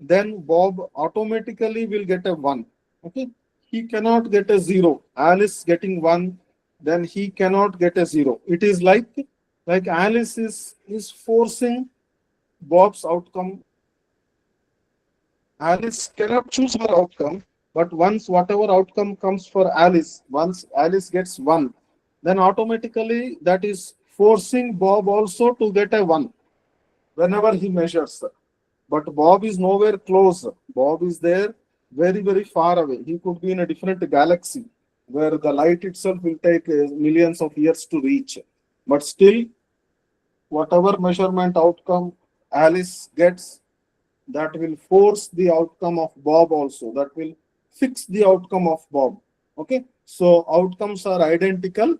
Speaker 3: then Bob automatically will get a 1. Okay, he cannot get a 0. Alice getting 1, then he cannot get a 0. It is like Alice is forcing Bob's outcome. Alice cannot choose her outcome, but once whatever outcome comes for Alice, once Alice gets 1, then automatically that is forcing Bob also to get a 1 whenever he measures. But Bob is nowhere close. Bob is there very, very far away. He could be in a different galaxy where the light itself will take millions of years to reach. But still, whatever measurement outcome Alice gets, that will force the outcome of Bob also. That will fix the outcome of Bob. Okay. So outcomes are identical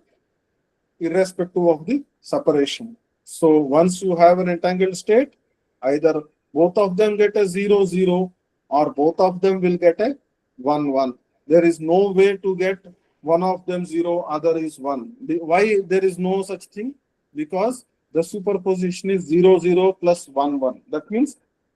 Speaker 3: irrespective of the separation. So once you have an entangled state, either both of them get a 0, 0, or both of them will get a 1, 1. There is no way to get one of them 0, other is 1. Why there is no such thing? Because the superposition is 0, 0 plus 1, 1. That means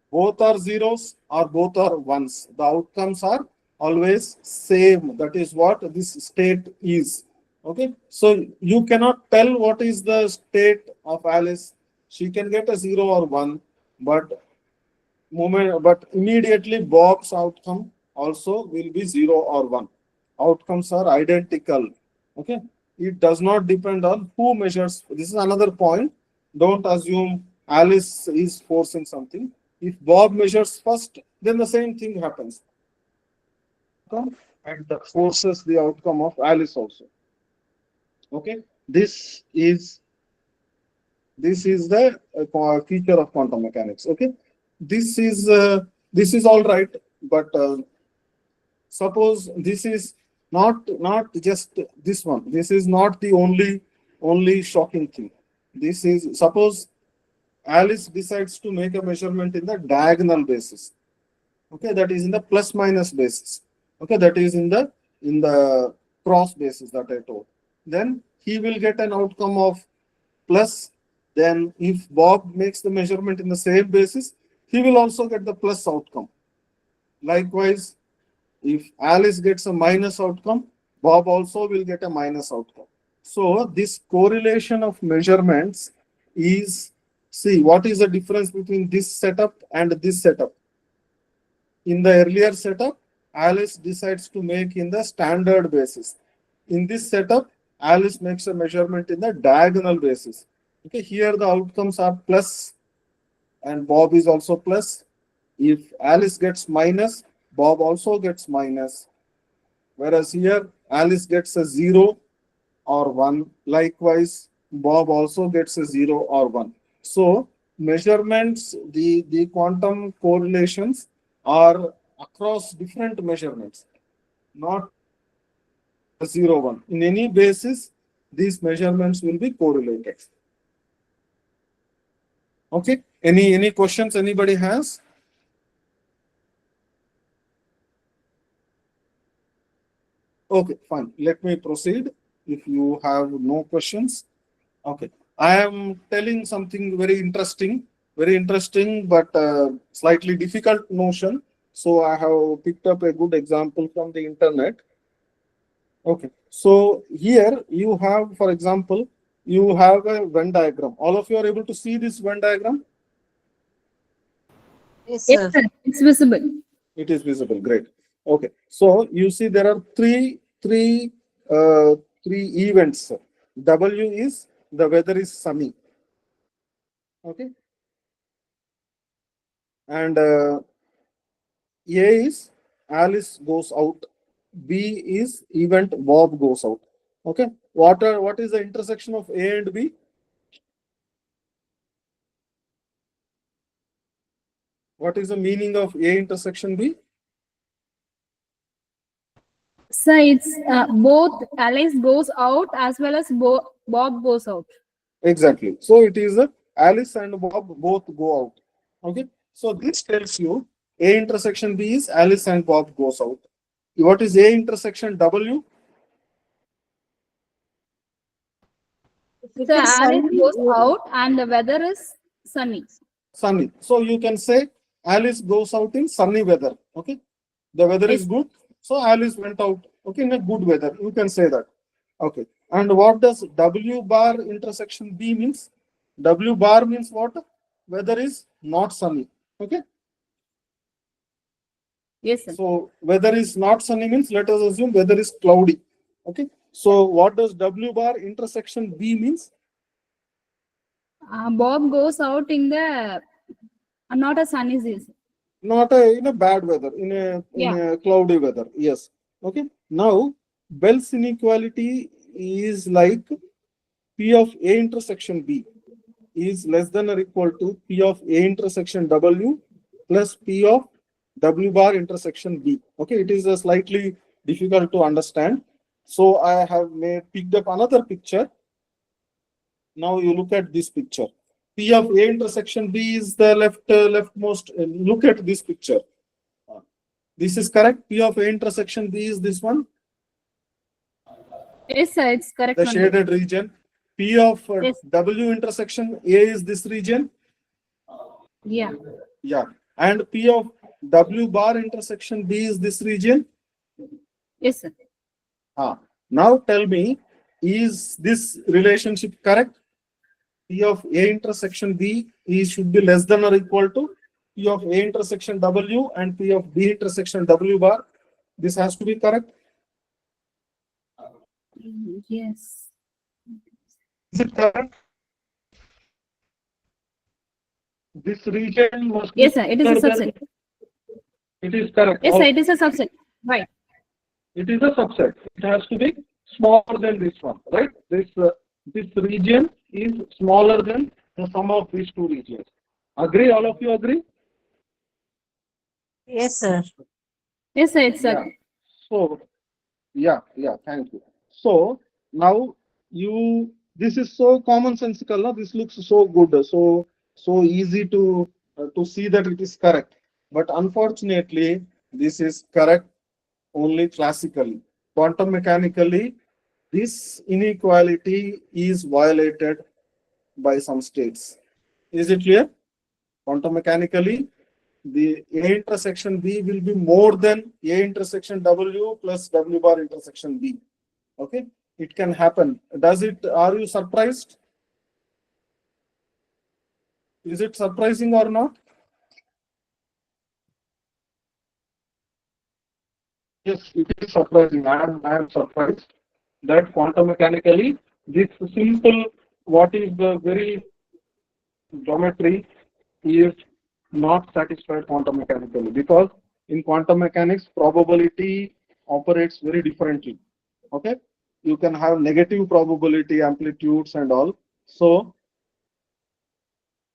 Speaker 3: both are zeros or both are ones. The outcomes are always same. That is what this state is. Okay, so you cannot tell what is the state of Alice. She can get a 0 or 1, but immediately Bob's outcome also will be 0 or 1. Outcomes are identical. Okay, it does not depend on who measures. This is another point. Don't assume Alice is forcing something. If Bob measures first, then the same thing happens. And that forces the outcome of Alice also. Okay, this is the feature of quantum mechanics. Okay, this is all right, but suppose this is not just this one. This is not the only shocking thing. This is, suppose Alice decides to make a measurement in the diagonal basis. Okay, that is in the plus minus basis. Okay, that is in the cross basis that I told. Then he will get an outcome of plus. Then if Bob makes the measurement in the same basis, he will also get the plus outcome. Likewise, if Alice gets a minus outcome, Bob also will get a minus outcome. So this correlation of measurements is, see, what is the difference between this setup and this setup? In the earlier setup, Alice decides to make in the standard basis. In this setup, Alice makes a measurement in the diagonal basis. Okay, here the outcomes are plus and Bob is also plus. If Alice gets minus, Bob also gets minus. Whereas here, Alice gets a 0 or 1. Likewise, Bob also gets a 0 or 1. So measurements, the quantum correlations are across different measurements, not 0, 1. In any basis, these measurements will be correlated. Okay, any questions anybody has? Okay, fine. Let me proceed if you have no questions. Okay, I am telling something very interesting, but slightly difficult notion. So I have picked up a good example from the internet. Okay, so here you have, for example, you have a Venn diagram. All of you are able to see this Venn diagram?
Speaker 5: Yes, sir. It's visible.
Speaker 3: It is visible. Great. Okay, so you see there are three events. W is the weather is sunny. Okay, and A is Alice goes out. B is event Bob goes out. Okay, what is the intersection of A and B? What is the meaning of A intersection B?
Speaker 5: So it's both Alice goes out as well as Bob goes out.
Speaker 3: Exactly. So it is Alice and Bob both go out. Okay. So this tells you A intersection B is Alice and Bob goes out. What is A intersection W?
Speaker 5: So Alice goes out and the weather is sunny.
Speaker 3: Sunny. So you can say Alice goes out in sunny weather. Okay. The weather is good. So Alice went out. Okay, in a good weather. You can say that. Okay. And what does W bar intersection B means? W bar means what? Weather is not sunny. Okay.
Speaker 5: Yes, sir.
Speaker 3: So weather is not sunny means, let us assume weather is cloudy. Okay. So what does W bar intersection B means?
Speaker 5: Bob goes out in the not a sunny season.
Speaker 3: Not in a bad weather, in a cloudy weather. Yes. Okay. Now Bell's inequality is like P of A intersection B is less than or equal to P of A intersection W plus P of W bar intersection B. Okay, it is slightly difficult to understand. So I have picked up another picture. Now you look at this picture. P of A intersection B is the leftmost. Look at this picture. This is correct. P of A intersection B is this one.
Speaker 5: Yes, sir, it's correct.
Speaker 3: The shaded region. P of W intersection A is this region.
Speaker 5: Yeah.
Speaker 3: Yeah. And P of W bar intersection B is this region.
Speaker 5: Yes, sir.
Speaker 3: Now tell me, is this relationship correct? P of A intersection B should be less than or equal to P of A intersection W and P of B intersection W bar. This has to be correct.
Speaker 5: Yes.
Speaker 3: Is it correct? This region must be
Speaker 5: Yes, sir. It is a
Speaker 3: smaller than-
Speaker 5: subset.
Speaker 3: It is correct.
Speaker 5: Yes, sir. It is a subset. Right.
Speaker 3: It is a subset. It has to be smaller than this one, right? This region is smaller than the sum of these two regions. Agree? All of you agree?
Speaker 6: Yes, sir.
Speaker 5: Yes, sir. It's
Speaker 3: Yeah.
Speaker 5: a
Speaker 3: So, yeah, thank you. So now this is so commonsensical, no? This looks so good, so easy to see that it is correct. But unfortunately, this is correct only classically. Quantum mechanically, this inequality is violated by some states. Is it clear? Quantum mechanically, the A intersection B will be more than A intersection W plus W bar intersection B. Okay, it can happen. Does it? Are you surprised? Is it surprising or not? Yes, it is surprising. I am surprised that quantum mechanically, this simple, what is the very geometry is not satisfied quantum mechanically, because in quantum mechanics probability operates very differently. Okay, you can have negative probability amplitudes and all. So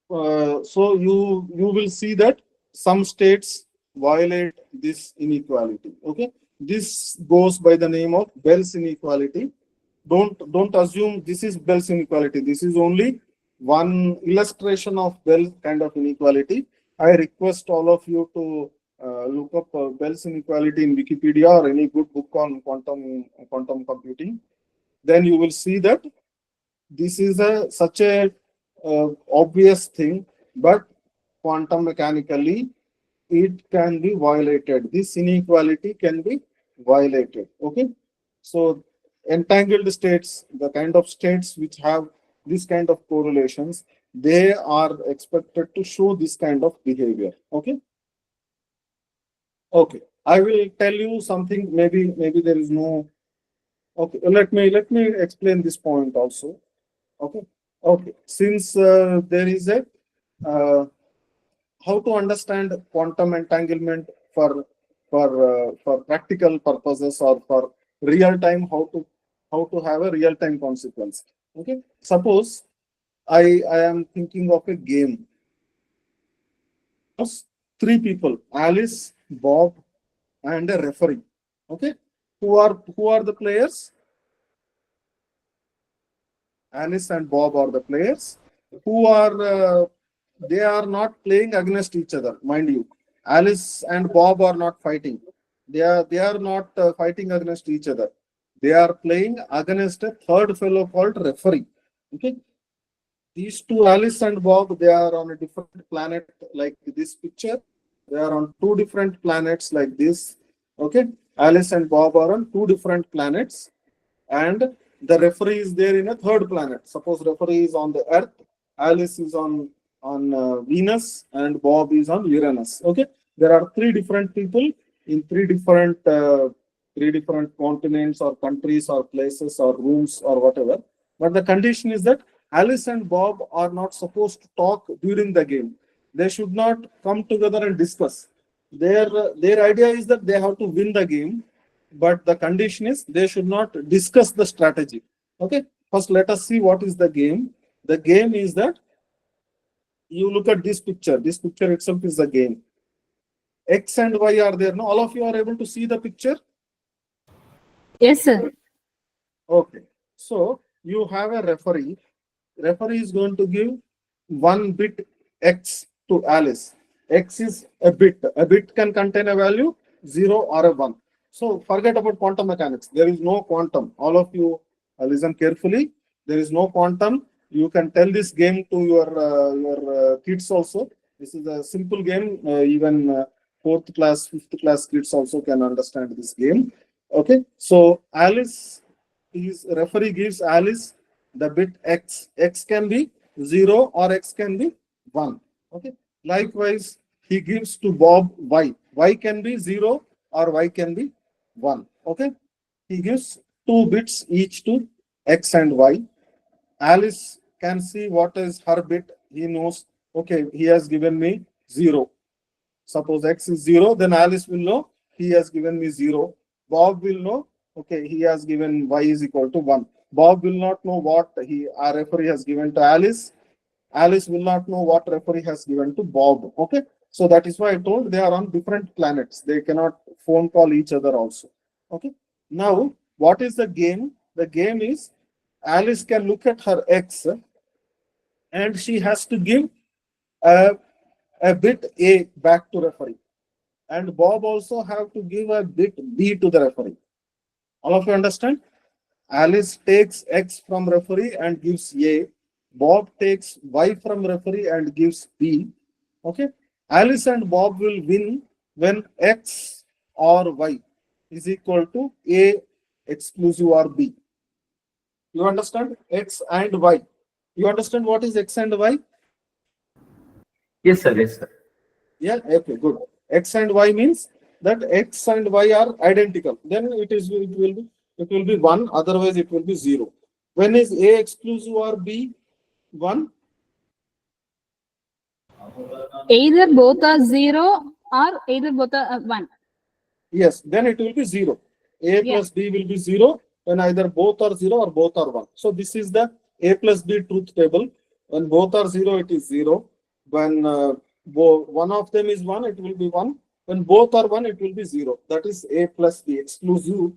Speaker 3: you will see that some states violate this inequality. Okay, this goes by the name of Bell's inequality. Don't assume this is Bell's inequality. This is only one illustration of Bell kind of inequality. I request all of you to look up Bell's inequality in Wikipedia or any good book on quantum computing. Then you will see that this is such a obvious thing, but quantum mechanically it can be violated. This inequality can be violated. Okay, so entangled states, the kind of states which have this kind of correlations, they are expected to show this kind of behavior. Okay. Okay, I will tell you something. Maybe there is no. Okay, let me explain this point also. Okay. Okay. Since there is a how to understand quantum entanglement for practical purposes or for real time, how to have a real time consequence. Okay. Suppose I am thinking of a game. Three people: Alice, Bob, and a referee. Okay. Who are the players? Alice and Bob are the players who are they are not playing against each other, mind you. Alice and Bob are not fighting. They are not fighting against each other. They are playing against a third fellow called referee. Okay, these two, Alice and Bob, they are on a different planet like this picture. They are on two different planets like this. Okay, Alice and Bob are on two different planets, and the referee is there in a third planet. Suppose referee is on the Earth, Alice is on Venus, and Bob is on Uranus. Okay, there are three different people in three different continents or countries or places or rooms or whatever. But the condition is that Alice and Bob are not supposed to talk during the game. They should not come together and discuss. Their idea is that they have to win the game, but the condition is they should not discuss the strategy. Okay, first let us see what is the game. The game is that you look at this picture. This picture itself is the game. X and Y are there. No, all of you are able to see the picture.
Speaker 5: yes, sir.
Speaker 3: Okay, so you have a referee. Referee is going to give one bit X to Alice. X is a bit. A bit can contain a value 0 or a 1. So forget about quantum mechanics. There is no quantum. All of you listen carefully. There is no quantum. You can tell this game to your kids also. This is a simple game. Even fourth class, fifth class kids also can understand this game. Okay. So Alice, his referee gives Alice the bit X. X can be 0 or X can be 1. Okay. Likewise, he gives to Bob Y. Y can be 0 or Y can be 1. Okay. He gives 2 bits each to X and Y. Alice can see what is her bit. He knows, okay, he has given me 0. Suppose X is 0, then Alice will know he has given me 0. Bob will know, okay, he has given Y is equal to 1. Bob will not know what our referee has given to Alice. Alice will not know what referee has given to Bob. Okay. So that is why I told they are on different planets. They cannot phone call each other also. Okay. Now, what is the game? The game is Alice can look at her X and she has to give a bit A back to referee. And Bob also have to give a bit B to the referee. All of you understand? Alice takes X from referee and gives A. Bob takes Y from referee and gives B. Okay. Alice and Bob will win when X or Y is equal to A exclusive or B. You understand? X and Y. You understand what is X and Y?
Speaker 1: Yes, sir. Yes, sir.
Speaker 3: Yeah, okay, good. X and Y means that X and Y are identical. Then it will be 1, otherwise it will be 0. When is A exclusive or B 1?
Speaker 5: Either both are 0 or either both are 1.
Speaker 3: Yes, then it will be 0. A plus B will be 0 when either both are 0 or both are 1. So this is the A plus B truth table. When both are 0, it is 0. When one of them is 1, it will be 1. When both are 1, it will be 0. That is A plus B, exclusive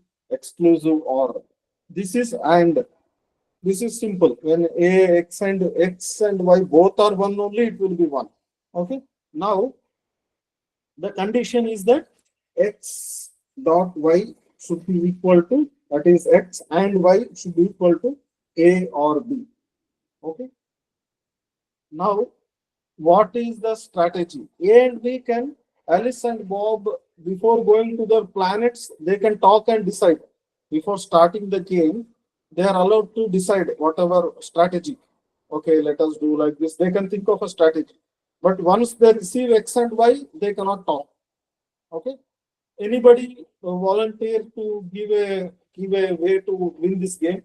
Speaker 3: OR. This is AND. This is simple. When X and Y both are 1 only, it will be 1. Okay. Now, the condition is that X dot Y should be equal to, that is X and Y should be equal to A or B. Okay. Now, what is the strategy? A and B can, Alice and Bob, before going to their planets, they can talk and decide. Before starting the game, they are allowed to decide whatever strategy. Okay, let us do like this. They can think of a strategy. But once they receive X and Y, they cannot talk. Okay. Anybody volunteer to give a way to win this game?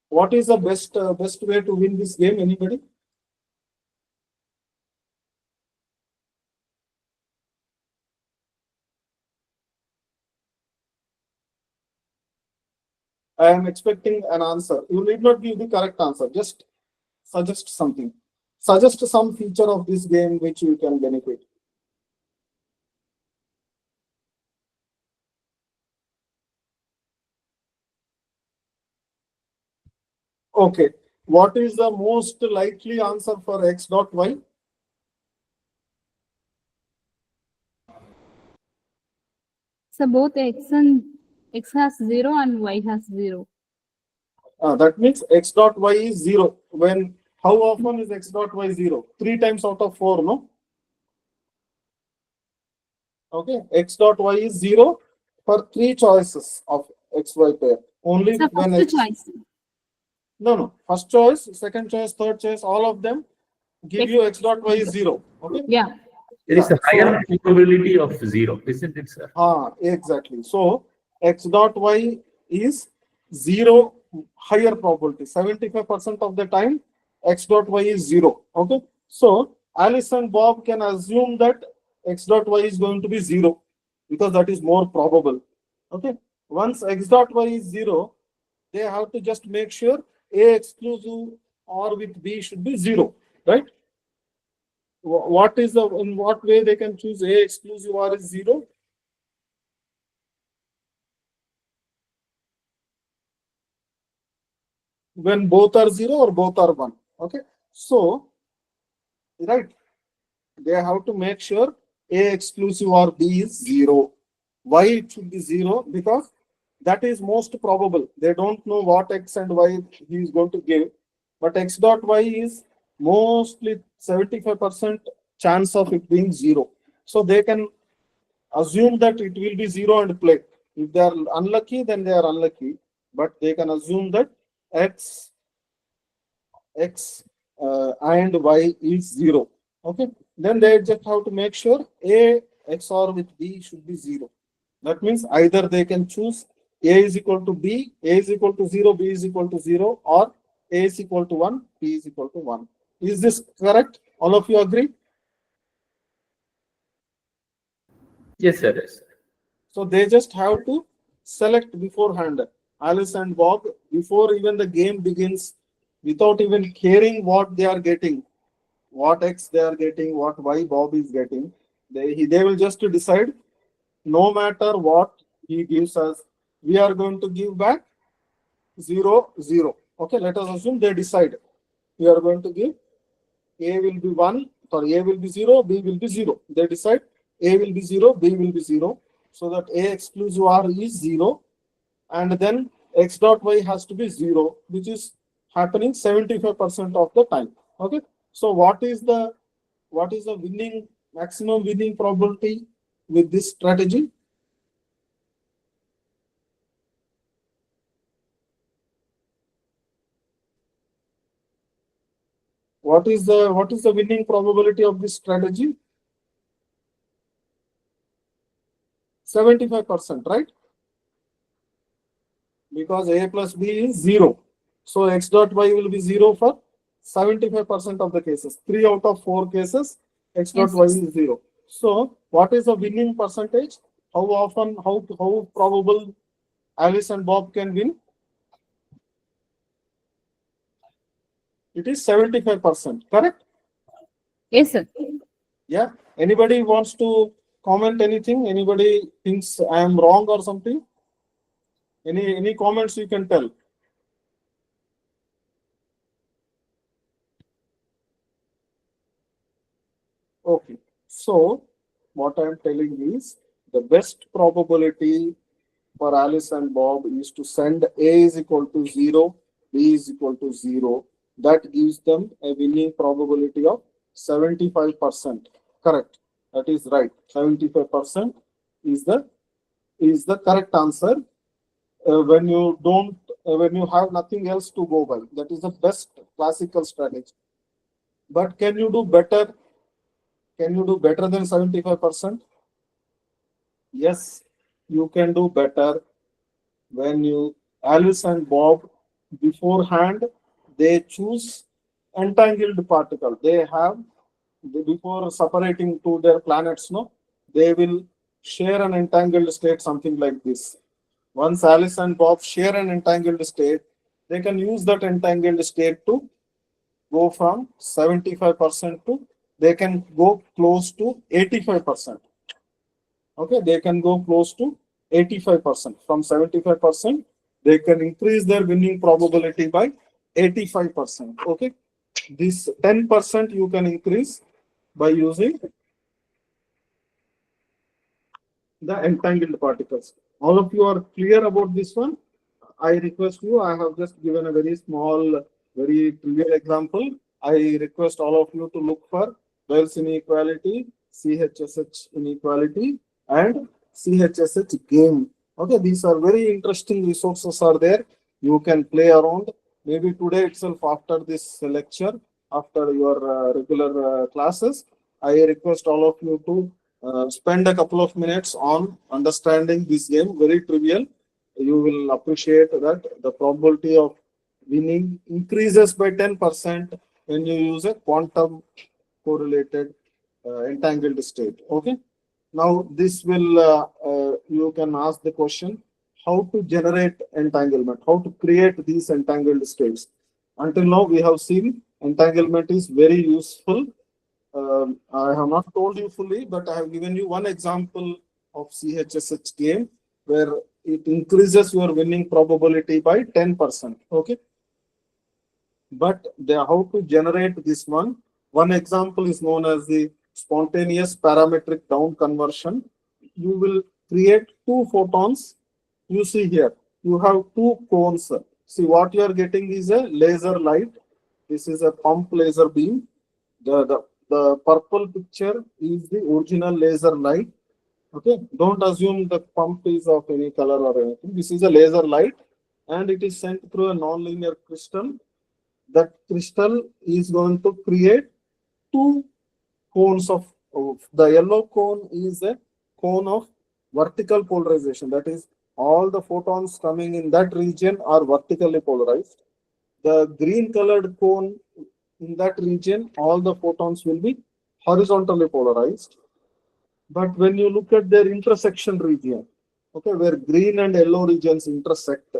Speaker 3: What is the best way to win this game? Anybody? I am expecting an answer. You need not give the correct answer. Just suggest something. Suggest some feature of this game which you can benefit. Okay. What is the most likely answer for X dot Y?
Speaker 5: So both X has 0 and Y has 0.
Speaker 3: That means X dot Y is 0. When, how often is X dot Y 0? 3 times out of 4, no? Okay. X dot Y is 0 for 3 choices of XY pair. Only
Speaker 5: So
Speaker 3: when
Speaker 5: first choice.
Speaker 3: No. First choice, second choice, third choice, all of them give you X dot Y is 0. Okay.
Speaker 5: Yeah.
Speaker 1: There is a higher probability of 0, isn't it, sir?
Speaker 3: Exactly. So X dot Y is 0 higher probability. 75% of the time, X dot Y is 0. Okay. So Alice and Bob can assume that X dot Y is going to be 0 because that is more probable. Okay. Once X dot Y is 0, they have to just make sure A exclusive or with B should be 0, right? In what way they can choose A exclusive or is 0? When both are 0 or both are 1. Okay. So, right, they have to make sure A exclusive or B is 0. Why it should be 0? Because that is most probable. They don't know what X and Y he is going to give, but X dot Y is mostly 75% chance of it being 0. So they can assume that it will be 0 and play. If they are unlucky, then they are unlucky, but they can assume that X and Y is 0. Okay. Then they just have to make sure A XOR with B should be 0. That means either they can choose A is equal to B, A is equal to 0, B is equal to 0, or A is equal to 1, B is equal to 1. Is this correct? All of you agree?
Speaker 1: Yes, sir. Yes.
Speaker 3: So they just have to select beforehand. Alice and Bob, before even the game begins, without even caring what they are getting, what X they are getting, what Y Bob is getting, they will just decide, no matter what he gives us, we are going to give back 0, 0. Okay, let us assume they decide we are going to give A will be 1, sorry, A will be 0, B will be 0. They decide A will be 0, B will be 0, so that A exclusive R is 0, and then X dot Y has to be 0, which is happening 75% of the time. Okay, so what is the winning, maximum winning probability with this strategy? What is the winning probability of this strategy? 75%, right? Because A plus B is 0. So X dot Y will be 0 for 75% of the cases. 3 out of 4 cases, X dot
Speaker 5: Yes.
Speaker 3: Y is 0. So what is the winning percentage? How often, how probable Alice and Bob can win? It is 75%, correct?
Speaker 5: Yes, sir.
Speaker 3: Yeah. Anybody wants to comment anything? Anybody thinks I am wrong or something? Any comments you can tell? Okay. So what I am telling is the best probability for Alice and Bob is to send A is equal to 0, B is equal to 0. That gives them a winning probability of 75%. Correct. That is right. 75% is the correct answer. When you have nothing else to go by, that is the best classical strategy. But can you do better? Can you do better than 75%? Yes, you can do better when you, Alice and Bob, beforehand, they choose entangled particle. Before separating to their planets, no, they will share an entangled state, something like this. Once Alice and Bob share an entangled state, they can use that entangled state to go from 75% to, they can go close to 85%. Okay, they can go close to 85%. From 75%, they can increase their winning probability by 85%. Okay, this 10% you can increase by using the entangled particles. All of you are clear about this one? I request you, I have just given a very small, very trivial example. I request all of you to look for Wells inequality, CHSH inequality, and CHSH game. Okay, these are very interesting resources are there. You can play around. Maybe today itself after this lecture, after your regular classes, I request all of you to spend a couple of minutes on understanding this game, very trivial. You will appreciate that the probability of winning increases by 10% when you use a quantum correlated entangled state. Okay. Now this will, you can ask the question, how to generate entanglement, how to create these entangled states. Until now, we have seen entanglement is very useful. I have not told you fully, but I have given you one example of CHSH game where it increases your winning probability by 10%. Okay. But how to generate this one? One example is known as the spontaneous parametric down conversion. You will create two photons. You see here, you have two cones. See what you are getting is a laser light. This is a pump laser beam. The purple picture is the original laser light. Okay, don't assume the pump is of any color or anything. This is a laser light and it is sent through a nonlinear crystal. That crystal is going to create two cones of the yellow cone is a cone of vertical polarization. That is all the photons coming in that region are vertically polarized. The green colored cone in that region, all the photons will be horizontally polarized. But when you look at their intersection region, okay, where green and yellow regions intersect,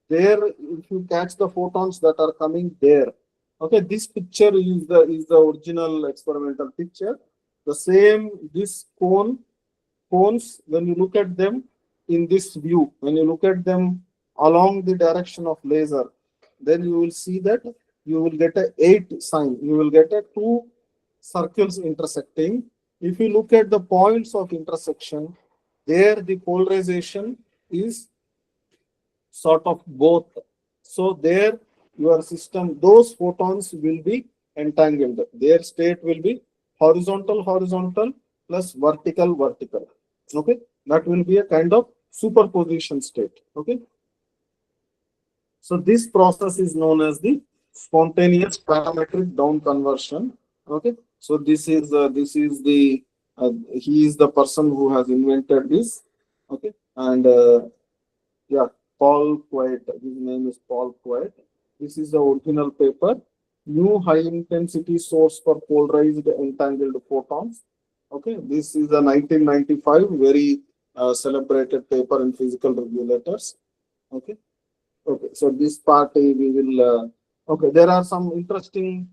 Speaker 3: there, if you catch the photons that are coming there, okay, this picture is the original experimental picture. The same, this cones, when you look at them in this view, when you look at them along the direction of laser, then you will see that you will get a 8 sign. You will get a 2 circles intersecting. If you look at the points of intersection, there the polarization is sort of both. So there your system, those photons will be entangled. Their state will be horizontal plus vertical. Okay, that will be a kind of superposition state. Okay, so this process is known as the spontaneous parametric down conversion. Okay, so this is the he is the person who has invented this. Okay, and yeah, Paul Quiet. His name is Paul Quiet. This is the original paper. New high intensity source for polarized entangled photons. Okay, this is a 1995 very celebrated paper in physical regulators. Okay, okay. So this part we will. Okay, there are some interesting.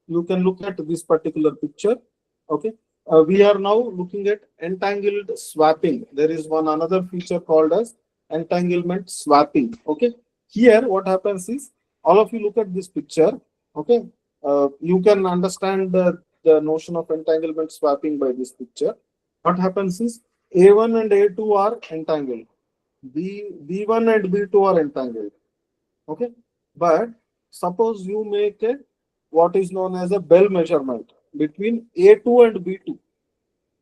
Speaker 3: You can look at this particular picture. Okay. We are now looking at entangled swapping. There is one another feature called as entanglement swapping. Okay. Here, what happens is, all of you look at this picture. Okay. You can understand the notion of entanglement swapping by this picture. What happens is, A1 and A2 are entangled. B1 and B2 are entangled. Okay. But suppose you make a what is known as a Bell measurement between A2 and B2.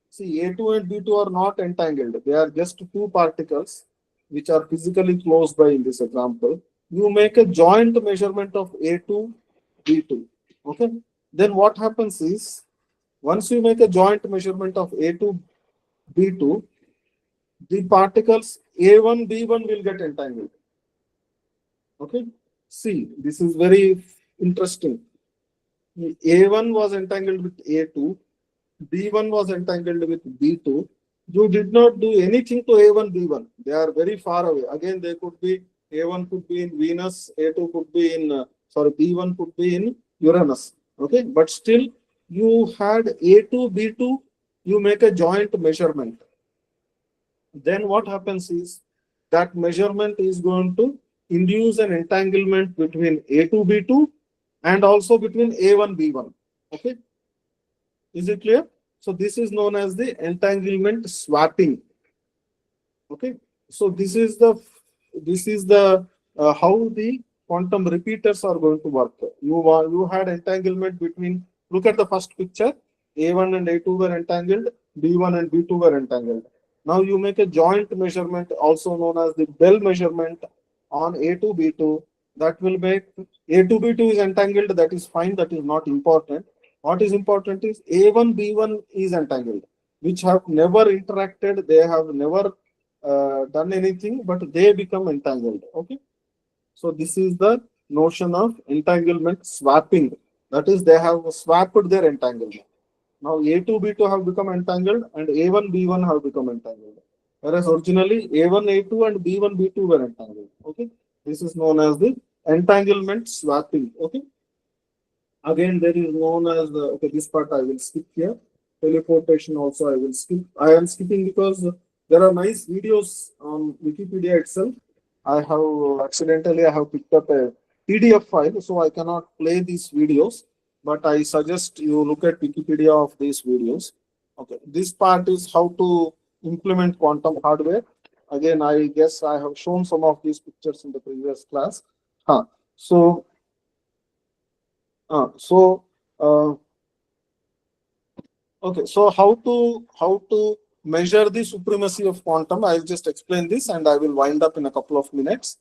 Speaker 3: See, A2 and B2 are not entangled. They are just two particles which are physically close by in this example. You make a joint measurement of A2, B2. Okay. Then what happens is, once you make a joint measurement of A2, B2, the particles A1, B1 will get entangled. Okay. See, this is very interesting. A1 was entangled with A2, B1 was entangled with B2. You did not do anything to A1, B1. They are very far away. Again, they could be, A1 could be in Venus, A2 could be in, B1 could be in Uranus. Okay, but still you had A2, B2, you make a joint measurement. Then what happens is, that measurement is going to induce an entanglement between A2, B2 and also between A1, B1. Okay. Is it clear? So this is known as the entanglement swapping. Okay. So this is the how the quantum repeaters are going to work. You had entanglement between, look at the first picture, A1 and A2 were entangled, B1 and B2 were entangled. Now you make a joint measurement, also known as the Bell measurement, on A2, B2. That will make A2, B2 is entangled. That is fine. That is not important. What is important is A1, B1 is entangled, which have never interacted. They have never done anything, but they become entangled. Okay. So this is the notion of entanglement swapping. That is, they have swapped their entanglement. Now A2, B2 have become entangled and A1, B1 have become entangled. Whereas originally A1, A2 and B1, B2 were entangled. Okay. This is known as the entanglement swapping. Okay. Again, there is known as the, okay, this part I will skip here. Teleportation also I will skip. I am skipping because there are nice videos on Wikipedia itself. I have picked up a PDF file, so I cannot play these videos, but I suggest you look at Wikipedia of these videos. Okay, this part is how to implement quantum hardware. Again, I guess I have shown some of these pictures in the previous class. Okay, so how to measure the supremacy of quantum? I'll just explain this and I will wind up in a couple of minutes.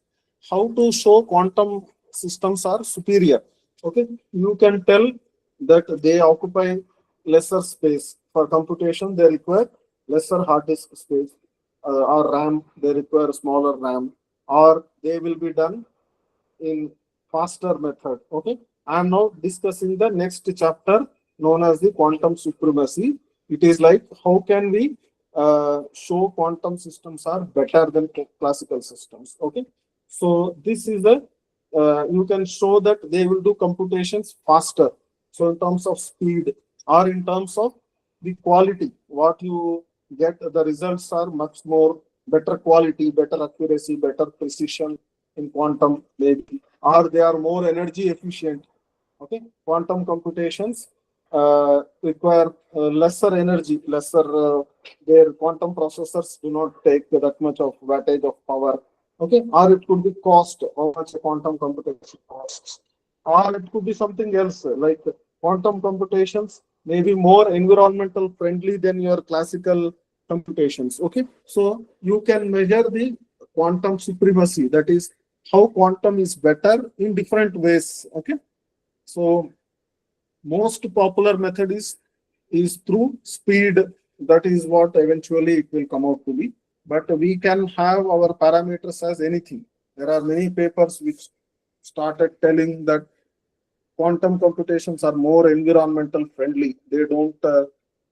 Speaker 3: How to show quantum systems are superior? Okay, you can tell that they occupy lesser space for computation. They require lesser hard disk space, or RAM, they require smaller RAM, or they will be done in faster method. Okay, I am now discussing the next chapter known as the quantum supremacy. It is like how can we show quantum systems are better than classical systems. Okay, so this is a you can show that they will do computations faster. So in terms of speed or in terms of the quality, what you get, the results are much more better quality, better accuracy, better precision in quantum maybe, or they are more energy efficient. Okay, quantum computations require lesser energy, lesser, their quantum processors do not take that much of wattage of power. Okay, or it could be cost, how much a quantum computation costs, or it could be something else like quantum computations may be more environmental friendly than your classical computations. Okay, so you can measure the quantum supremacy, that is how quantum is better in different ways. Okay, so most popular method is through speed. That is what eventually it will come out to be. But we can have our parameters as anything. There are many papers which started telling that quantum computations are more environmental friendly. They don't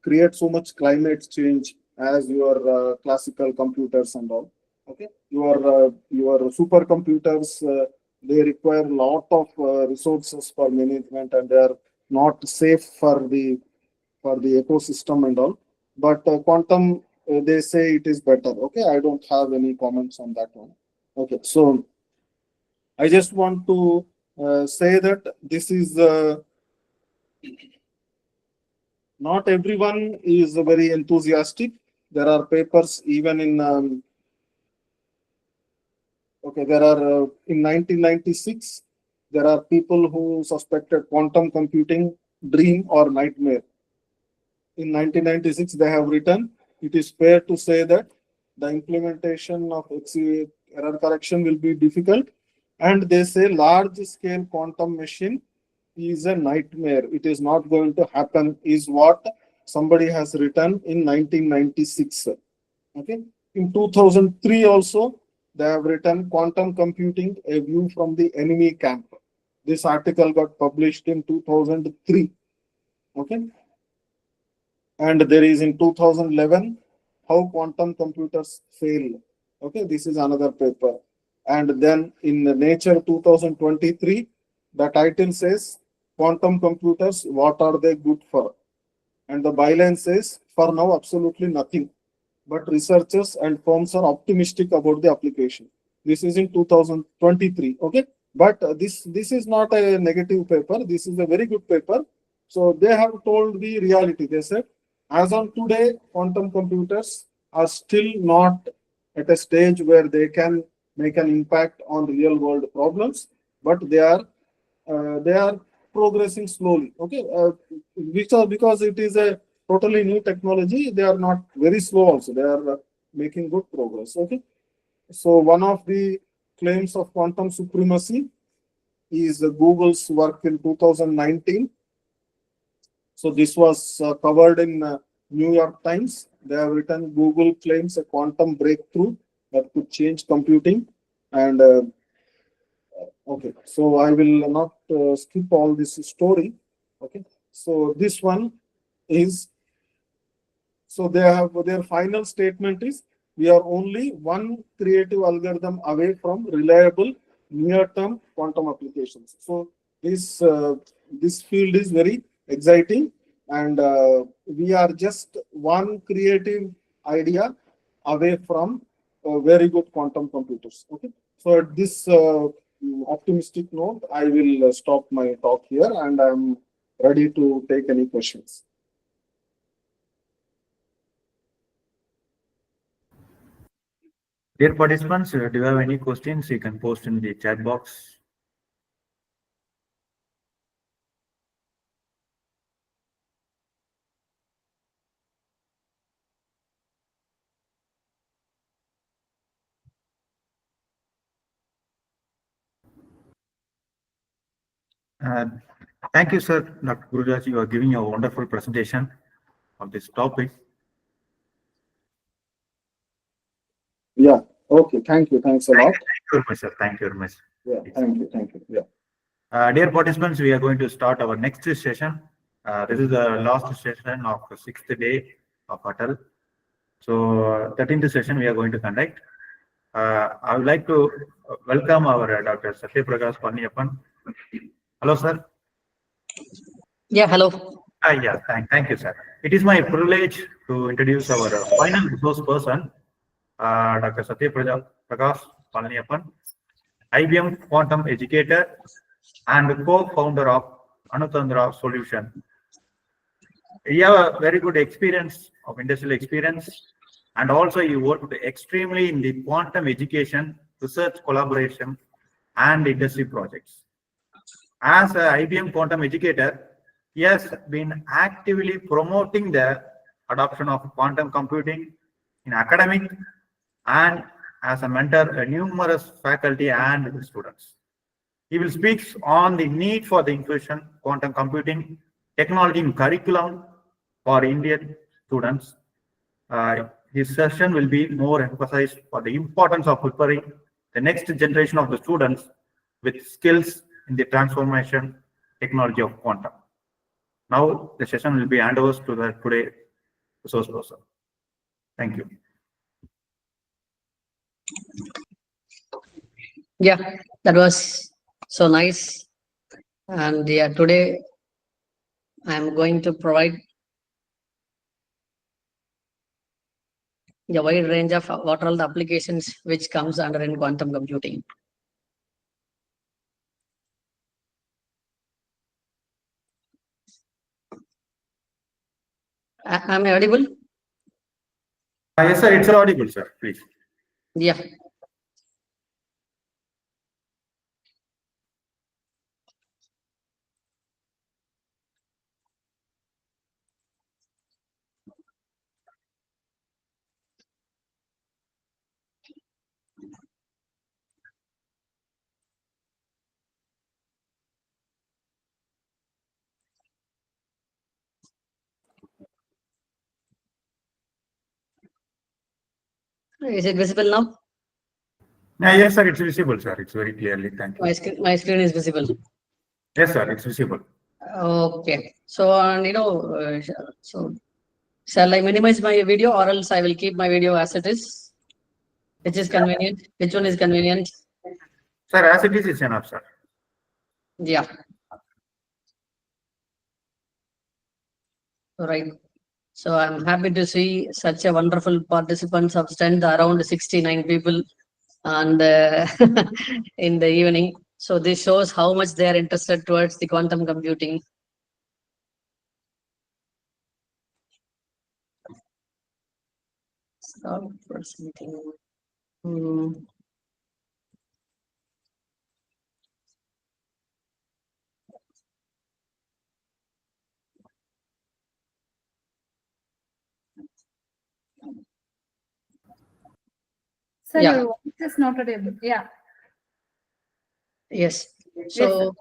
Speaker 3: create so much climate change as your classical computers and all. Okay, your supercomputers, they require a lot of resources for management, and they are not safe for the ecosystem and all. But quantum, they say it is better. Okay, I don't have any comments on that one. Okay, so I just want to say that this is not everyone is very enthusiastic. There are papers even in okay, there are in 1996 there are people who suspected quantum computing dream or nightmare. In 1996 they have written, it is fair to say that the implementation of XE error correction will be difficult, and they say large scale quantum machine is a nightmare. It is not going to happen, is what somebody has written in 1996. Okay. In 2003 also, they have written quantum computing, a view from the enemy camp. This article got published in 2003. Okay. And there is in 2011, how quantum computers fail. Okay. This is another paper. And then in the Nature 2023, the title says, quantum computers, what are they good for? And the byline says, for now, absolutely nothing. But researchers and firms are optimistic about the application. This is in 2023. Okay. But this is not a negative paper. This is a very good paper. So they have told the reality. They said, as on today, quantum computers are still not at a stage where they can make an impact on real world problems, but they are progressing slowly. Okay, because it is a totally new technology, they are not very slow also. They are making good progress. Okay, so one of the claims of quantum supremacy is Google's work in 2019. So this was covered in New York Times. They have written, Google claims a quantum breakthrough that could change computing. And okay, so I will not skip all this story. Okay, so this one is, so they have their final statement is, we are only one creative algorithm away from reliable near-term quantum applications. So this field is very exciting, and we are just one creative idea away from very good quantum computers. Okay, so at this optimistic note, I will stop my talk here, and I'm ready to take any questions.
Speaker 2: Dear participants, do you have any questions? You can post in the chat box. Thank you, sir, Dr. Gurujaji. You are giving a wonderful presentation of this topic.
Speaker 3: Yeah. Okay. Thank you. Thanks a lot.
Speaker 2: Thank you very much, sir. Thank you very much.
Speaker 3: Yeah. Thank you. Thank you. Yeah.
Speaker 2: Dear participants, we are going to start our next session. This is the last session of the 6th day of ATAL. So, 13th session we are going to conduct. I would like to welcome our Dr. Satyaprakash Panniyappan. Hello, sir.
Speaker 6: Yeah, hello.
Speaker 2: Yeah, thank you, sir. It is my privilege to introduce our final resource person, Dr. Satyaprakash Panniyappan, IBM quantum educator and co-founder of Anutandra Solution. He have a very good experience of industrial experience, and also he worked extremely in the quantum education, research collaboration, and industry projects. As an IBM quantum educator, he has been actively promoting the adoption of quantum computing in academic and as a mentor to numerous faculty and students. He will speak on the need for the inclusion quantum computing technology in curriculum for Indian students. His session will be more emphasized for the importance of preparing the next generation of the students with skills in the transformation technology of quantum. Now the session will be handed over to the today resource person. Thank you.
Speaker 6: Yeah, that was so nice. And yeah, today I'm going to provide a wide range of what are all the applications which comes under in quantum computing. Am I audible?
Speaker 2: Yes, sir. It's audible, sir. Please.
Speaker 6: Yeah. Is it visible now?
Speaker 2: Yes, sir. It's visible, sir. It's very clearly. Thank you.
Speaker 6: My screen is visible.
Speaker 2: Yes, sir. It's visible.
Speaker 6: Okay. So, and so shall I minimize my video or else I will keep my video as it is? Which is convenient? Which one is convenient?
Speaker 2: Sir, as it is, it's enough, sir.
Speaker 6: Yeah. Right. So I'm happy to see such a wonderful participants of strength around 69 people and in the evening. So this shows how much they are interested towards the quantum computing. Stop presenting.
Speaker 5: Sir,
Speaker 6: Yeah.
Speaker 5: your voice is not audible. Yeah.
Speaker 6: Yes. So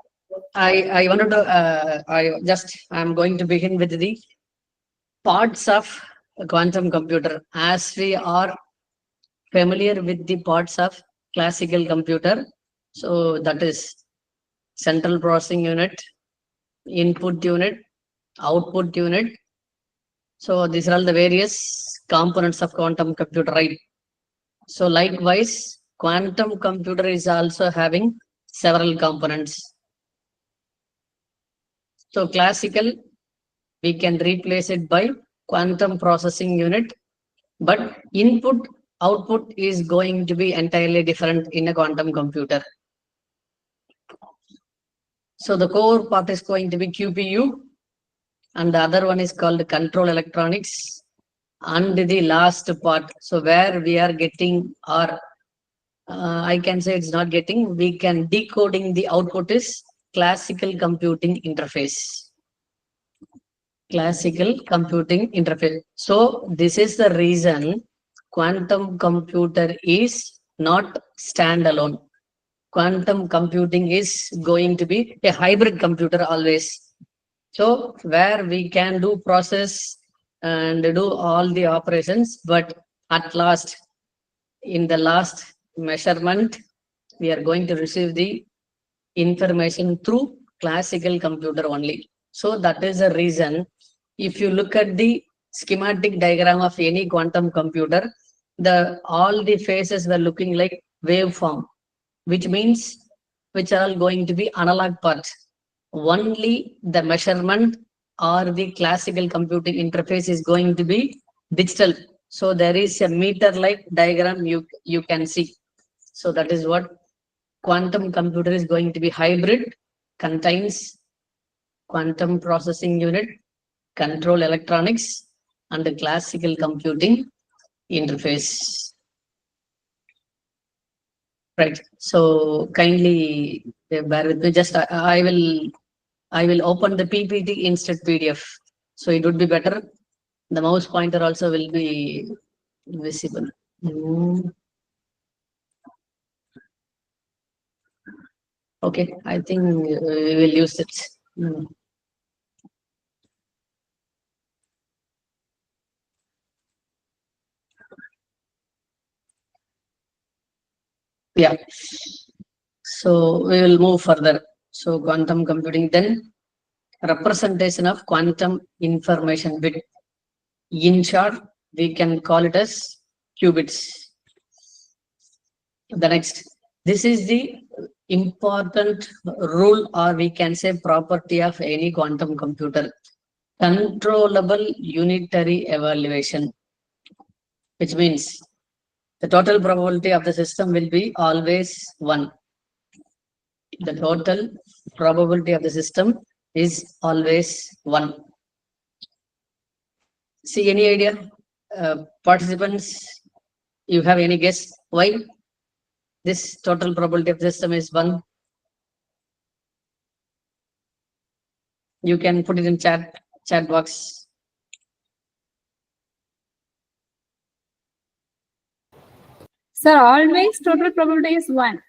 Speaker 6: I wanted to I'm going to begin with the parts of a quantum computer. As we are familiar with the parts of classical computer, so that is central processing unit, input unit, output unit. So these are all the various components of quantum computer, right? So likewise, quantum computer is also having several components. So classical, we can replace it by quantum processing unit, but input output is going to be entirely different in a quantum computer. So the core part is going to be QPU, and the other one is called control electronics. And the last part, so where we are getting our, I can say it's not getting, we can decoding the output is classical computing interface. Classical computing interface. So this is the reason quantum computer is not standalone. Quantum computing is going to be a hybrid computer always. So where we can do process and do all the operations, but at last in the last measurement, we are going to receive the information through classical computer only. So that is the reason, if you look at the schematic diagram of any quantum computer, all the phases were looking like waveform, which means which are all going to be analog parts. Only the measurement or the classical computing interface is going to be digital. So there is a meter-like diagram you can see. So that is what quantum computer is going to be hybrid, contains quantum processing unit, control electronics, and the classical computing interface. Right. So kindly bear with me. Just I will open the PPT instead PDF. So it would be better. The mouse pointer also will be visible. Okay, I think we will use it. Yeah. So we will move further. So quantum computing, then representation of quantum information bit. In short, we can call it as qubits. The next, this is the important rule, or we can say property of any quantum computer: controllable unitary evaluation, which means the total probability of the system will be always 1. The total probability of the system is always 1. See, any idea? Participants, you have any guess why this total probability of the system is 1? You can put it in chat box.
Speaker 5: Sir, always total probability is 1.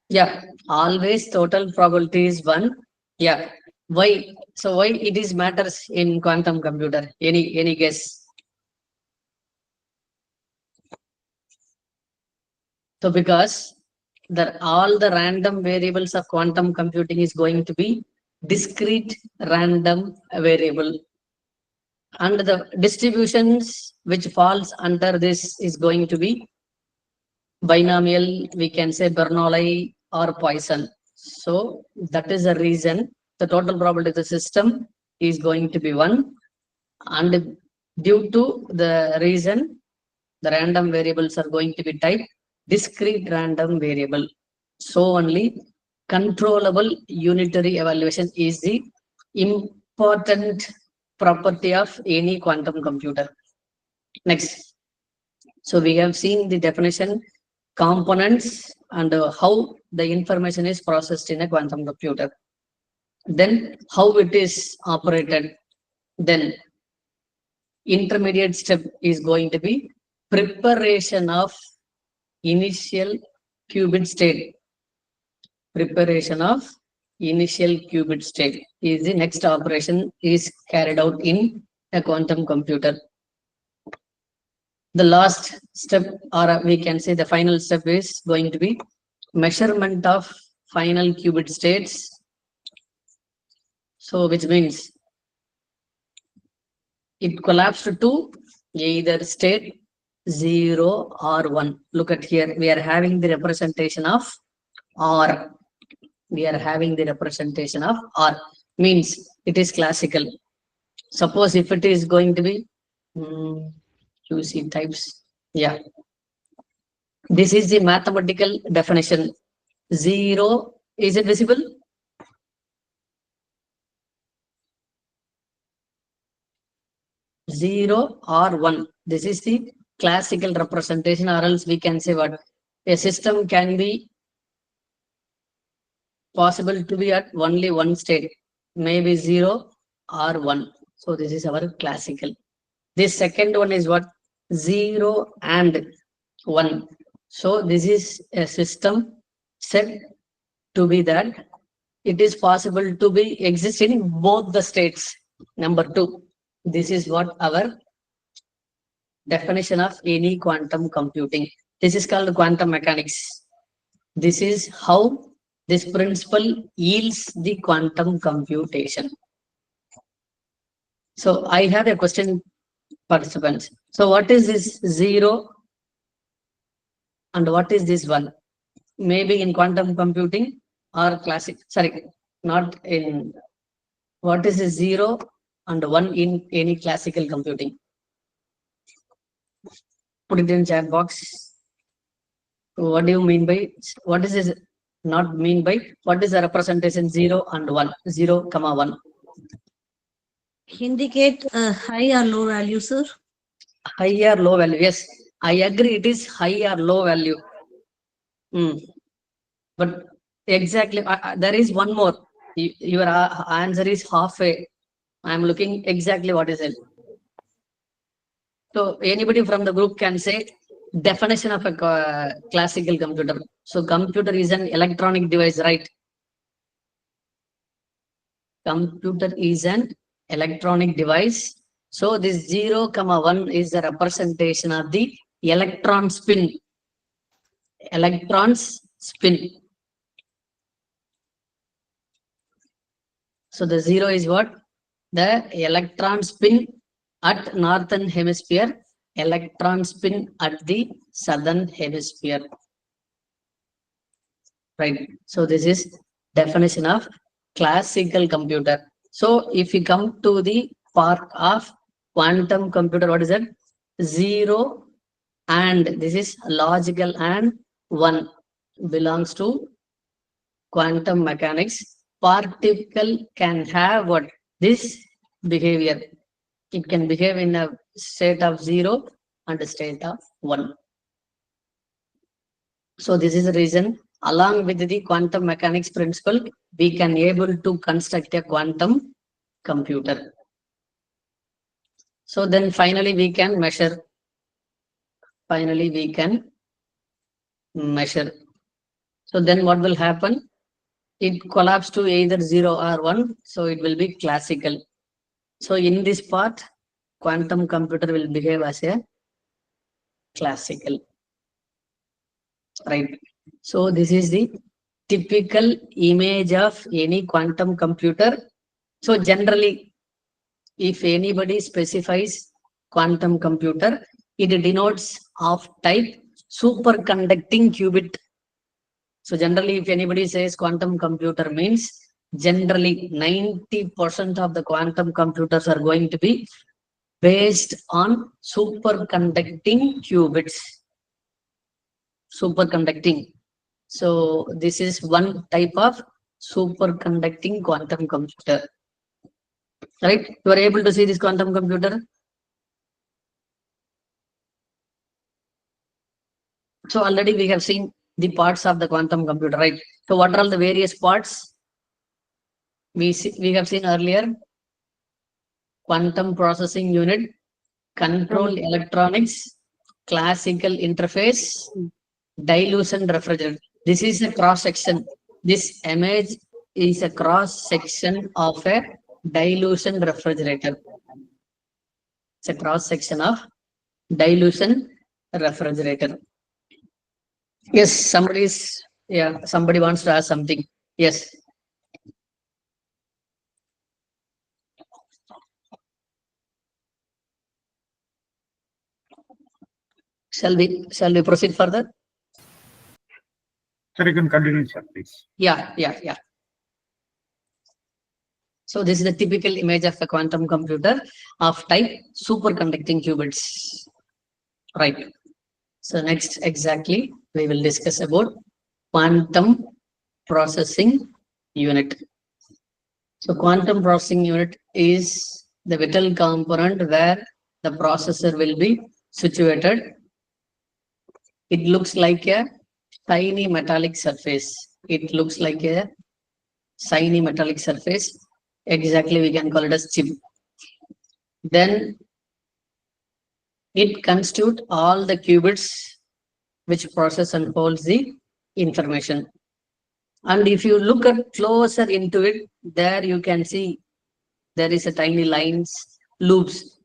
Speaker 6: Yeah, always total probability is 1. Yeah. Why? So why it is matters in quantum computer? Any guess? So because all the random variables of quantum computing is going to be discrete random variable, and the distributions which falls under this is going to be binomial, we can say Bernoulli or Poisson. So that is the reason the total probability of the system is going to be 1, and due to the reason the random variables are going to be type discrete random variable. So only controllable unitary evaluation is the important property of any quantum computer. Next. So we have seen the definition, components, and how the information is processed in a quantum computer. Then how it is operated. Then intermediate step is going to be preparation of initial qubit state. Preparation of initial qubit state is the next operation is carried out in a quantum computer. The last step, or we can say the final step, is going to be measurement of final qubit states. So which means it collapsed to either state 0 or 1. Look at here, we are having the representation of R. We are having the representation of R, means it is classical. Suppose if it is going to be QC types, yeah. This is the mathematical definition. 0, is it visible? Zero or 1. This is the classical representation, or else we can say what? A system can be possible to be at only one state, maybe 0 or 1. So this is our classical. This second one is what? 0 and 1. So this is a system said to be that it is possible to be exist in both the states. Number 2. This is what our definition of any quantum computing. This is called quantum mechanics. This is how this principle yields the quantum computation. So I have a question, participants. So what is this 0 and what is this 1? Maybe in quantum computing or classic, sorry, not in, what is this 0 and 1 in any classical computing? Put it in chat box. What do you mean by, what is this not mean by, what is the representation 0 and 1, 0, 1?
Speaker 7: Indicate high or low value, sir.
Speaker 6: High or low value, yes, I agree, it is high or low value. But exactly, there is one more. Your answer is halfway. I am looking exactly what is it. So anybody from the group can say definition of a classical computer. So computer is an electronic device, right? Computer is an electronic device. So this 0, 1 is the representation of the electron spin. Electrons spin. So the 0 is what? The electron spin at northern hemisphere, electron spin at the southern hemisphere. Right. So this is definition of classical computer. So if you come to the part of quantum computer, what is it? 0 and this is logical and 1 belongs to quantum mechanics. Particle can have what? This behavior. It can behave in a state of 0 and a state of 1. So this is the reason, along with the quantum mechanics principle, we can able to construct a quantum computer. So then finally we can measure. Finally we can measure. So then what will happen? It collapses to either 0 or 1. So it will be classical. So in this part, quantum computer will behave as a classical. Right. So this is the typical image of any quantum computer. So generally, if anybody specifies quantum computer, it denotes of type superconducting qubit. So generally, if anybody says quantum computer means, generally 90% of the quantum computers are going to be based on superconducting qubits. Superconducting. So this is one type of superconducting quantum computer. Right? You are able to see this quantum computer. So already we have seen the parts of the quantum computer, right? So what are all the various parts? We have seen earlier. Quantum processing unit, control electronics, classical interface, dilution refrigerator. This is a cross section. This image is a cross section of a dilution refrigerator. It's a cross section of dilution refrigerator. Yes, somebody wants to ask something. Yes. Shall we proceed further?
Speaker 2: Sir, you can continue, sir, please.
Speaker 6: Yeah. So this is the typical image of a quantum computer of type superconducting qubits. Right. So next, exactly, we will discuss about quantum processing unit. So quantum processing unit is the vital component where the processor will be situated. It looks like a shiny metallic surface. It looks like a shiny metallic surface. Exactly, we can call it as chip. Then it constitutes all the qubits which process and holds the information. And if you look at closer into it, there you can see there is a tiny lines, loops.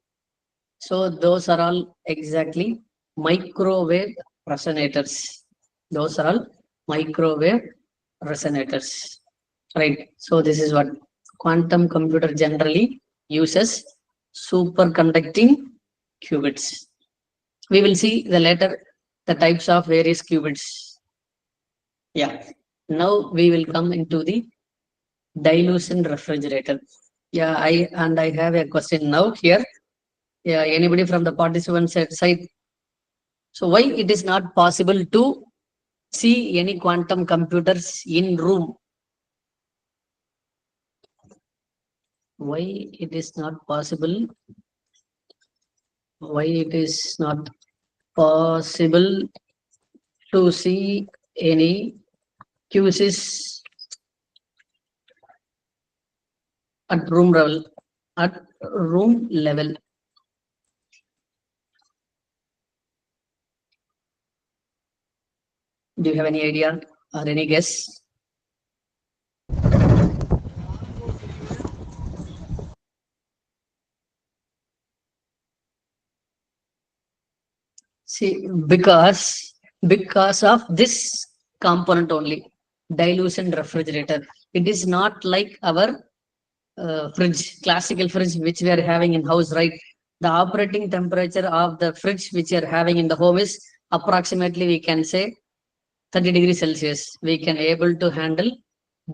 Speaker 6: So those are all exactly microwave resonators. Those are all microwave resonators, right? So this is what quantum computer generally uses superconducting qubits. We will see the later the types of various qubits. Yeah. Now we will come into the dilution refrigerator. Yeah, I have a question now here. Yeah, anybody from the participant side? So why it is not possible to see any quantum computers in room? Why it is not possible? Why it is not possible to see any QCs at room level? At room level. Do you have any idea or any guess? See, because of this component only, dilution refrigerator. It is not like our fridge, classical fridge, which we are having in house, right? The operating temperature of the fridge which you are having in the home is approximately, we can say, 30 degrees Celsius. We can able to handle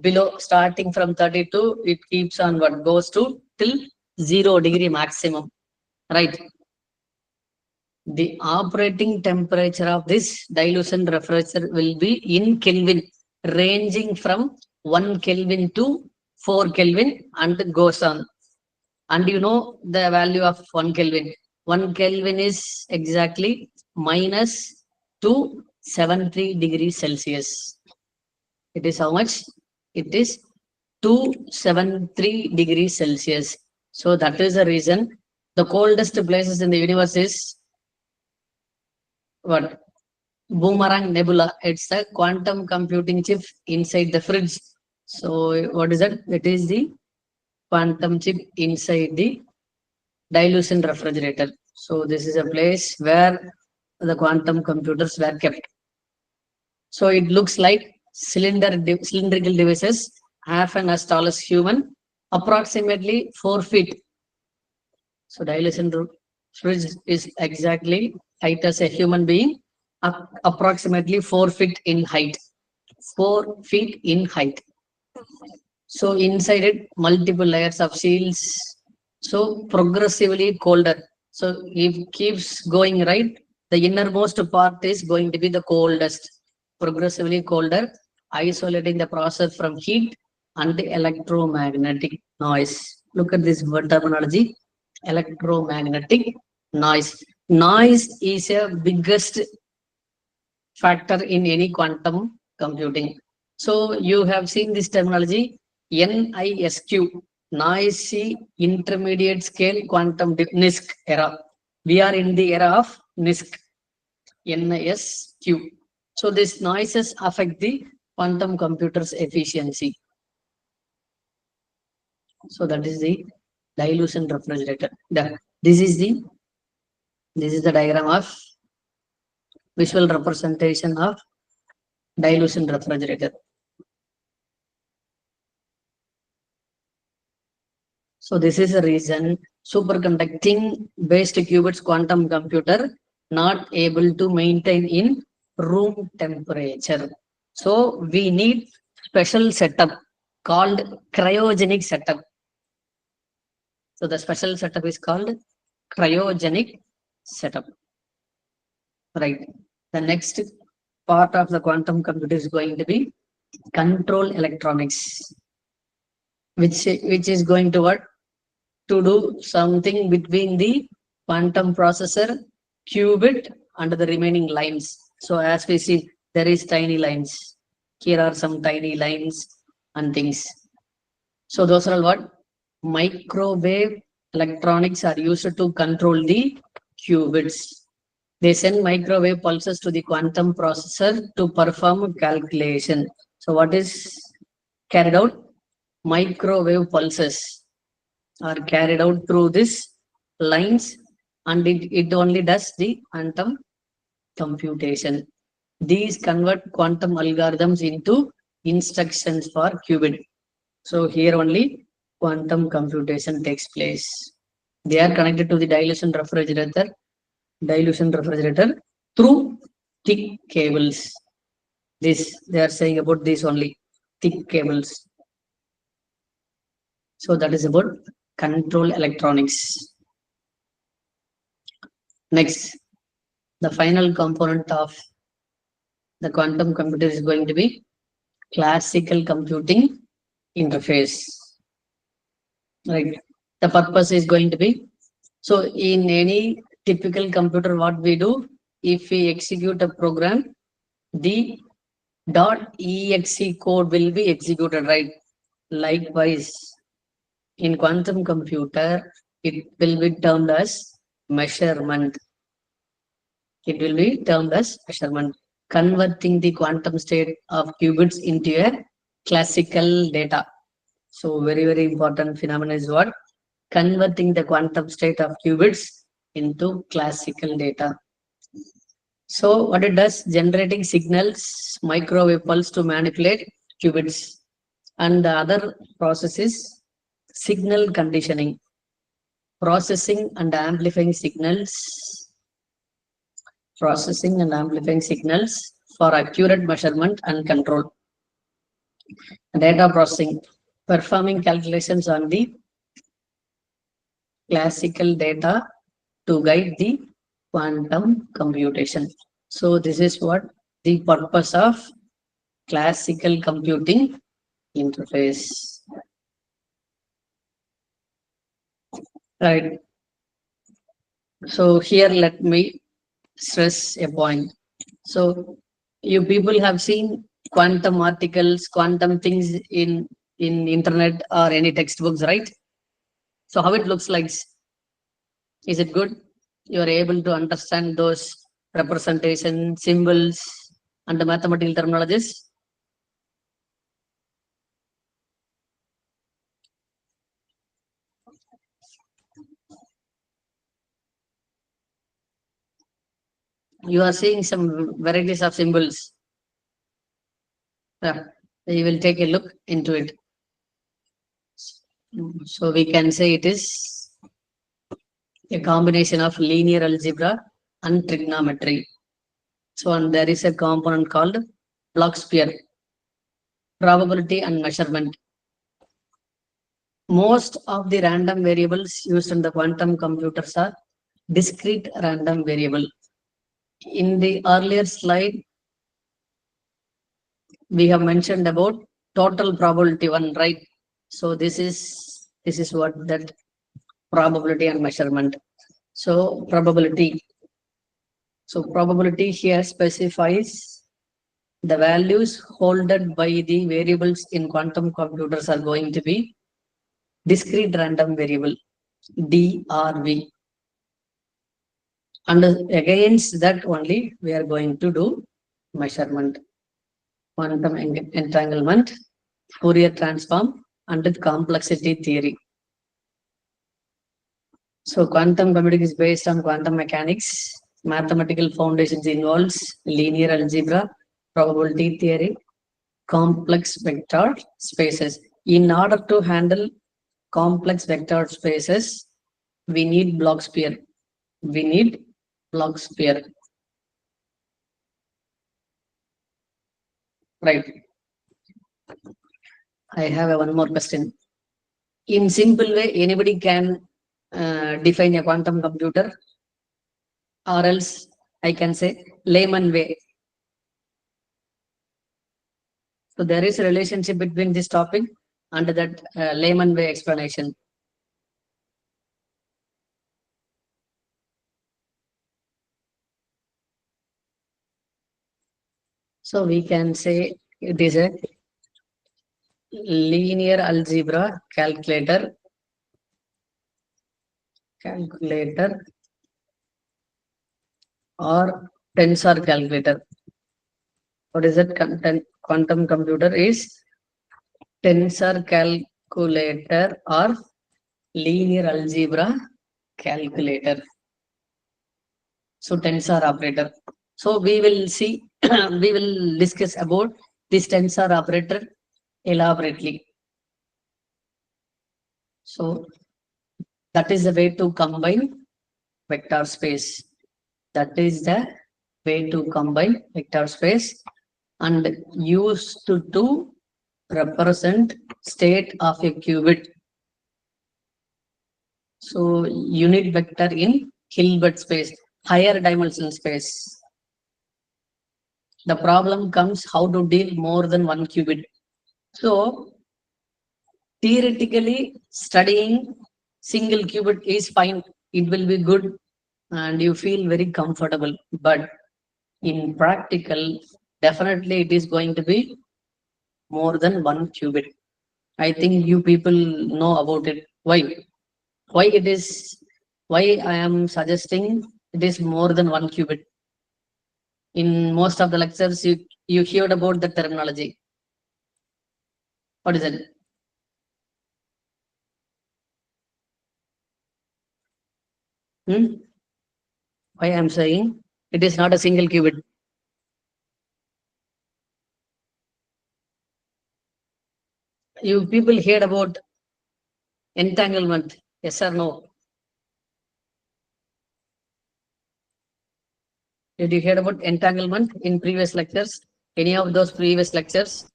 Speaker 6: below, starting from 32, it keeps on what goes to till 0 degree maximum, right? The operating temperature of this dilution refrigerator will be in Kelvin, ranging from 1 Kelvin to 4 Kelvin and goes on. And you know the value of 1 Kelvin. 1 Kelvin is exactly minus 273 degrees Celsius. It is how much? It is 273 degrees Celsius. So that is the reason the coldest places in the universe is what? Boomerang Nebula. It's a quantum computing chip inside the fridge. So what is that? It is the quantum chip inside the dilution refrigerator. So this is a place where the quantum computers were kept. So it looks like cylindrical devices, half and as tall as human, approximately 4 feet. So dilution fridge is exactly height as a human being, approximately 4 feet in height. 4 feet in height. So inside it, multiple layers of seals. So progressively colder. So if it keeps going right, the innermost part is going to be the coldest. Progressively colder, isolating the process from heat and the electromagnetic noise. Look at this word terminology, electromagnetic noise. Noise is a biggest factor in any quantum computing. So you have seen this terminology, NISQ, noisy intermediate scale quantum NISQ era. We are in the era of NISQ, NISQ. So these noises affect the quantum computer's efficiency. So that is the dilution refrigerator. This is the diagram of visual representation of dilution refrigerator. So this is the reason superconducting based qubits quantum computer not able to maintain in room temperature. So we need special setup called cryogenic setup. So the special setup is called cryogenic setup. Right. The next part of the quantum computer is going to be control electronics, which is going to what? To do something between the quantum processor, qubit, and the remaining lines. So as we see, there is tiny lines. Here are some tiny lines and things. So those are what? Microwave electronics are used to control the qubits. They send microwave pulses to the quantum processor to perform calculation. So what is carried out? Microwave pulses are carried out through these lines, and it only does the quantum computation. These convert quantum algorithms into instructions for qubit. So here only quantum computation takes place. They are connected to the dilution refrigerator through thick cables. This they are saying about this only, thick cables. So that is about control electronics. Next, the final component of the quantum computer is going to be classical computing interface. Right. The purpose is going to be, so in any typical computer, what we do, if we execute a program, the .exe code will be executed, right? Likewise, in quantum computer, it will be termed as measurement. It will be termed as measurement, converting the quantum state of qubits into a classical data. So very, very important phenomenon is what? Converting the quantum state of qubits into classical data. So what it does, generating signals, microwave pulse to manipulate qubits. And the other process is signal conditioning, processing and amplifying signals for accurate measurement and control. Data processing, performing calculations on the classical data to guide the quantum computation. So this is what the purpose of classical computing interface. Right. So here let me stress a point. So you people have seen quantum articles, quantum things in internet or any textbooks, right? So how it looks like? Is it good? You are able to understand those representation, symbols, and the mathematical terminologies? You are seeing some varieties of symbols. Yeah, you will take a look into it. So we can say it is a combination of linear algebra and trigonometry. So and there is a component called block sphere, probability and measurement. Most of the random variables used in the quantum computers are discrete random variable. In the earlier slide, we have mentioned about total probability one, right? So this is what that probability and measurement. So probability. So probability here specifies the values held by the variables in quantum computers are going to be discrete random variable, DRV. And against that only we are going to do measurement, quantum entanglement, Fourier transform, and complexity theory. So quantum computing is based on quantum mechanics. Mathematical foundations involves linear algebra, probability theory, complex vector spaces. In order to handle complex vector spaces, we need block sphere. Right. I have one more question. In simple way, anybody can define a quantum computer, or else I can say layman way. So there is a relationship between this topic and that layman way explanation. So we can say it is a linear algebra calculator or tensor calculator. What is it? Quantum computer is tensor calculator or linear algebra calculator. So tensor operator. So we will see, we will discuss about this tensor operator elaborately. So that is the way to combine vector space. That is the way to combine vector space and used to represent state of a qubit. So unit vector in Hilbert space, higher dimensional space. The problem comes how to deal more than one qubit. So theoretically studying single qubit is fine. It will be good and you feel very comfortable. But in practical, definitely it is going to be more than one qubit. I think you people know about it. Why? Why it is? Why I am suggesting it is more than one qubit? In most of the lectures, you heard about the terminology. What is it? Why I am saying it is not a single qubit? You people heard about entanglement? Yes or no? Did you hear about entanglement in previous lectures? Any of those previous lectures?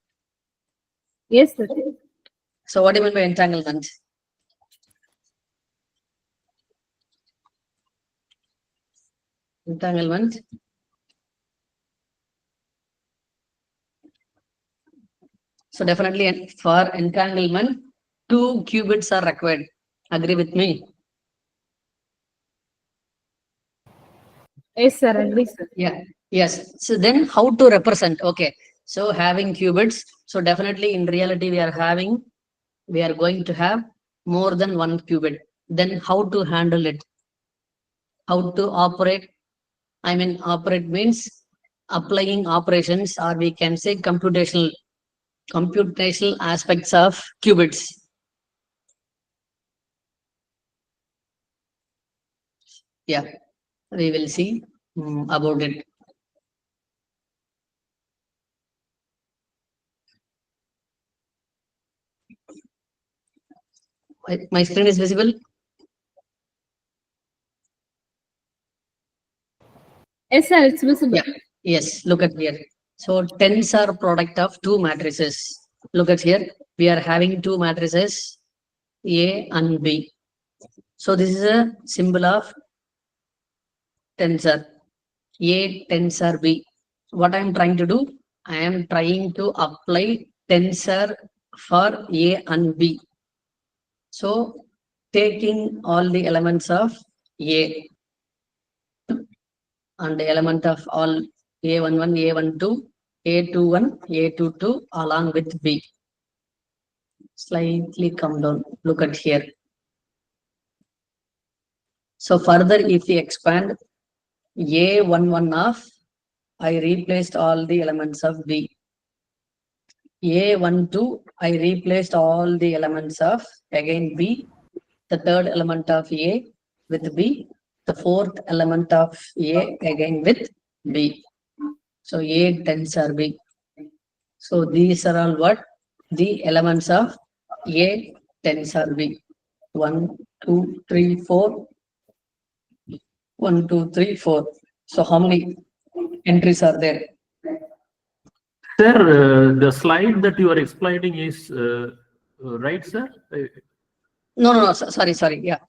Speaker 5: Yes, sir.
Speaker 6: So what do you mean by entanglement? Entanglement. So definitely for entanglement, 2 qubits are required. Agree with me?
Speaker 5: Yes, sir. Agree, sir.
Speaker 6: Yeah. Yes. So then how to represent? Okay. So having qubits. So definitely in reality we are going to have more than one qubit. Then how to handle it? How to operate? I mean operate means applying operations, or we can say computational aspects of qubits. Yeah, we will see about it. My screen is visible?
Speaker 5: Yes, sir. It's visible.
Speaker 6: Yeah. Yes, look at here. So tens are product of two matrices. Look at here. We are having two matrices, A and B. So this is a symbol of tensor. A tensor B. What I am trying to do? I am trying to apply tensor for A and B. So taking all the elements of A and the element of all A11, A12, A21, A22 along with B. Slightly come down. Look at here. So further, if we expand A11 of, I replaced all the elements of B. A12, I replaced all the elements of again B. The third element of A with B. The fourth element of A again with B. So A tensor B. So these are all what? The elements of A tensor B. 1, 2, 3, 4. 1, 2, 3, 4. So how many entries are there?
Speaker 8: Sir, the slide that you are explaining is right, sir?
Speaker 6: No, sorry. Yeah,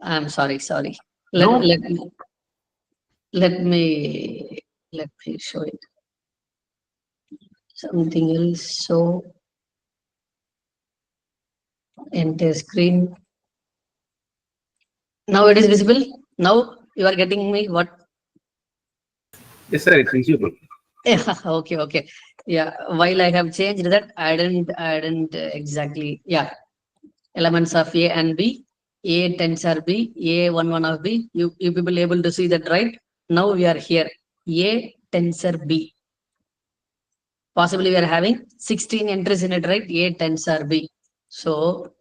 Speaker 6: I'm sorry.
Speaker 8: No.
Speaker 6: Let me show it. Something else. So enter screen. Now it is visible. Now you are getting me what?
Speaker 9: Yes, sir, it's visible.
Speaker 6: Yeah, okay. Yeah, while I have changed that, I didn't exactly. Yeah, elements of A and B, A tensor B, A11 of B. You people able to see that, right? Now we are here. A tensor B. Possibly we are having 16 entries in it, right? A tensor B. So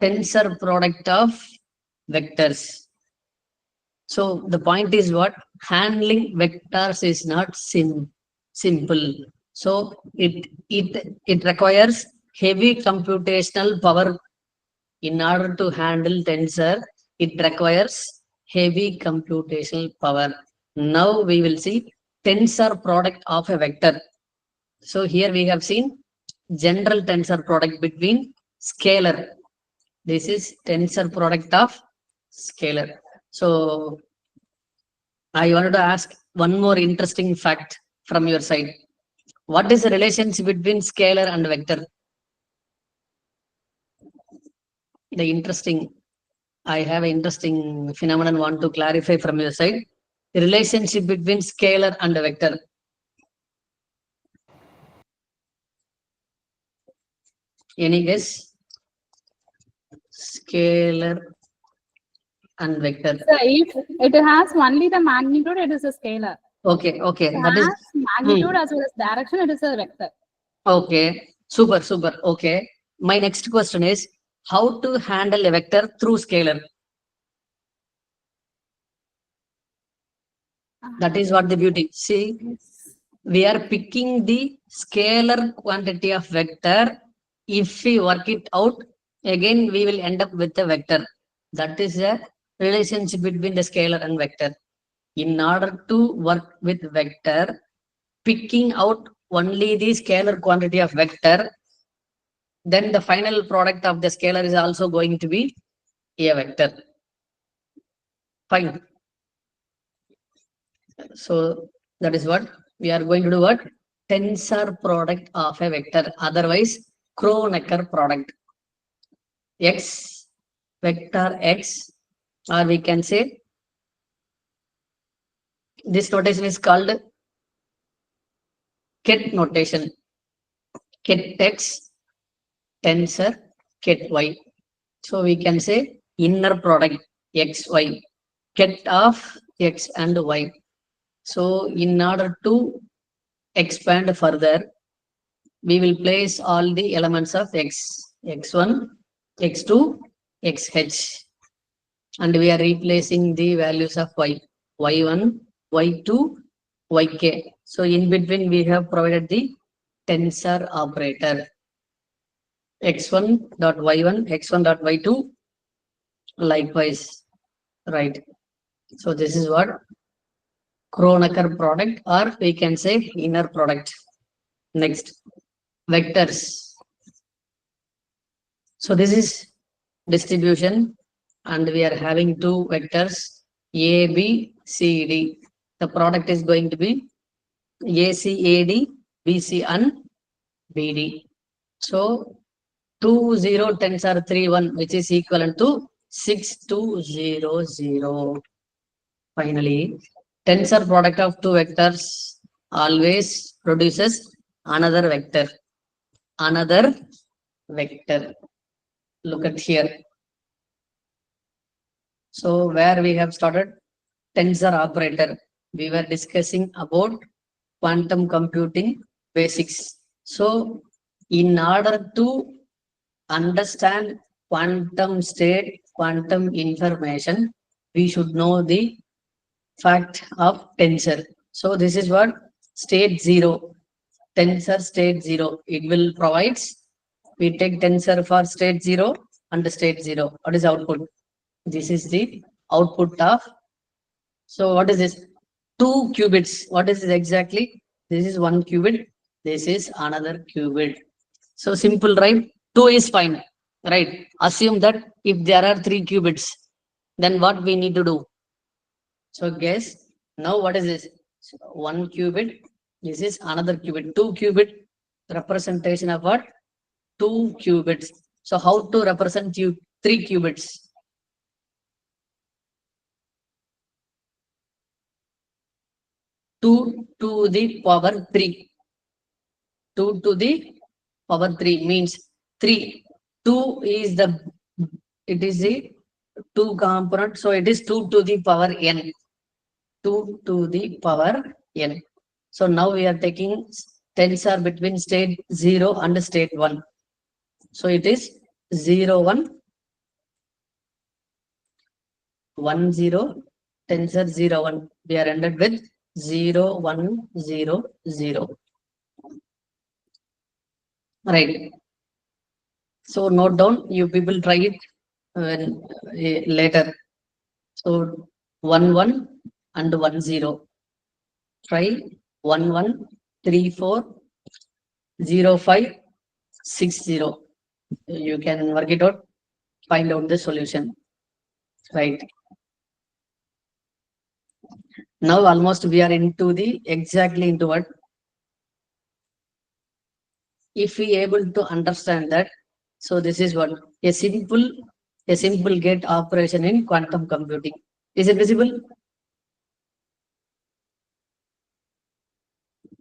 Speaker 6: tensor product of vectors. So the point is what? Handling vectors is not simple. So it requires heavy computational power. In order to handle tensor, it requires heavy computational power. Now we will see tensor product of a vector. So here we have seen general tensor product between scalar. This is tensor product of scalar. So I wanted to ask one more interesting fact from your side. What is the relationship between scalar and vector? I have an interesting phenomenon want to clarify from your side. The relationship between scalar and vector. Any guess? Scalar and vector.
Speaker 5: So if it has only the magnitude, it is a scalar.
Speaker 6: Okay. That is
Speaker 5: magnitude as well as direction, it is a vector.
Speaker 6: okay. Super. Okay. My next question is how to handle a vector through scalar. That is what the beauty. See, we are picking the scalar quantity of vector. If we work it out, again we will end up with a vector. That is a relationship between the scalar and vector. In order to work with vector, picking out only the scalar quantity of vector, then the final product of the scalar is also going to be a vector. Fine. So that is what we are going to do. What? Tensor product of a vector, otherwise Kronecker product. X, vector X, or we can say this notation is called ket notation. Ket X, tensor, ket Y. So we can say inner product XY, ket of X and Y. So in order to expand further, we will place all the elements of X, X1, X2, XH. And we are replacing the values of Y, Y1, Y2, YK. So in between we have provided the tensor operator. X1.Y1, X1.Y2, likewise, right? So this is what Kronecker product, or we can say inner product. Next, vectors. So this is distribution, and we are having two vectors A, B, C, D. The product is going to be ACAD, BC, and BD. So 20 tensor 31, which is equivalent to 6200. Finally, tensor product of two vectors always produces another vector. Look at here. So where we have started tensor operator, we were discussing about quantum computing basics. So in order to understand quantum state, quantum information, we should know the fact of tensor. So this is what state 0, tensor state 0. It will provides, we take tensor for state 0 and state 0. What is output? This is the output of, so what is this? 2 qubits. What is this exactly? This is 1 qubit. This is another qubit. So simple, right? 2 is fine, right? Assume that if there are 3 qubits, then what we need to do? So guess, now what is this? 1 qubit. This is another qubit. 2 qubit representation of what? 2 qubits. So how to represent 3 qubits? 2 to the power 3. 2 to the power 3 means 3. 2 is the, it is the 2 component. So it is 2 to the power n. 2 to the power n. So now we are taking tensor between state 0 and state 1. So it is 0, 1, 1, 0, tensor 0, 1. We are ended with 0, 1, 0, 0. Right. So note down, you people try it later. So 1, 1 and 1, 0. Try 1, 1, 3, 4, 0, 5, 6, 0. You can work it out, find out the solution. Right. Now almost we are into the exactly into what? If we able to understand that, so this is what a simple gate operation in quantum computing. Is it visible?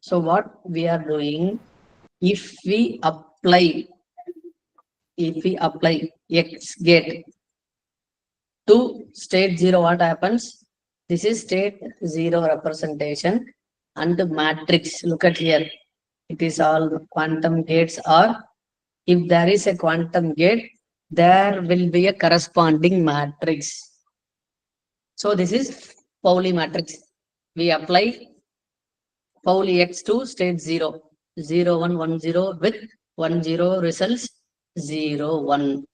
Speaker 6: So what we are doing, if we apply X gate to state 0, what happens? This is state 0 representation and the matrix. Look at here. It is all quantum gates, or if there is a quantum gate, there will be a corresponding matrix. So this is Pauli matrix. We apply Pauli X to state 0, 0, 1, 1, 0 with 1, 0 results 0, 1.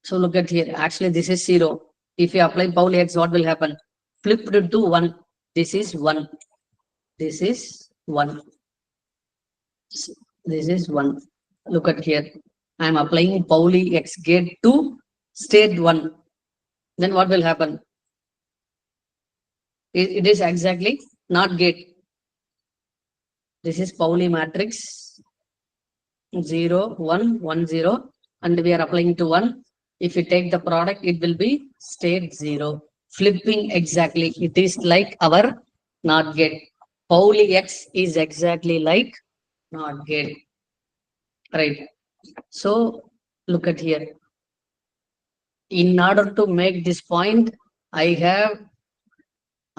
Speaker 6: So look at here. Actually, this is 0. If you apply Pauli X, what will happen? Flipped to 1. This is 1. This is 1. This is 1. Look at here. I am applying Pauli X gate to state 1. Then what will happen? It is exactly not gate. This is Pauli matrix 0, 1, 1, 0, and we are applying to 1. If you take the product, it will be state 0. Flipping exactly. It is like our NOT gate. Pauli X is exactly like NOT gate. Right. So look at here. In order to make this point, I have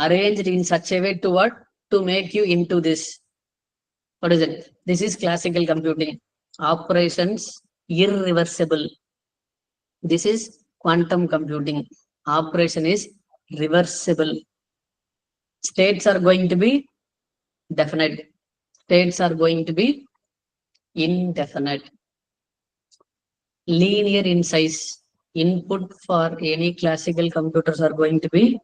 Speaker 6: arranged in such a way to what? To make you into this. What is it? This is classical computing. Operations irreversible. This is quantum computing. Operation is reversible. States are going to be definite. States are going to be indefinite. Linear in size. Input for any classical computers are going to be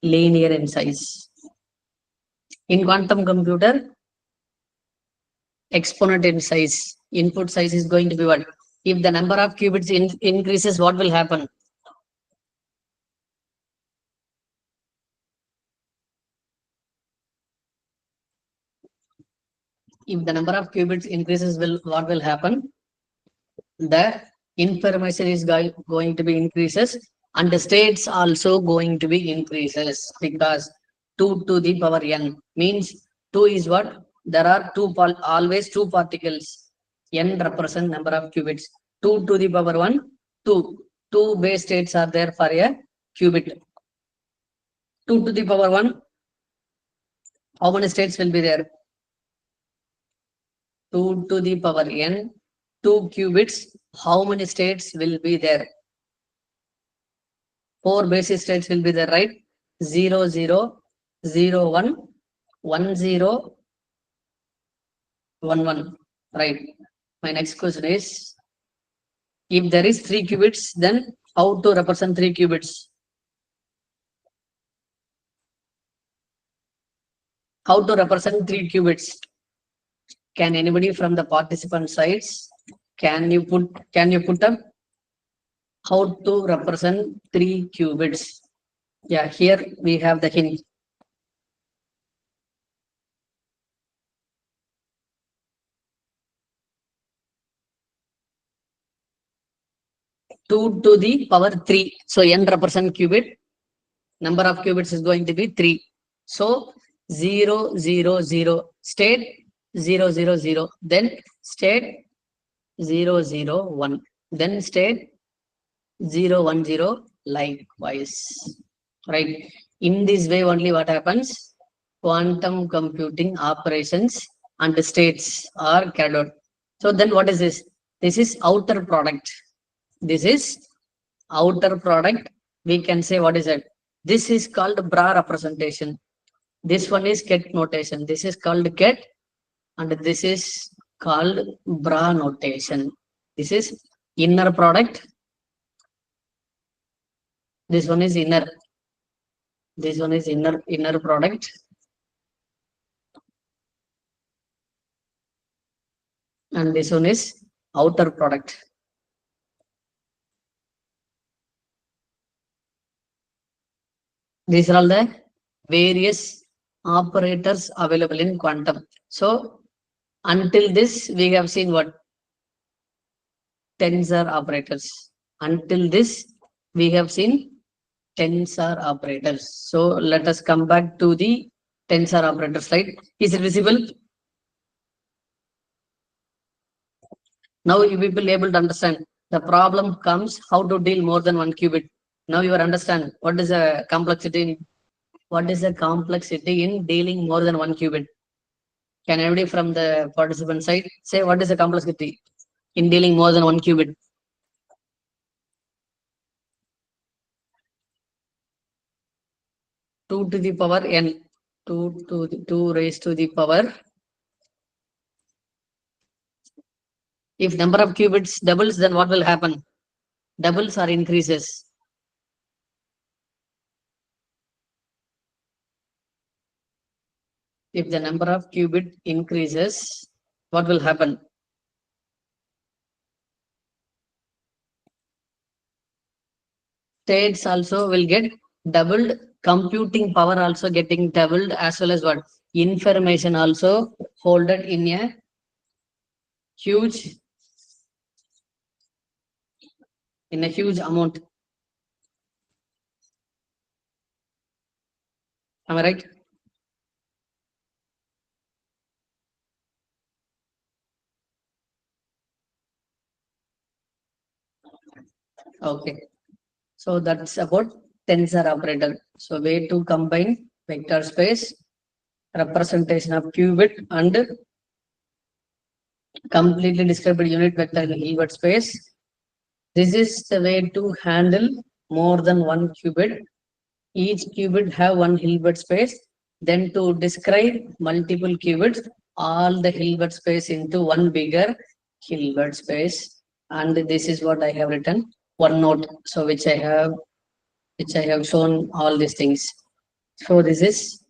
Speaker 6: linear in size. In quantum computer, exponent in size. Input size is going to be what? If the number of qubits increases, what will happen? If the number of qubits increases, what will happen? The information is going to be increases, and the states also going to be increases, because 2 to the power n means 2 is what? There are always two particles. N represent number of qubits. 2 to the power 1, 2. 2 base states are there for a qubit. 2 to the power 1, how many states will be there? 2 to the power n, 2 qubits, how many states will be there? 4 basic states will be there, right? 0, 0, 0, 1, 1, 0, 1, 1, right? My next question is, if there is 3 qubits, then how to represent 3 qubits? How to represent 3 qubits? Can anybody from the participant sides, can you put up how to represent 3 qubits? Yeah, here we have the hint. Two to the power 3. So n represent qubit. Number of qubits is going to be 3. So 0, 0, 0. State 0, 0, 0. Then state 0, 0, 1. Then state 0, 1, 0. Likewise. Right. In this way only what happens? Quantum computing operations and states are carried out. So then what is this? This is outer product. This is outer product. We can say what is it? This is called bra representation. This one is ket notation. This is called ket, and this is called bra notation. This is inner product. This one is inner. This one is inner product. And this one is outer product. These are all the various operators available in quantum. So until this, we have seen what? Tensor operators. Until this, we have seen tensor operators. So let us come back to the tensor operator slide. Is it visible? Now you will be able to understand. The problem comes how to deal more than one qubit. Now you understand what is the complexity in dealing more than one qubit. Can anybody from the participant side say what is the complexity in dealing more than one qubit? Two to the power n, 2 raised to the power. If number of qubits doubles, then what will happen? Doubles or increases? If the number of qubit increases, what will happen? States also will get doubled, computing power also getting doubled, as well as what? Information also holded in a huge amount. Am I right? Okay. So that's about tensor operator. So way to combine vector space, representation of qubit, and completely described unit vector in Hilbert space. This is the way to handle more than one qubit. Each qubit have one Hilbert space. Then to describe multiple qubits, all the Hilbert space into one bigger Hilbert space. And this is what I have written, one note. So which I have shown all these things. So this is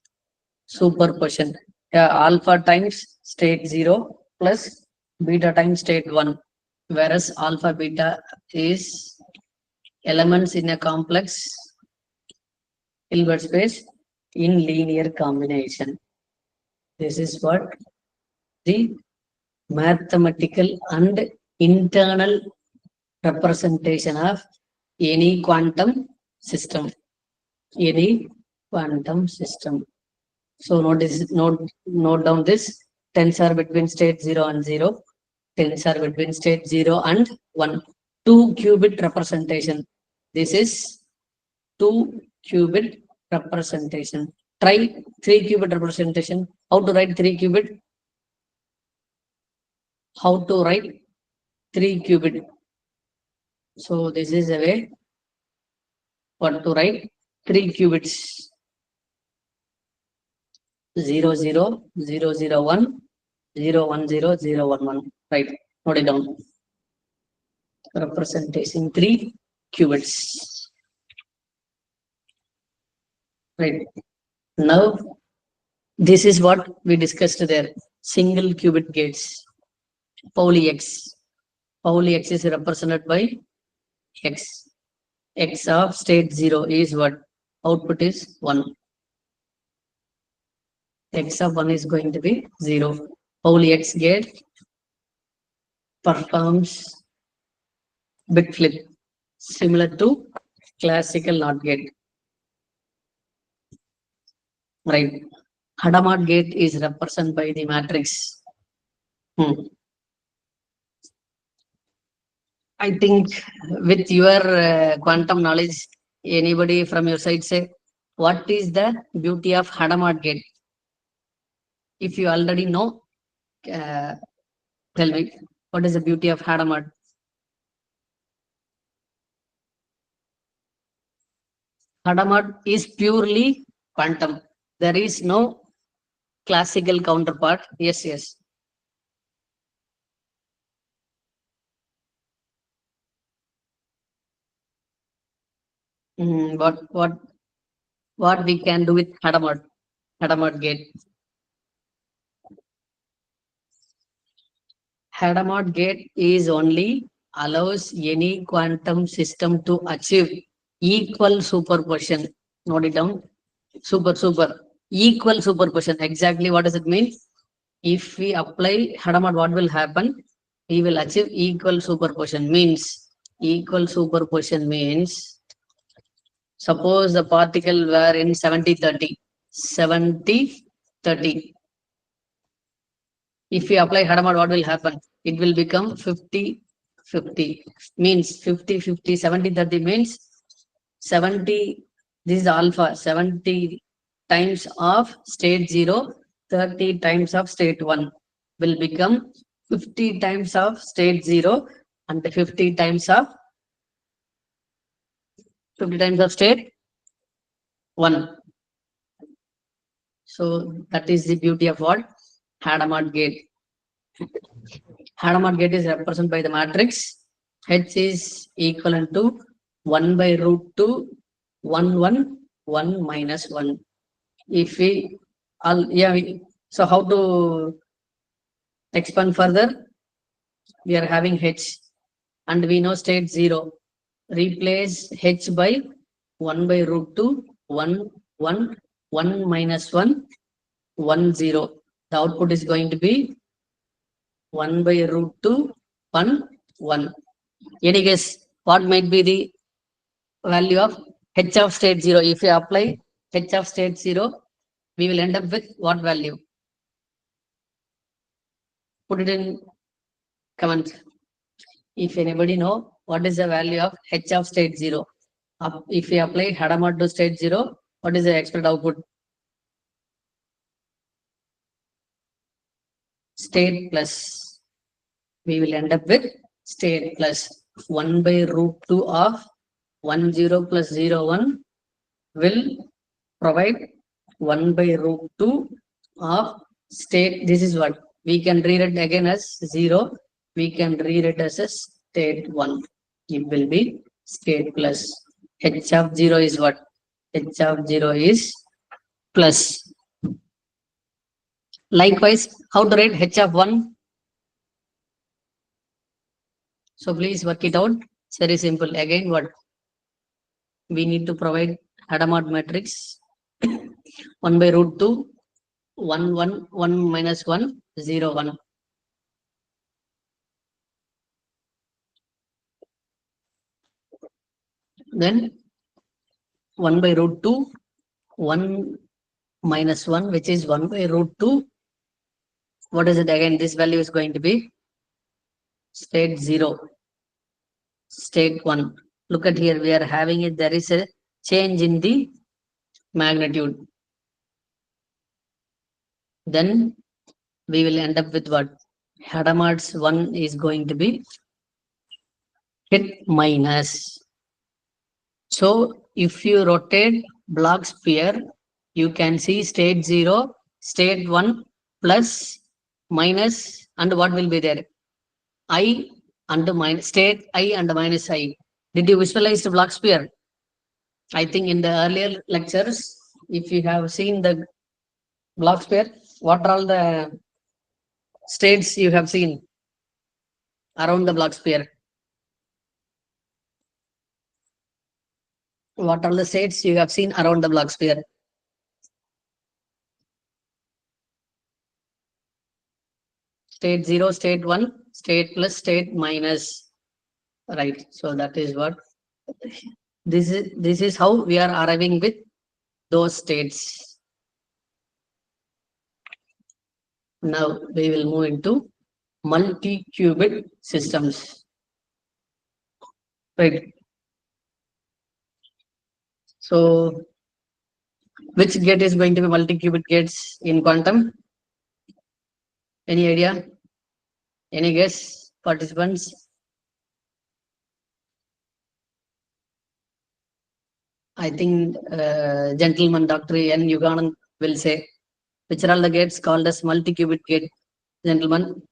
Speaker 6: superposition. Alpha times state 0 plus beta times state 1. Whereas alpha beta is elements in a complex Hilbert space in linear combination. This is what the mathematical and internal representation of any quantum system. Any quantum system. So note down this tensor between state 0 and 0, tensor between state 0 and 1. 2 qubit representation. This is 2 qubit representation. Try 3 qubit representation. How to write 3 qubit? How to write 3 qubit? So this is a way what to write 3 qubits. 0 0 0 0 1 0 1 0 0 1 1. Right. Note it down. Representation 3 qubits. Right. Now this is what we discussed there. Single qubit gates. Pauli X. Pauli X is represented by X. X of state 0 is what? Output is 1. X of 1 is going to be 0. Pauli X gate performs bit flip similar to classical NOT gate. Right. Hadamard gate is represented by the matrix. I think with your quantum knowledge, anybody from your side say, what is the beauty of Hadamard gate? If you already know, tell me, what is the beauty of Hadamard? Hadamard is purely quantum. There is no classical counterpart. Yes, yes. What we can do with Hadamard gate? Hadamard gate is only allows any quantum system to achieve equal superposition. Note it down. Super. Equal superposition. Exactly what does it mean? If we apply Hadamard, what will happen? We will achieve equal superposition. Equal superposition means, suppose the particle were in 70-30. 70-30. If we apply Hadamard, what will happen? It will become 50-50. Means 50-50, 70-30 means 70. This is alpha. 70 times of state 0, 30 times of state 1 will become 50 times of state 0 and 50 times of state 1. So that is the beauty of what? Hadamard gate. Hadamard gate is represented by the matrix. H is equivalent to 1 by root 2, 1, 1, 1 minus 1. If we, so how to expand further? We are having H and we know state 0. Replace H by 1 by root 2, 1, 1, 1 minus 1, 1, 0. The output is going to be 1 by root 2, 1, 1. Any guess what might be the value of H of state 0? If you apply H of state 0, we will end up with what value? Put it in comment. If anybody know what is the value of H of state 0? If we apply Hadamard to state 0, what is the expected output? State plus. We will end up with state plus 1 by root 2 of 1, 0 plus 0, 1 will provide 1 by root 2 of state. This is what we can read it again as 0. We can read it as a state 1. It will be state plus. H of 0 is what? H of 0 is plus. Likewise, how to write H of 1? So please work it out. It's very simple. Again, what? We need to provide Hadamard matrix 1 by root 2, 1, 1, 1 minus 1, 0, 1. Then 1 by root 2, 1 minus 1, which is 1 by root 2. What is it again? This value is going to be state 0, state 1. Look at here, we are having it. There is a change in the magnitude. Then we will end up with what? Hadamard's 1 is going to be hit minus. So if you rotate block sphere, you can see state 0, state 1 plus minus, and what will be there? I and minus, state I and minus I. Did you visualize the block sphere? I think in the earlier lectures, if you have seen the block sphere, what are all the states you have seen around the block sphere? What are the states you have seen around the block sphere? State 0, state 1, state plus, state minus. Right. So that is what this is how we are arriving with those states. Now we will move into multi-qubit systems. Right. So which gate is going to be multi-qubit gates in quantum? Any idea? Any guess, participants? I think gentleman Dr. N. Yuganand will say, which are all the gates called as multi-qubit gate, gentlemen?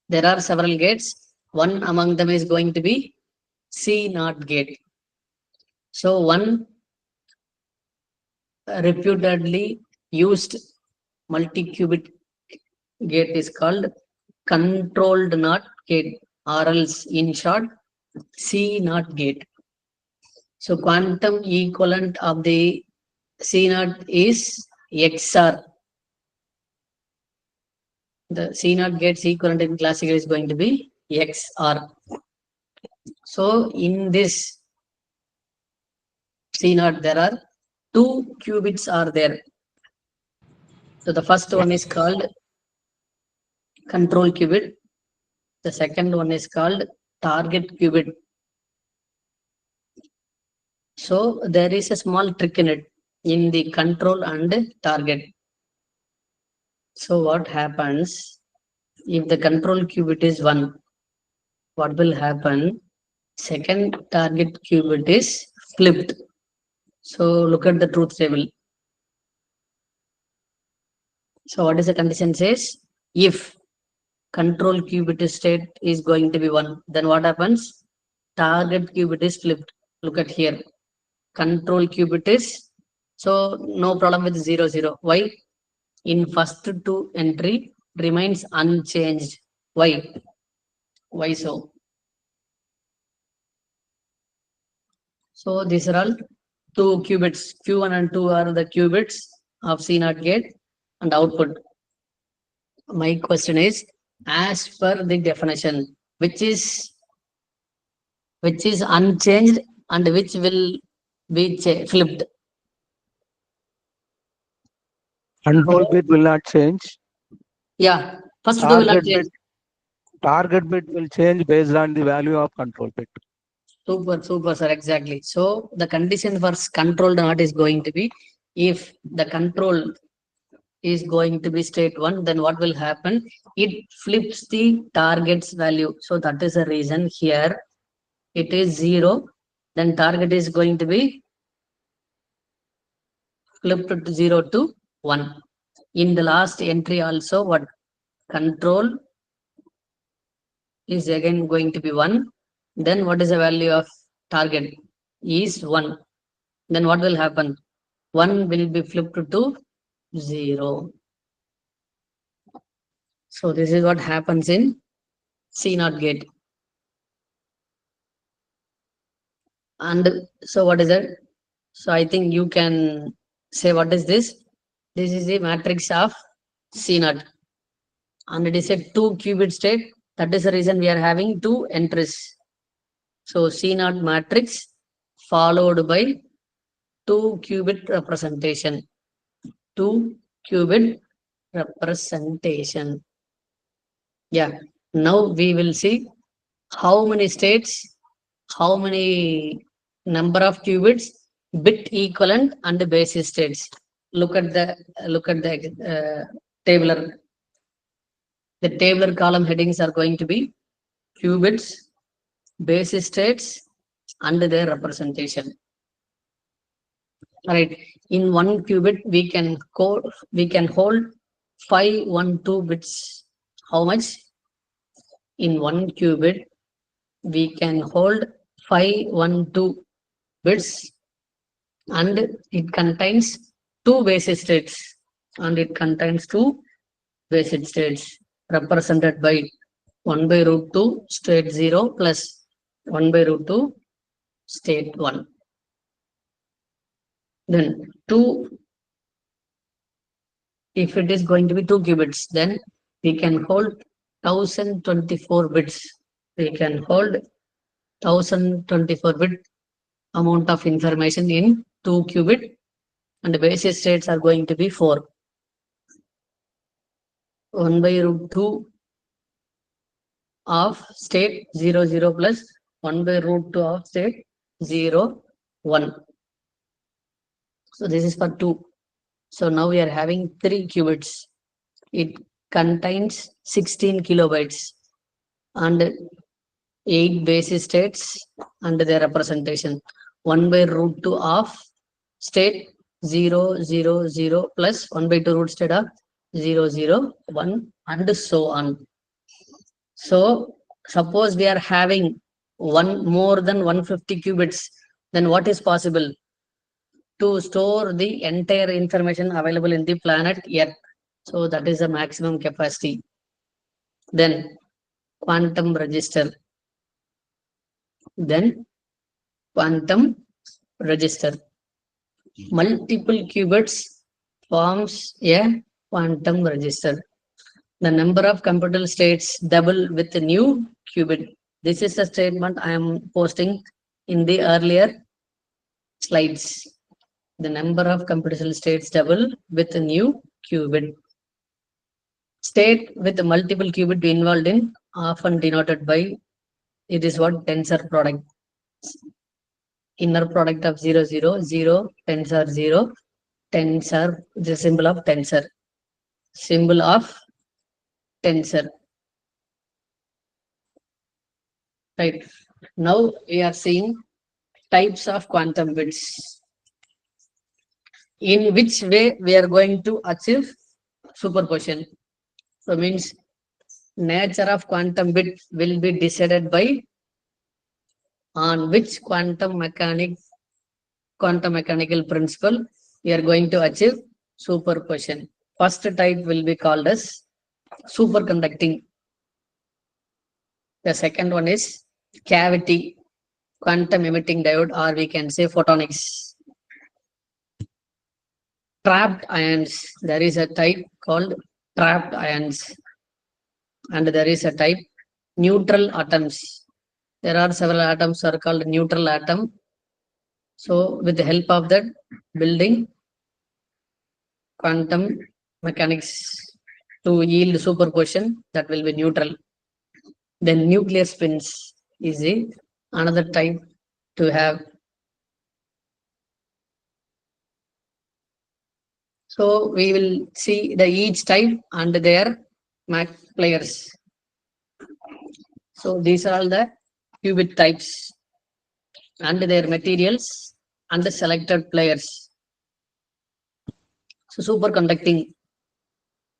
Speaker 6: There are several gates. One among them is going to be C0 gate. So one reputedly used multi-qubit gate is called controlled NOT gate, or else in short C0 gate. So quantum equivalent of the C0 is XR. The C0 gate's equivalent in classical is going to be XR. So in this C0 there are two qubits are there. So the first one is called control qubit. The second one is called target qubit. So there is a small trick in it, in the control and target. So what happens if the control qubit is 1? What will happen? Second target qubit is flipped. So look at the truth table. So what is the condition says? If control qubit state is going to be 1, then what happens? Target qubit is flipped. Look at here. Control qubit is, so no problem with 0, 0. Why? In first two entry remains unchanged. Why? Why so? So these are all two qubits. Q1 and 2 are the qubits of C0 gate and output. My question is, as per the definition, which is unchanged and which will be flipped?
Speaker 10: Control bit will not change.
Speaker 6: Yeah, first two will not change.
Speaker 10: Target bit will change based on the value of control bit.
Speaker 6: Super, super, sir. Exactly. So the condition for controlled NOT is going to be, if the control is going to be state 1, then what will happen? It flips the target's value. So that is the reason here it is 0. Then target is going to be flipped to 0 to 1. In the last entry also, what? Control is again going to be 1. Then what is the value of target? Is 1. Then what will happen? 1 will be flipped to 0. So this is what happens in C0 gate. And so what is it? So I think you can say, what is this? This is the matrix of C0. And it is a 2 qubit state. That is the reason we are having 2 entries. So C0 matrix followed by 2 qubit representation. 2 qubit representation. Yeah. Now we will see how many states, how many number of qubits, bit equivalent and basis states. Look at the tabular. The tabular column headings are going to be qubits, basis states, and their representation. All right. In 1 qubit, we can hold 512 bits. How much? In 1 qubit, we can hold 512 bits, and it contains 2 basis states, represented by 1 by root 2 state 0 plus 1 by root 2 state 1. Then 2, if it is going to be 2 qubits, then we can hold 1024 bits. We can hold 1024 bit amount of information in 2 qubit, and the basis states are going to be 4. 1 by root 2 of state 0, 0 plus 1 by root 2 of state 0, 1. So this is for 2. So now we are having 3 qubits. It contains 16 kilobytes. and 8 basis states and their representation. 1 by root 2 of state 0, 0, 0 plus 1 by 2 root state of 0, 0, 1 and so on. So suppose we are having more than 150 qubits, then what is possible? To store the entire information available in the planet Earth. So that is the maximum capacity. Then quantum register. Then quantum register. Multiple qubits forms a quantum register. The number of computer states double with a new qubit. This is a statement I am posting in the earlier slides. The number of computational states double with a new qubit. State with multiple qubit involved in often denoted by, it is what, tensor product. Inner product of 0, 0, 0, tensor 0, tensor, the symbol of tensor. Symbol of tensor. Right. Now we are seeing types of quantum bits. In which way we are going to achieve superposition? So means nature of quantum bit will be decided by on which quantum mechanical principle we are going to achieve superposition. First type will be called as superconducting. The second one is cavity quantum emitting diode, or we can say photonics. Trapped ions, there is a type called trapped ions, and there is a type neutral atoms. There are several atoms are called neutral atom. So with the help of that, building quantum mechanics to yield superposition, that will be neutral. Then nuclear spins is another type to have. So we will see the each type and their players. So these are all the qubit types and their materials and the selected players. So superconducting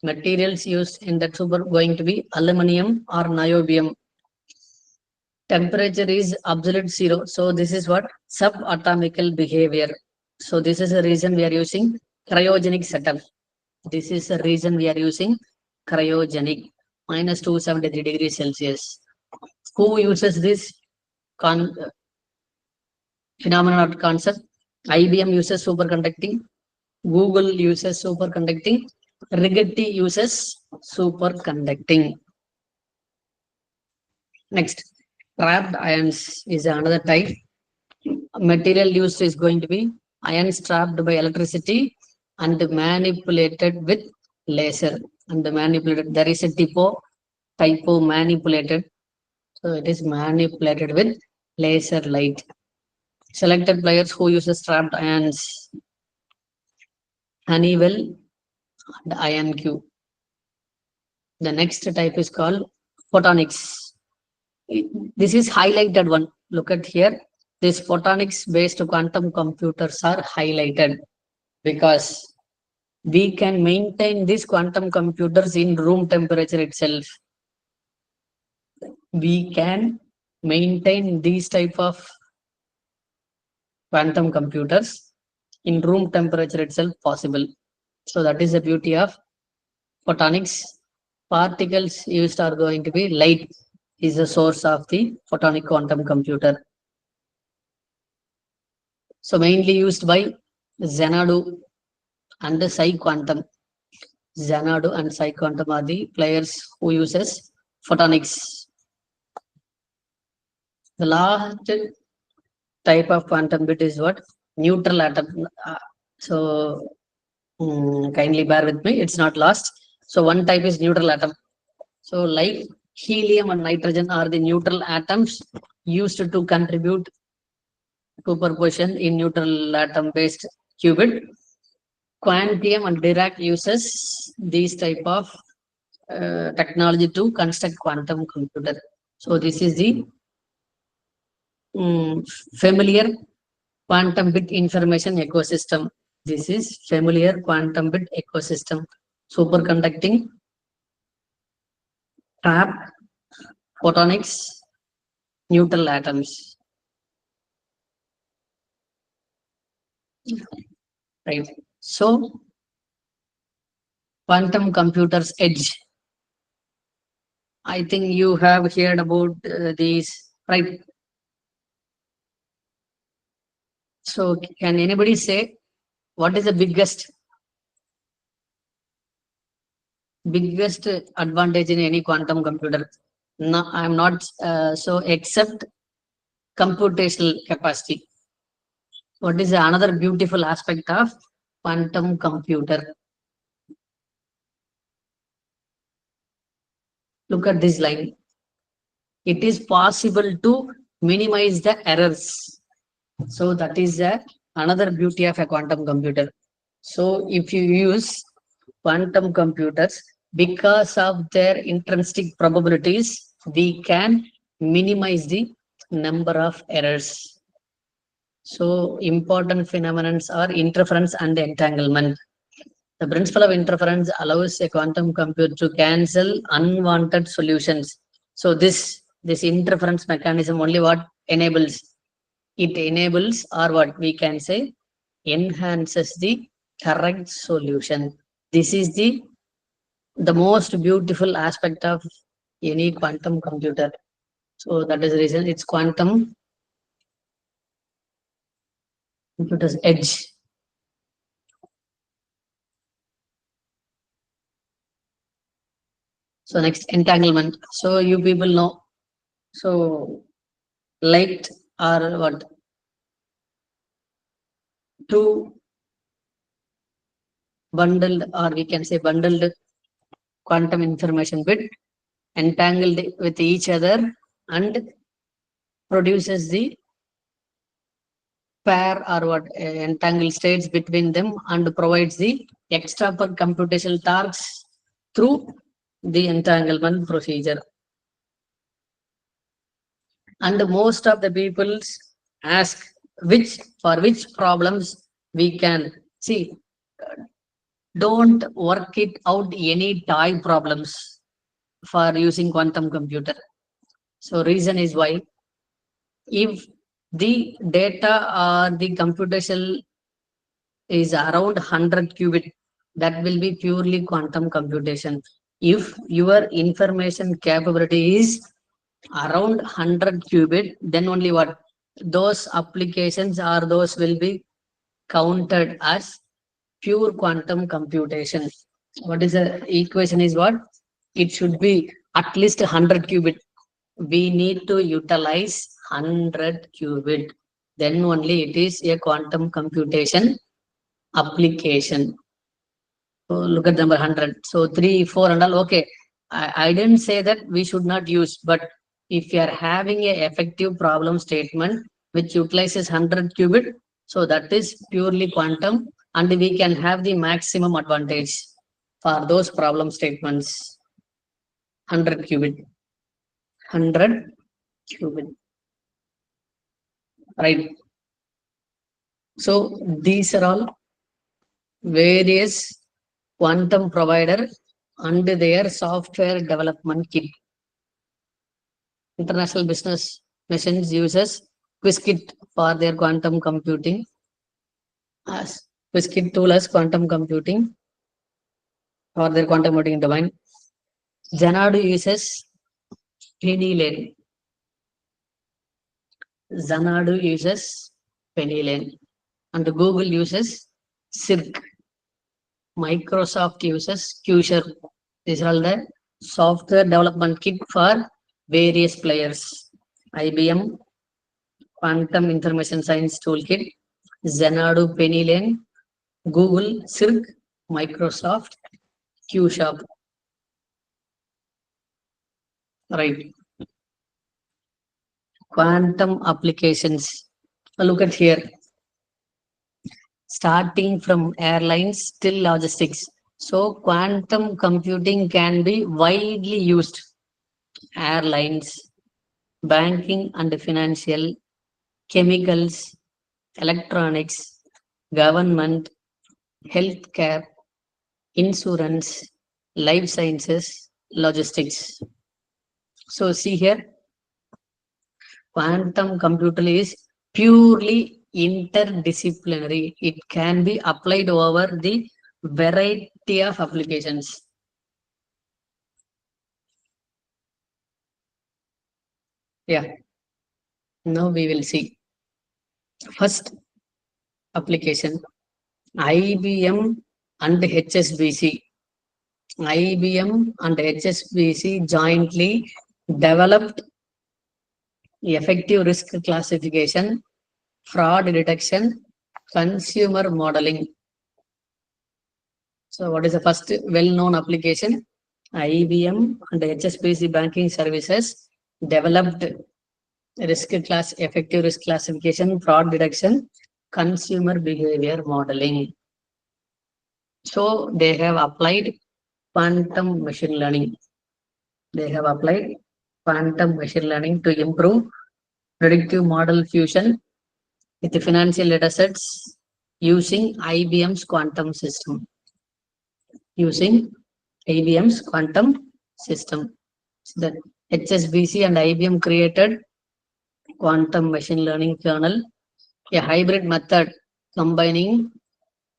Speaker 6: materials used in that super going to be aluminum or niobium. Temperature is absolute 0. So this is what subatomical behavior. So this is the reason we are using cryogenic setup. This is the reason we are using cryogenic minus 273 degrees Celsius. Who uses this phenomenon or concept? IBM uses superconducting. Google uses superconducting. Rigetti uses superconducting. Next, trapped ions is another type. Material used is going to be ions trapped by electricity and manipulated with laser. And manipulated, there is a typo manipulated. So it is manipulated with laser light. Selected players who uses trapped ions: Honeywell and IonQ. The next type is called photonics. This is highlighted one. Look at here. These photonics based quantum computers are highlighted because we can maintain these quantum computers in room temperature itself. We can maintain these type of quantum computers in room temperature itself possible. So that is the beauty of photonics. Particles used are going to be light is the source of the photonic quantum computer. So mainly used by Xanadu and the Psi quantum. Xanadu and Psi quantum are the players who uses photonics. The last type of quantum bit is what? Neutral atom. So kindly bear with me, it's not last. So one type is neutral atom. So like helium and nitrogen are the neutral atoms used to contribute superposition in neutral atom based qubit. Quantium and Dirac uses these type of technology to construct quantum computer. So this is the familiar quantum bit information ecosystem. This is familiar quantum bit ecosystem. Superconducting, trap, photonics, neutral atoms. Right. So quantum computers edge. I think you have heard about these, right? So can anybody say what is the biggest advantage in any quantum computer? No, I'm not so except computational capacity. What is another beautiful aspect of quantum computer? Look at this line. It is possible to minimize the errors. So that is another beauty of a quantum computer. So if you use quantum computers, because of their intrinsic probabilities, we can minimize the number of errors. So important phenomena are interference and entanglement. The principle of interference allows a quantum computer to cancel unwanted solutions. So this interference mechanism only what enables? It enables, or what we can say, enhances the correct solution. This is the most beautiful aspect of any quantum computer. So that is the reason it's quantum computer's edge. So next, entanglement. So you people know. So light are what? Two bundled, or we can say bundled quantum information bit entangled with each other and produces the pair or what entangled states between them and provides the extra computational tasks through the entanglement procedure. And most of the people ask for which problems we can see. Don't work it out any type problems for using quantum computer. So reason is why, if the data or the computational is around 100 qubit, that will be purely quantum computation. If your information capability is around 100 qubit, then only what? Those applications or those will be counted as pure quantum computation. What is the equation is what? It should be at least 100 qubit. We need to utilize 100 qubit. Then only it is a quantum computation application. So look at number 100. So 3, 4 and all. Okay. I didn't say that we should not use, but if you are having a effective problem statement which utilizes 100 qubit, so that is purely quantum, and we can have the maximum advantage for those problem statements. 100 qubit. 100 qubit. Right. So these are all various quantum provider and their software development kit. International Business Machines uses Qiskit for their quantum computing. As Qiskit tool as quantum computing for their quantum computing domain. Xanadu uses Penny. Xanadu uses Penny, and Google uses Circ. Microsoft uses Qsharp. These are all the software development kit for various players. IBM Quantum Information Science Toolkit, Xanadu Penny, Google Circ, Microsoft Qsharp. Right. Quantum applications. Look at here. Starting from airlines till logistics. So quantum computing can be widely used. Airlines, banking and financial, chemicals, electronics, government, healthcare, insurance, life sciences, logistics. So see here, quantum computer is purely interdisciplinary. It can be applied over the variety of applications. Yeah. Now we will see. First application, IBM and HSBC. IBM and HSBC jointly developed effective risk classification, fraud detection, consumer modeling. So what is the first well-known application? IBM and HSBC banking services developed effective risk classification, fraud detection, consumer behavior modeling. So they have applied quantum machine learning. They have applied quantum machine learning to improve predictive model fusion with the financial datasets using IBM's quantum system. Using IBM's quantum system. So that HSBC and IBM created quantum machine learning kernel, a hybrid method combining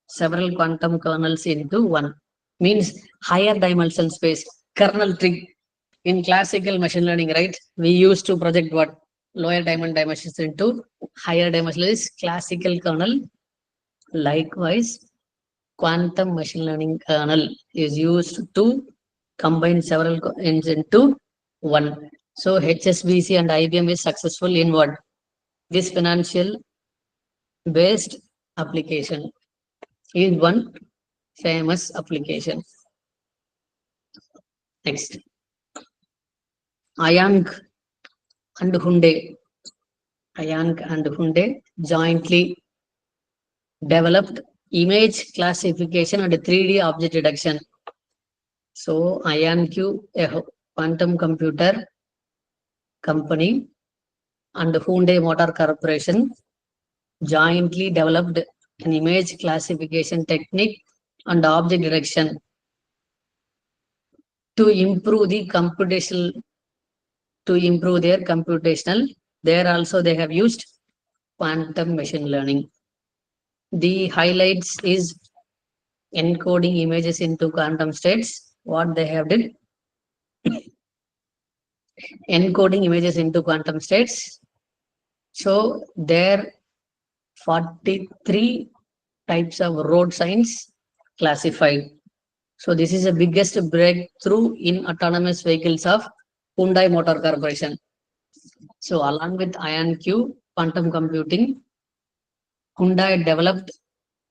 Speaker 6: several quantum kernels into one. Means higher dimensional space, kernel tree. In classical machine learning, right, we used to project what? Lower dimensions into higher dimensional is classical kernel. Likewise, quantum machine learning kernel is used to combine several into one. So HSBC and IBM is successful in what? This financial based application is one famous application. Next, IANC and Hyundai. IANC and Hyundai jointly developed image classification and 3D object detection. So IANQ, a quantum computer company, and Hyundai Motor Corporation jointly developed an image classification technique and object detection to improve the computational, to improve their computational. There also they have used quantum machine learning. The highlights is encoding images into quantum states. What they have did, encoding images into quantum states. So there 43 types of road signs classified. So this is the biggest breakthrough in autonomous vehicles of Hyundai Motor Corporation. So along with IonQ quantum computing, Hyundai developed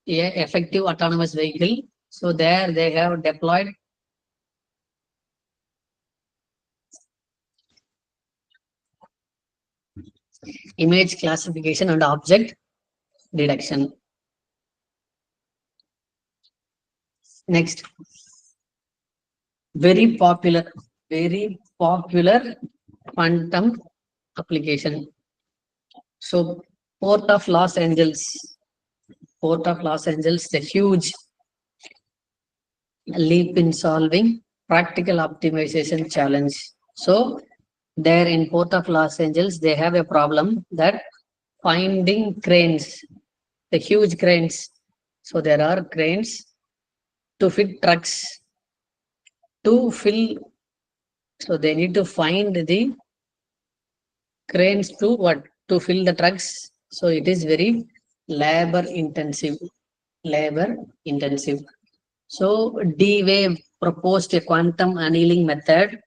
Speaker 6: a effective autonomous vehicle. So there they have deployed image classification and object detection. Next, very popular quantum application. So Port of Los Angeles, the huge leap in solving practical optimization challenge. So there in Port of Los Angeles, they have a problem that finding cranes, the huge cranes. So there are cranes to fit trucks to fill. So they need to find the cranes to what? To fill the trucks. So it is very labor intensive. So D-Wave proposed a quantum annealing method.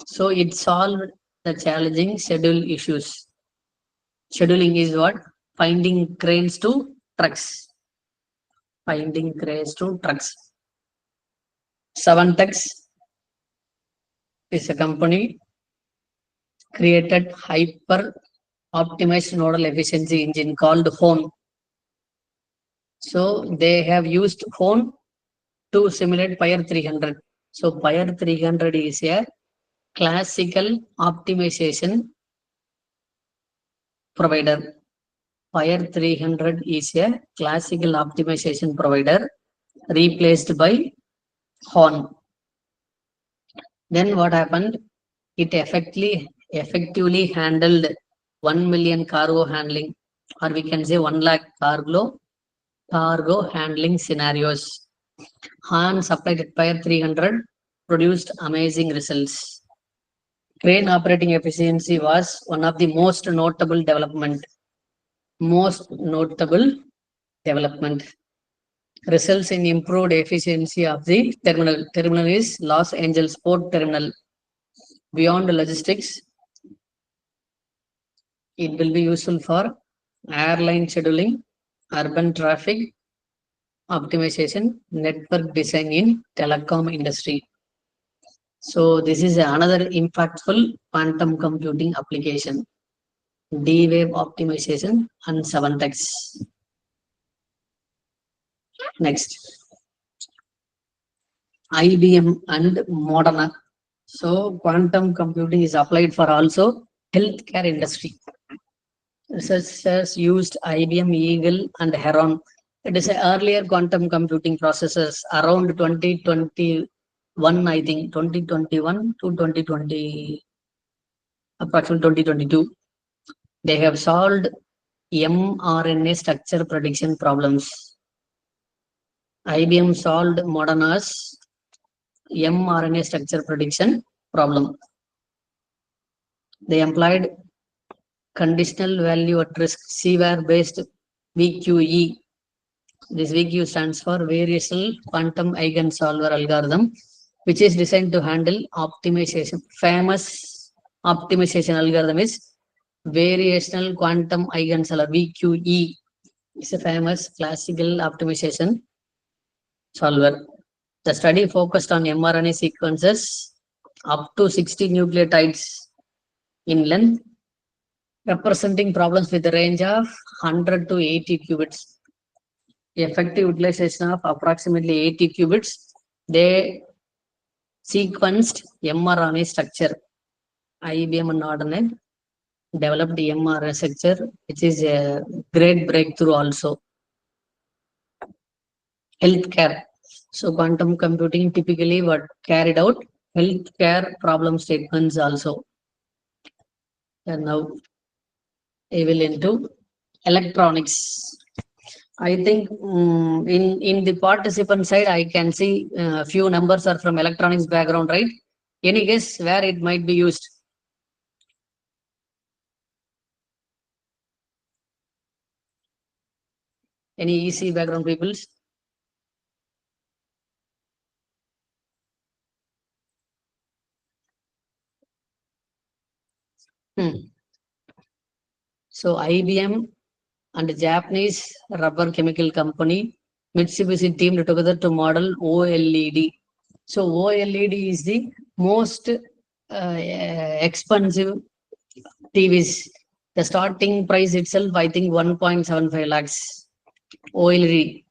Speaker 6: So it solved the challenging schedule issues. Scheduling is what? Finding cranes to trucks. Savantex is a company created hyper optimized nodal efficiency engine called HONE. So they have used HONE to simulate Pyre 300. So Pyre 300 is a classical optimization provider. Fire 300 is a classical optimization provider replaced by Horn. Then what happened? It effectively handled 1 million cargo handling, or we can say 1 lakh cargo handling scenarios. Han supplied at Fire 300 produced amazing results. Crane operating efficiency was one of the most notable development. Results in improved efficiency of the terminal. Terminal is Los Angeles Port Terminal. Beyond logistics, it will be useful for airline scheduling, urban traffic optimization, network design in telecom industry. So this is another impactful quantum computing application. D-wave optimization and 7x. Next, IBM and Moderna. So quantum computing is applied for also healthcare industry. Researchers used IBM Eagle and Heron. It is earlier quantum computing processes around 2021, I think 2021 to 2020, approximately 2022. They have solved mRNA structure prediction problems. IBM solved Moderna's mRNA structure prediction problem. They employed conditional value at risk CVAR based VQE. This VQ stands for Variational Quantum Eigensolver Algorithm, which is designed to handle optimization. Famous optimization algorithm is Variational Quantum Eigensolver VQE. It's a famous classical optimization solver. The study focused on mRNA sequences up to 60 nucleotides in length, representing problems with a range of 100 to 80 qubits. Effective utilization of approximately 80 qubits. They sequenced mRNA structure. IBM and Moderna developed the mRNA structure, which is a great breakthrough also. Healthcare. So quantum computing typically what carried out healthcare problem statements also. And now I will into electronics. I think in the participant side, I can see a few numbers are from electronics background, right? Any guess where it might be used? Any EC background peoples? So IBM and Japanese rubber chemical company Mitsubishi teamed together to model OLED. So OLED is the most expensive TVs. The starting price itself, I think 1.75 lakhs OLED.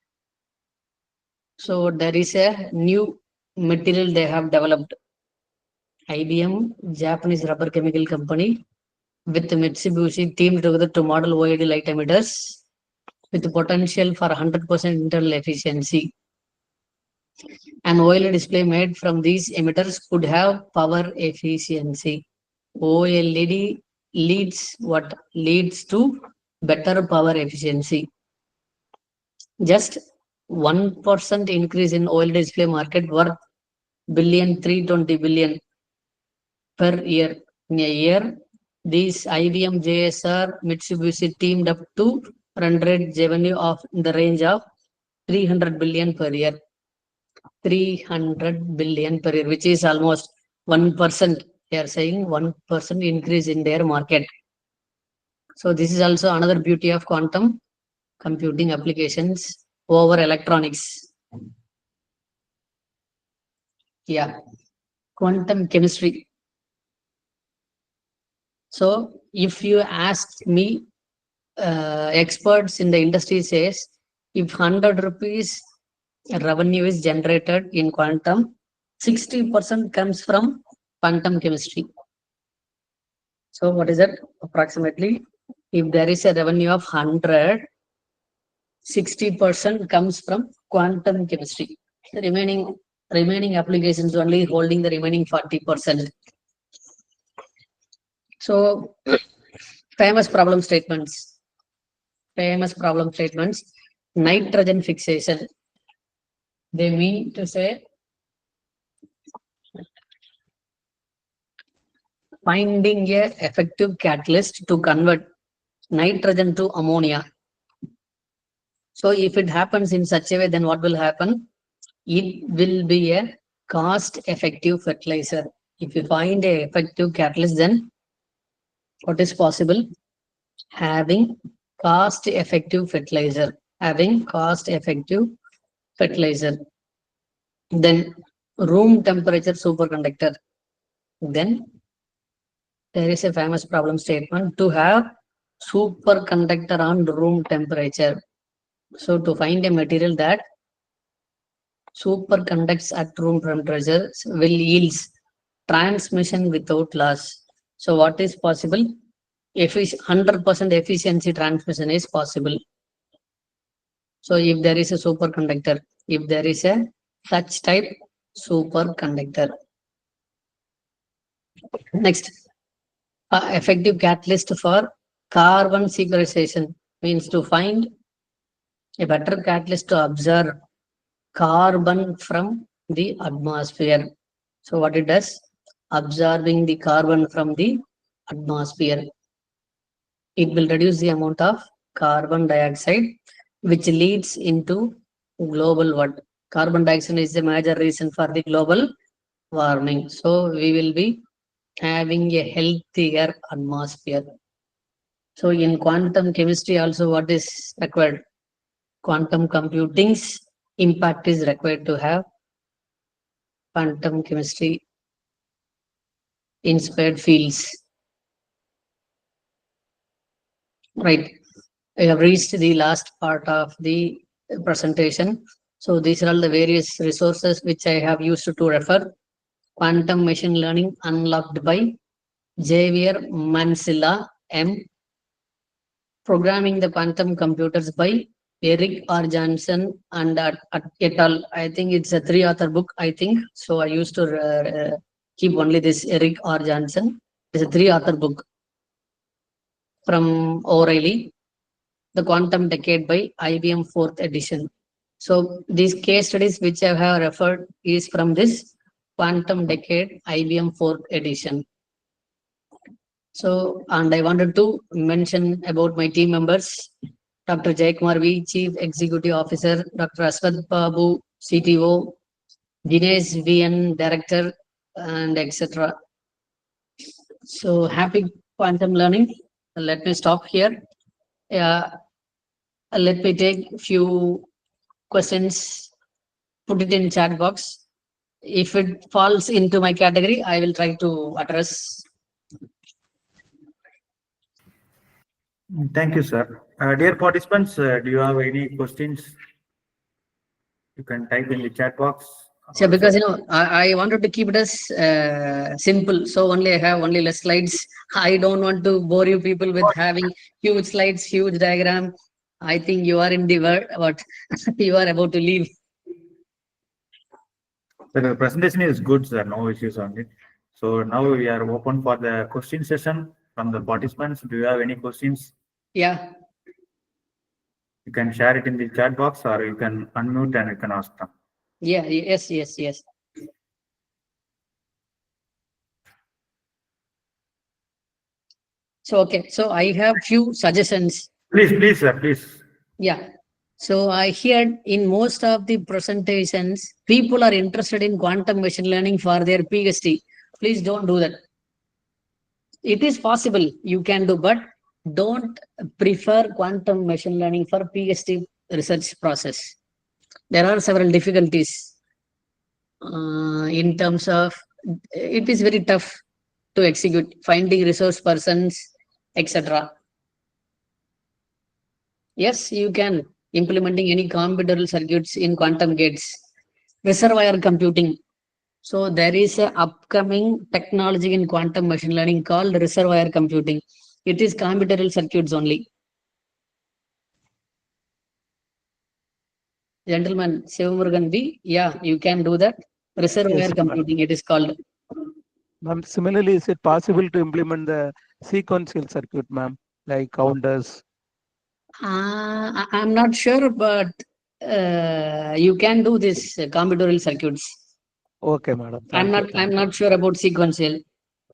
Speaker 6: So there is a new material they have developed. IBM, Japanese rubber chemical company, with Mitsubishi teamed together to model OLED light emitters with the potential for 100% internal efficiency. An OLED display made from these emitters could have power efficiency. OLED leads to better power efficiency. Just 1% increase in OLED display market worth 320 billion per year. In a year, these IBM, JSR, Mitsubishi teamed up to run rate revenue of in the range of 300 billion per year. 300 billion per year, which is almost 1%. They are saying 1% increase in their market. So this is also another beauty of quantum computing applications over electronics. Yeah, quantum chemistry. So if you ask me, experts in the industry says, if 100 rupees revenue is generated in quantum, 60% comes from quantum chemistry. So what is that? Approximately, if there is a revenue of 100, 60% comes from quantum chemistry. The remaining applications only holding the remaining 40%. So famous problem statements. Nitrogen fixation. They mean to say finding a effective catalyst to convert nitrogen to ammonia. So if it happens in such a way, then what will happen? It will be a cost-effective fertilizer. If you find a effective catalyst, then what is possible? Having cost-effective fertilizer. Then room temperature superconductor. Then there is a famous problem statement to have superconductor on room temperature. So to find a material that superconducts at room temperature will yields transmission without loss. So what is possible? 100% efficiency transmission is possible. So if there is a superconductor, if there is a such type superconductor. Next, effective catalyst for carbon sequestration means to find a better catalyst to absorb carbon from the atmosphere. So what it does? Absorbing the carbon from the atmosphere. It will reduce the amount of carbon dioxide, which leads into global what? Carbon dioxide is the major reason for the global warming. So we will be having a healthier atmosphere. So in quantum chemistry also what is required? Quantum computing's impact is required to have quantum chemistry inspired fields. Right. I have reached the last part of the presentation. So these are all the various resources which I have used to refer. Quantum Machine Learning Unlocked by Xavier Mansilla M. Programming the Quantum Computers by Eric R. Johnson and et al. I think it's a 3-author book, I think. So I used to keep only this Eric R. Johnson. It's a 3-author book from O'Reilly. The Quantum Decade by IBM 4th edition. So these case studies which I have referred is from this Quantum Decade IBM 4th edition. So, and I wanted to mention about my team members, Dr. Jaykumar V, Chief Executive Officer, Dr. Aswath Babu, CTO, Dinesh VN, Director, and etc. So happy quantum learning. Let me stop here. Let me take a few questions, put it in chat box. If it falls into my category, I will try to address.
Speaker 2: Thank you, sir. Dear participants, do you have any questions? You can type in the chat box.
Speaker 6: So because I wanted to keep it as simple, so only I have only less slides. I don't want to bore you people with having huge slides, huge diagram. I think you are in the world, but you are about to leave.
Speaker 2: So the presentation is good, sir. No issues on it. So now we are open for the question session from the participants. Do you have any questions?
Speaker 6: Yeah.
Speaker 2: You can share it in the chat box or you can unmute and you can ask them.
Speaker 6: Yeah, yes. So, okay, so I have few suggestions.
Speaker 2: Please, sir, please.
Speaker 6: Yeah. So I heard in most of the presentations, people are interested in quantum machine learning for their PhD. Please don't do that. It is possible you can do, but don't prefer quantum machine learning for PhD research process. There are several difficulties in terms of, it is very tough to execute, finding resource persons, etc. Yes, you can implementing any computational circuits in quantum gates, reservoir computing. So there is a upcoming technology in quantum machine learning called reservoir computing. It is combinatorial circuits only. Gentlemen, Sivamurugan B, yeah, you can do that. Reservoir
Speaker 10: Yes,
Speaker 6: computing, it is called.
Speaker 10: ma'am. Similarly, is it possible to implement the sequential circuit, ma'am, like counters?
Speaker 6: I'm not sure, but you can do this combinatorial circuits.
Speaker 10: Okay, madam.
Speaker 6: I'm not sure about sequential.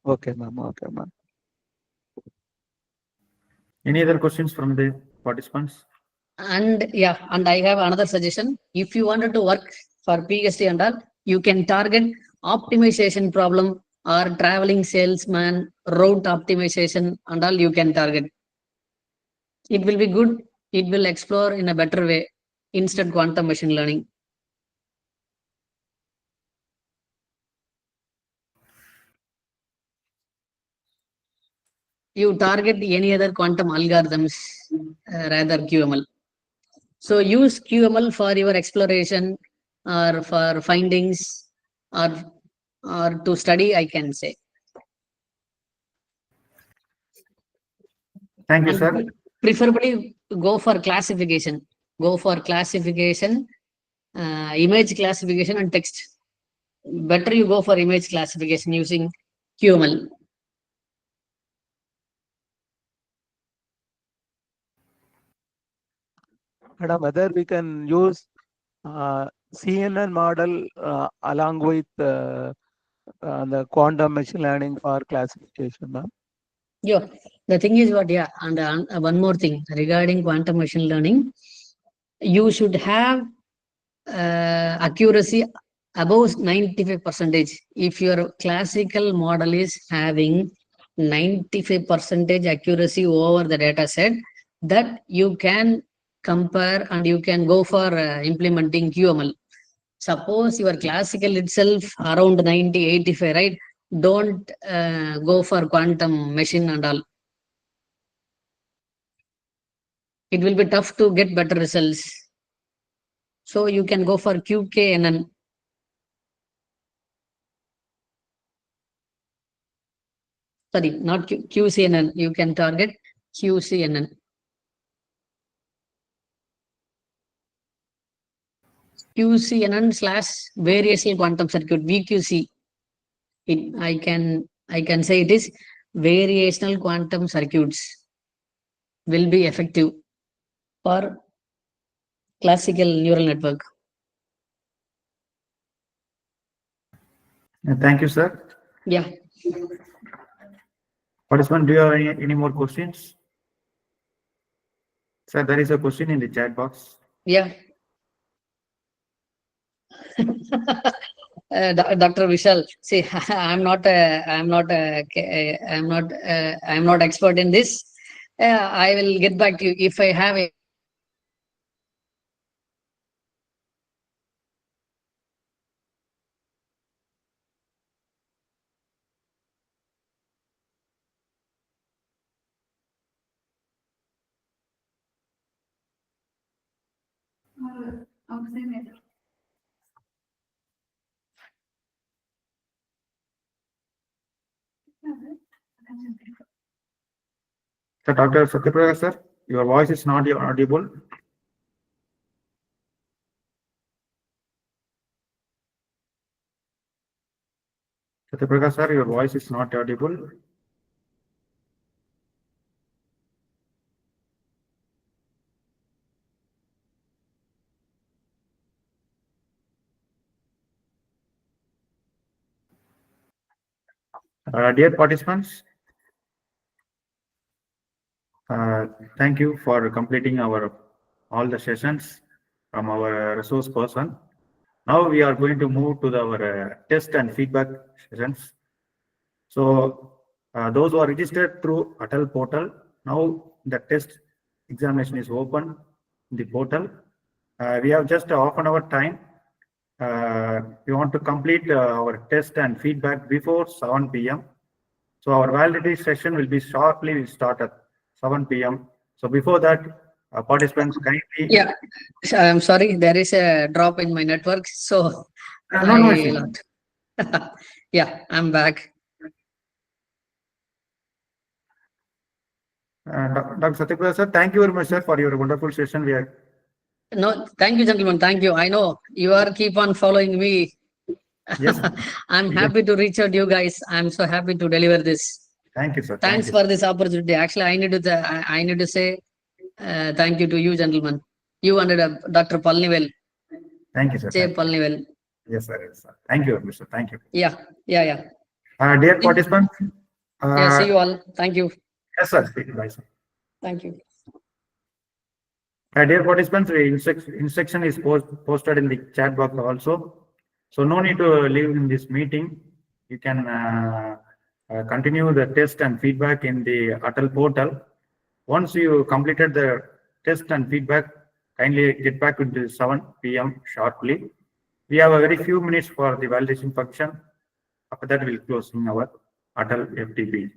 Speaker 10: Okay, ma'am. Okay, ma'am.
Speaker 2: Any other questions from the participants?
Speaker 6: And yeah, and I have another suggestion. If you wanted to work for PhD and all, you can target optimization problem or traveling salesman, route optimization and all you can target. It will be good. It will explore in a better way instead quantum machine learning. You target any other quantum algorithms rather QML. So use QML for your exploration or for findings or to study, I can say.
Speaker 2: Thank you,
Speaker 6: And
Speaker 2: sir.
Speaker 6: preferably go for classification. Go for classification, image classification and text. Better you go for image classification using QML.
Speaker 10: Madam, whether we can use CNN model along with the quantum machine learning for classification, ma'am?
Speaker 6: Yeah, the thing is what, yeah, and one more thing regarding quantum machine learning, you should have accuracy above 95%. If your classical model is having 95% accuracy over the data set, that you can compare and you can go for implementing QML. Suppose your classical itself around 90, 85, right? Don't go for quantum machine and all. It will be tough to get better results. So you can go for QKNN. Sorry, not QCNN. You can target QCNN. QCNN/variational quantum circuit, VQC. I can say it is variational quantum circuits will be effective for classical neural network.
Speaker 2: Thank you, sir.
Speaker 6: Yeah.
Speaker 2: Participant, do you have any more questions? Sir, there is a question in the chat box.
Speaker 6: Yeah. Dr. Vishal, see, I'm not expert in this. I will get back to you if I have a.
Speaker 2: So, Dr. Satyaprakash, sir, your voice is not audible. Satyaprakash, sir, your voice is not audible. Dear participants, thank you for completing all the sessions from our resource person. Now we are going to move to our test and feedback sessions. So those who are registered through ATAL portal, now the test examination is open in the portal. We have just half an hour time. We want to complete our test and feedback before 7 p.m. So our validity session will be shortly, will start at 7 p.m. So before that, participants kindly.
Speaker 6: Yeah, I'm sorry, there is a drop in my network. So
Speaker 2: No issue.
Speaker 6: Yeah, I'm back.
Speaker 2: Dr. Satyaprasad sir, thank you very much, sir, for your wonderful session. We are
Speaker 6: No, thank you, gentlemen. Thank you. I know you are keep on following me.
Speaker 2: yes,
Speaker 6: I'm happy to reach out you guys. I'm so happy to deliver this.
Speaker 2: thank you, sir.
Speaker 6: Thanks
Speaker 2: Thank you.
Speaker 6: for this opportunity. Actually, I need to say thank you to you, gentlemen. You and Dr. Palnivel,
Speaker 2: Thank you, sir.
Speaker 6: J.
Speaker 2: Thank you.
Speaker 6: Palnivel.
Speaker 2: Yes, sir. Yes, sir. Thank you, Mr. Thank you.
Speaker 6: Yeah, yeah.
Speaker 2: Dear participants,
Speaker 6: Yeah, see you all. Thank you.
Speaker 2: yes, sir. Bye, sir.
Speaker 6: Thank you.
Speaker 2: Dear participants, the instruction is posted in the chat box also. So no need to leave in this meeting. You can continue the test and feedback in the ATAL portal. Once you completed the test and feedback, kindly get back to the 7 p.m. sharply. We have a very few minutes for the validation function. After that, we'll close in our ATAL FDP.